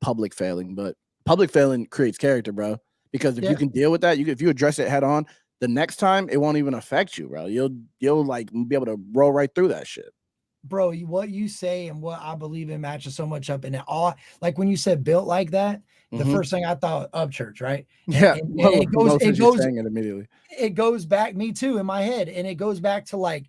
public failing, but public failing creates character, bro. Because if Yeah. you can deal with that, if you address it head on, the next time it won't even affect you, bro. You'll like be able to roll right through that shit. Bro, what you say and what I believe in matches so much up. And it all, like when you said built like that, the Mhm. first thing I thought of church, right? Yeah. And Well, it goes, no sense you saying it immediately. it goes back, me too, in my head. And it goes back to like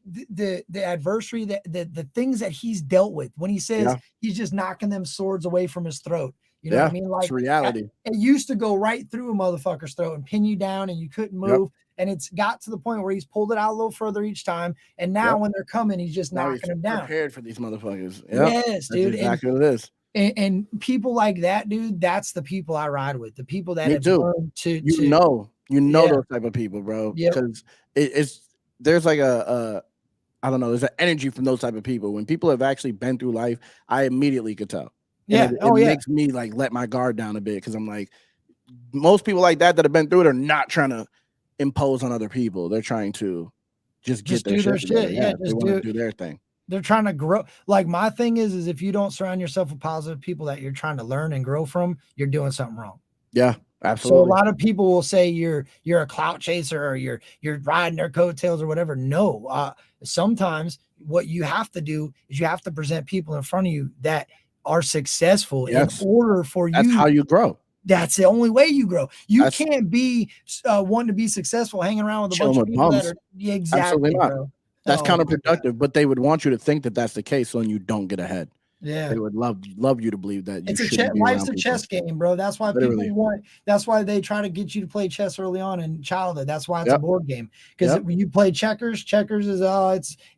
the adversary, the things that he's dealt with when he says Yeah. he's just knocking them swords away from his throat. You know what I Yeah. mean? It's Like reality. it used to go right through a motherfucker's throat and pin you down and you couldn't Yep. move. And it's got to the point where he's pulled it out a little further each time. And now Yep. when they're coming, he's just Now he's knocking them down. prepared for these motherfuckers. Yep. Yes, That's dude. exactly what it is. And people like that, dude, that's the people I ride with. The people that Me have too. learned to You know Yeah. those type of people, bro. Yep. Because it's there's like I don't know, there's an energy from those type of people. When people have actually been through life, I immediately could tell. Yeah. And it Yeah. makes me like let my guard down a bit because I'm like, most people like that have been through it are not trying to impose on other people. They're trying to just get do their together. shit. Yeah, They just want to do their thing. they're trying to grow. Like my thing is if you don't surround yourself with positive people that you're trying to learn and grow from, you're doing something wrong. Yeah, So absolutely. a lot of people will say you're a clout chaser or you're riding their coattails or whatever. No, sometimes what you have to do is you have to present people in front of you that are successful Yes. in order for That's how you grow. That's the only way you grow. You That's- can't be wanting to be successful hanging around with a Chilling bunch of with people that bums. are exactly, Absolutely not. bro. That's Oh my God. counterproductive, but they would want you to think that that's the case so you don't get ahead. Yeah. They would love you to believe that you It's a shouldn't be life's around a people. chess game, bro. That's why Literally. people want. That's why they try to get you to play chess early on in childhood. That's why it's a Yep. board game. Because Yep. when you play checkers is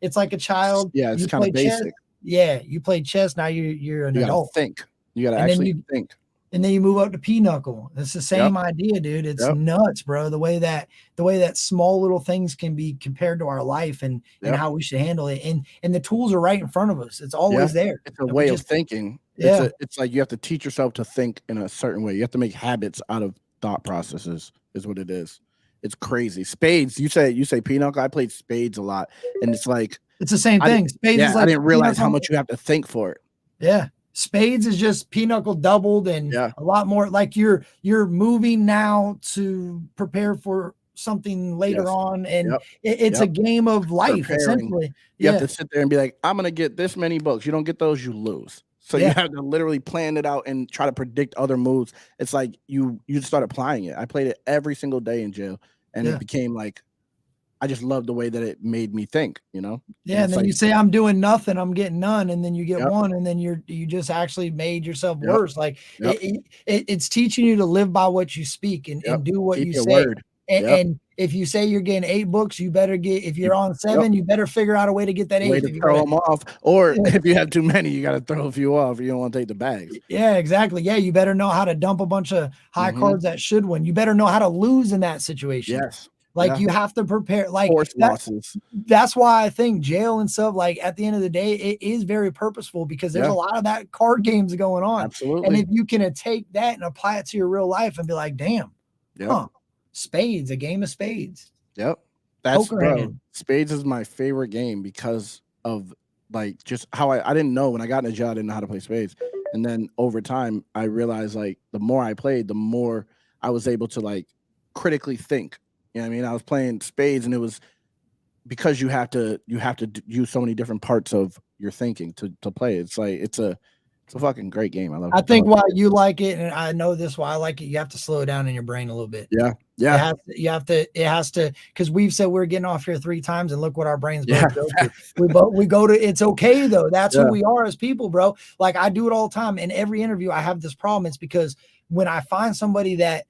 it's like a child. Yeah, it's You kind play of chess. basic. Yeah, you play chess. Now you're an You gotta adult, think. You gotta And then actually think. and then you move up to pinochle. It's the same idea, dude. It's Yep. nuts, bro. The way that small little things can be compared to our life and Yep. how we should handle it. And the tools are right in front of us. It's always there. It's a And we way of just- thinking. Yeah. It's like you have to teach yourself to think in a certain way. You have to make habits out of thought processes, is what it is. It's crazy. Spades, you say pinochle. I played spades a lot. And it's like It's the same thing. Spades is like I didn't realize how pinochle. much you have to think for it. Yeah. Spades is just pinochle doubled and Yeah. a lot more like you're moving now to prepare for something later Yes. on. And Yep. it's a game of life, Preparing. essentially. You Yeah. have to sit there and be like, I'm gonna get this many books. You don't get those, you lose. So you Yeah. have to literally plan it out and try to predict other moves. It's like you start applying it. I played it every single day in jail, and Yeah. it became like I just love the way that it made me think, Yeah. And it's then like- you say, I'm doing nothing, I'm getting none. And then you get Yep. one, and then you just actually made yourself Yep. worse. Like Yep. it's teaching you to live by what you speak and do what Keep you your say. word. And, Yep. and if you say you're getting 8 books, you better get, if you're on 7, you better figure out a way to get that 8. Way to If you throw gotta- them off, or Yeah. if you have too many, you got to throw a few off. You don't want to take the bags. Yeah, exactly. Yeah, you better know how to dump a bunch of high Mhm. cards that should win. You better know how to lose in that situation. Yes, Like you have to prepare. Like forced losses. That's why I think jail and stuff, like at the end of the day, it is very purposeful because there's a lot of that card games going on. Absolutely. And if you can take that and apply it to your real life and be like, damn, spades, a game of spades. Yep. That's bro. Spades is my favorite game because of like just how I didn't know when I got in a jail, I didn't know how to play spades. And then over time, I realized like the more I played, the more I was able to like critically think. You know what I mean? I was playing spades, and it was because you have to use so many different parts of your thinking to play. It's like it's a fucking great game. I love it. I think why you like it, and I know this why I like it, you have to slow it down in your brain a little bit. Yeah. It has to, because we've said we're getting off here 3 times, and look what our brains both go to. We go to, it's okay though. That's who we are as people, bro. Like I do it all the time. In every interview, I have this problem. It's because when I find somebody that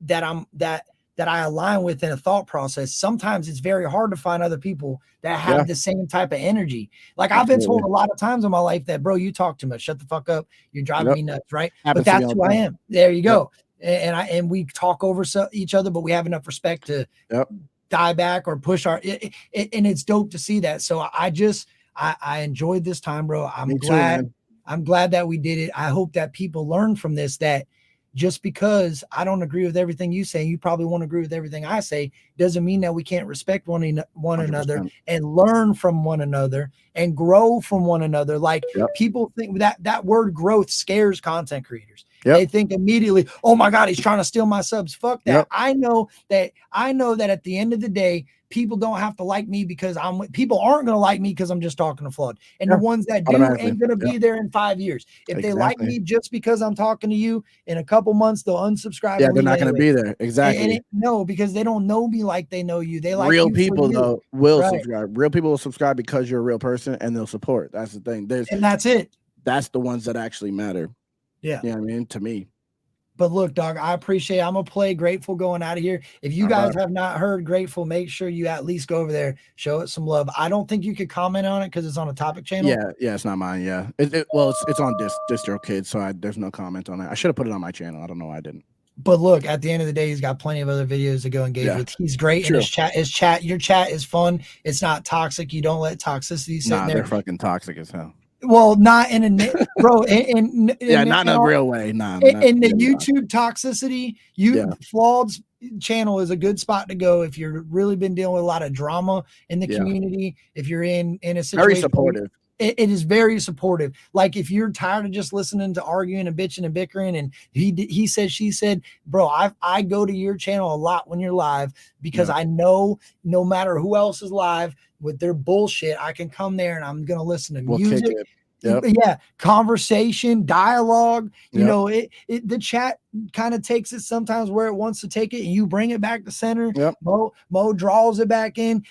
I align with in a thought process, sometimes it's very hard to find other people that have the same type of energy. Like I've been told a lot of times in my life that, bro, you talk too much. Shut the fuck up. You're driving me nuts, right? But that's who I am. There you go. And we talk over each other, but we have enough respect to die back or push our, and it's dope to see that. So I enjoyed this time, bro. I'm glad that we did it. I hope that people learn from this, that just because I don't agree with everything you say, you probably won't agree with everything I say, doesn't mean that we can't respect one another and learn from one another and grow from one another. Like people think that word growth scares content creators. They think immediately, oh my God, he's trying to steal my subs. Fuck that. I know that at the end of the day, people don't have to like me because people aren't going to like me because I'm just talking to Flawd. And the ones that do ain't going to be there in 5 years. If they like me just because I'm talking to you, in a couple months, they'll unsubscribe. Yeah, they're not going to be there. Exactly. No, because they don't know me like they know you. They like real people though will subscribe. Real people will subscribe because you're a real person and they'll support. That's the thing. And that's it. That's the ones that actually matter. Yeah. You know what I mean? To me. But look, dog, I appreciate it. I'm going to play Grateful going out of here. If you guys have not heard Grateful, make sure you at least go over there, show it some love. I don't think you could comment on it because it's on a topic channel. Yeah, it's not mine. Yeah. It's on DistroKid, so there's no comment on it. I should have put it on my channel. I don't know why I didn't. But look, at the end of the day, he's got plenty of other videos to go engage with. He's great in his chat. Your chat is fun. It's not toxic. You don't let toxicity sit there. They're fucking toxic as hell. Well, not in a bro, not in a real way. In the YouTube toxicity, Flawd's channel is a good spot to go if you're really been dealing with a lot of drama in the community. If you're in a situation, very supportive. It is very supportive. Like if you're tired of just listening to arguing and bitching and bickering, and he said, she said, bro, I go to your channel a lot when you're live because I know no matter who else is live with their bullshit, I can come there and I'm going to listen to music. Conversation, dialogue, you know, the chat kind of takes it sometimes where it wants to take it and you bring it back to center. Mo draws it back in.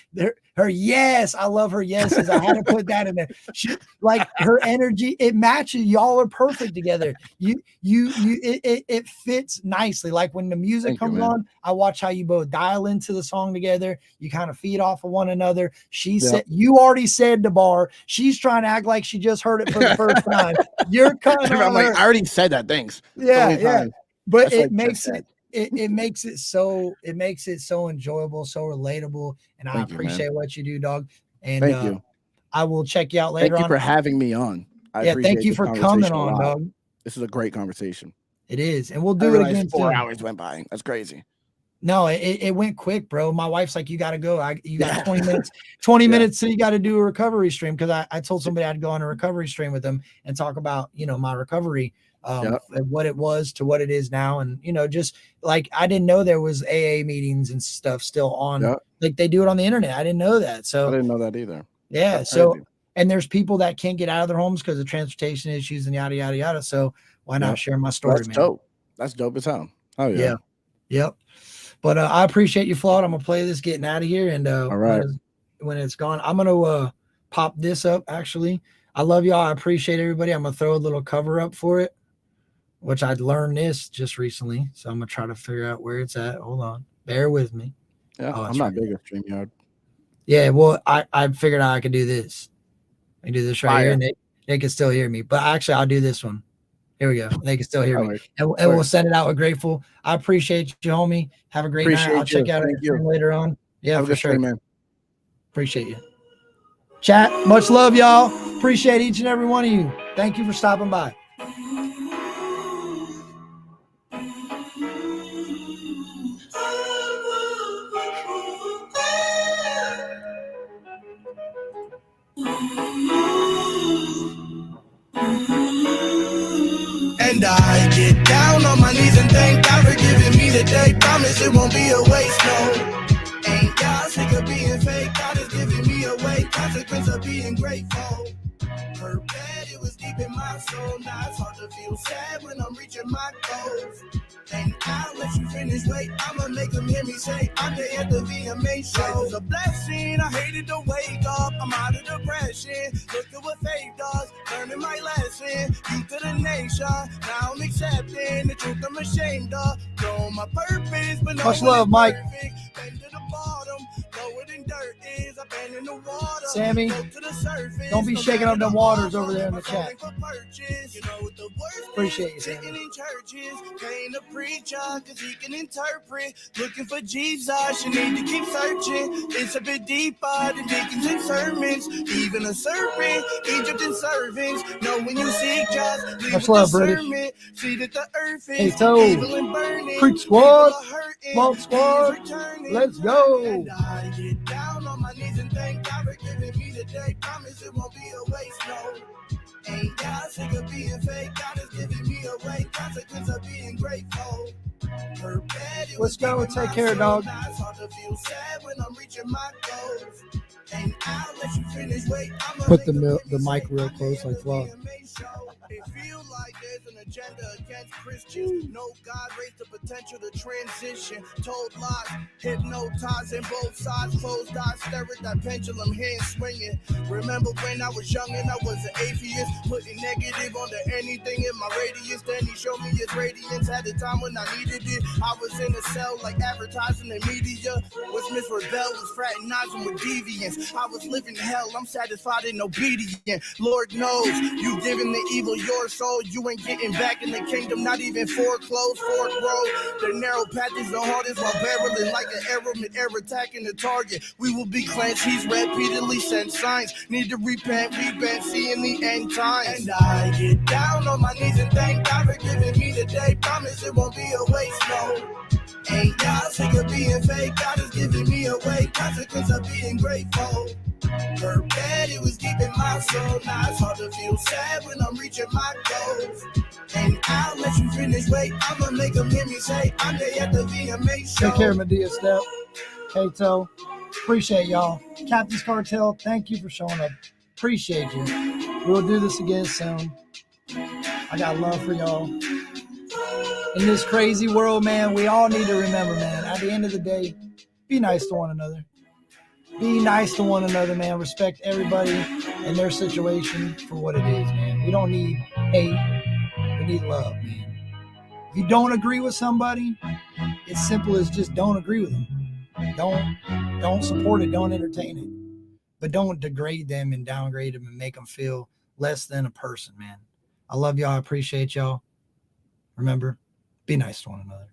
Her yes, I love her yeses. I had to put that in there. She, like her energy, it matches. Y'all are perfect together. It fits nicely. Like when the music comes on, I watch how you both dial into the song together. You kind of feed off of one another. She said, you already said the bar. She's trying to act like she just heard it for the first time. You're cutting on I'm like, her. I already said that. Thanks. Yeah. But that's it makes it. It makes it so enjoyable, so relatable, and I appreciate what you do, dog. And thank you. I will check you out later. Thank you for having me on. Thank you for coming on, dog. This is a great conversation. It is, and we'll do it again. 4 hours went by. That's crazy. No, it went quick, bro. My wife's like, you got to go. You got 20 minutes. 20 minutes, so you got to do a recovery stream because I told somebody I'd go on a recovery stream with them and talk about my recovery. And what it was to what it is now. And, just like, I didn't know there was AA meetings and stuff still on, like they do it on the internet. I didn't know that. So I didn't know that either. Yeah. That's so, crazy. And there's people that can't get out of their homes because of transportation issues and yada, yada, yada. So why not share my story, That's dope. That's dope as hell. Oh yeah. Yep. But I appreciate you, Flawd. I'm going to play this getting out of here. And all right. When it's gone, I'm going to pop this up. Actually, I love y'all. I appreciate everybody. I'm going to throw a little cover up for it, which I'd learned this just recently. So I'm going to try to figure out where it's at. Hold on. Bear with me. Yeah, I'm not big at StreamYard. Yeah, well, I figured out I could do this. I can do this right here, and they can still hear me. But actually, I'll do this one. Here we go. They can still hear me. And we'll send it out with Grateful. I appreciate you, homie. Have a great night. I'll check out it later on. Yeah, Have a for good sure. day, man. Appreciate you. Chat, much love, y'all. Appreciate each and every one of you. Thank you for stopping by. And I get down on my knees and thank God for giving me the day. Promise it won't be a waste, no. Ain't God sick of being fake? God is giving me a way. Consequence of being grateful. Her bed, it was deep in my soul. Now it's hard to feel sad when I'm reaching my goals. And I'll let you finish, wait, I'ma make them hear me say, I'm there at the VMA show. Life is a blessing, I hated to wake up, I'm out of depression. Look at what faith does, learning my lesson. Youth to the nation, now I'm accepting the truth I'm ashamed of. Know my purpose, but no Much one love, is Mike. perfect. Been to the bottom, lower than dirt is. I've been in the water, Sammy, float to the surface. don't be shaking up them waters over there in the chat. You know what the worst Appreciate you, is? Sammy. Sitting in churches, paying a preacher, cause he can interpret. Looking for Jesus, you need to keep searching. It's a bit deeper than deacons and sermons. Even a serpent, Egypt and servants. Know when you seek just leave Much with love, discernment. British. See that the earth Hey, is Toe. evil and burning. Creek Squad. People are hurting. Smoke Squad. He is returning. Let's go. And I get down on my knees and thank God for giving me the day. Promise it won't be a waste, no. Ain't God sick of being fake? God is giving me a way. Consequence of being grateful. Her bed, it Let's was go. deep in Take my care, soul. dog. Now it's hard to feel sad when I'm reaching my goals. And I'll let you finish. Wait, I'ma Put make the them mil- hear me the mic say, real I'm close there like at the Flaw. VMA show. It feel like there's an agenda against Christians. No God raised the potential to transition. Told lies, hypnotizing both sides. Closed eyes, stare at that pendulum, hand swinging. Remember when I was young and I was an atheist, putting negative onto anything in my radius. Then he showed me his radiance at the time when I needed it. I was in a cell like advertising and media. Was Miss Rebel, was fraternizing with deviants. I was living hell, I'm satisfied and obedient. Lord knows, you giving the evil your soul. You ain't getting back in the kingdom, not even foreclosed, fork road. The narrow path is the hardest while barreling like an arrow mid-air attacking the target. We will be cleansed, he's repeatedly sent signs. Need to repent, seeing the end times. And I get down on my knees and thank God for giving me the day. Promise it won't be a waste, no. Ain't God sick of being fake? God is giving me a way. Consequence of being grateful. Her bed, it was deep in my soul. Now it's hard to feel sad when I'm reaching my goals. And I'll let you finish. Wait, I'ma make them hear me say, I'm there at the VMA show. Take care, Medea Step. Kato. Appreciate y'all. Captain's Cartel, thank you for showing up. Appreciate you. We'll do this again soon. I got love for y'all. In this crazy world, man, we all need to remember, man, at the end of the day, be nice to one another. Be nice to one another, man. Respect everybody and their situation for what it is, man. We don't need hate. We need love, man. If you don't agree with somebody, it's simple as just don't agree with them. Don't support it. Don't entertain it. But don't degrade them and downgrade them and make them feel less than a person, man. I love y'all. I appreciate y'all. Remember, be nice to one another.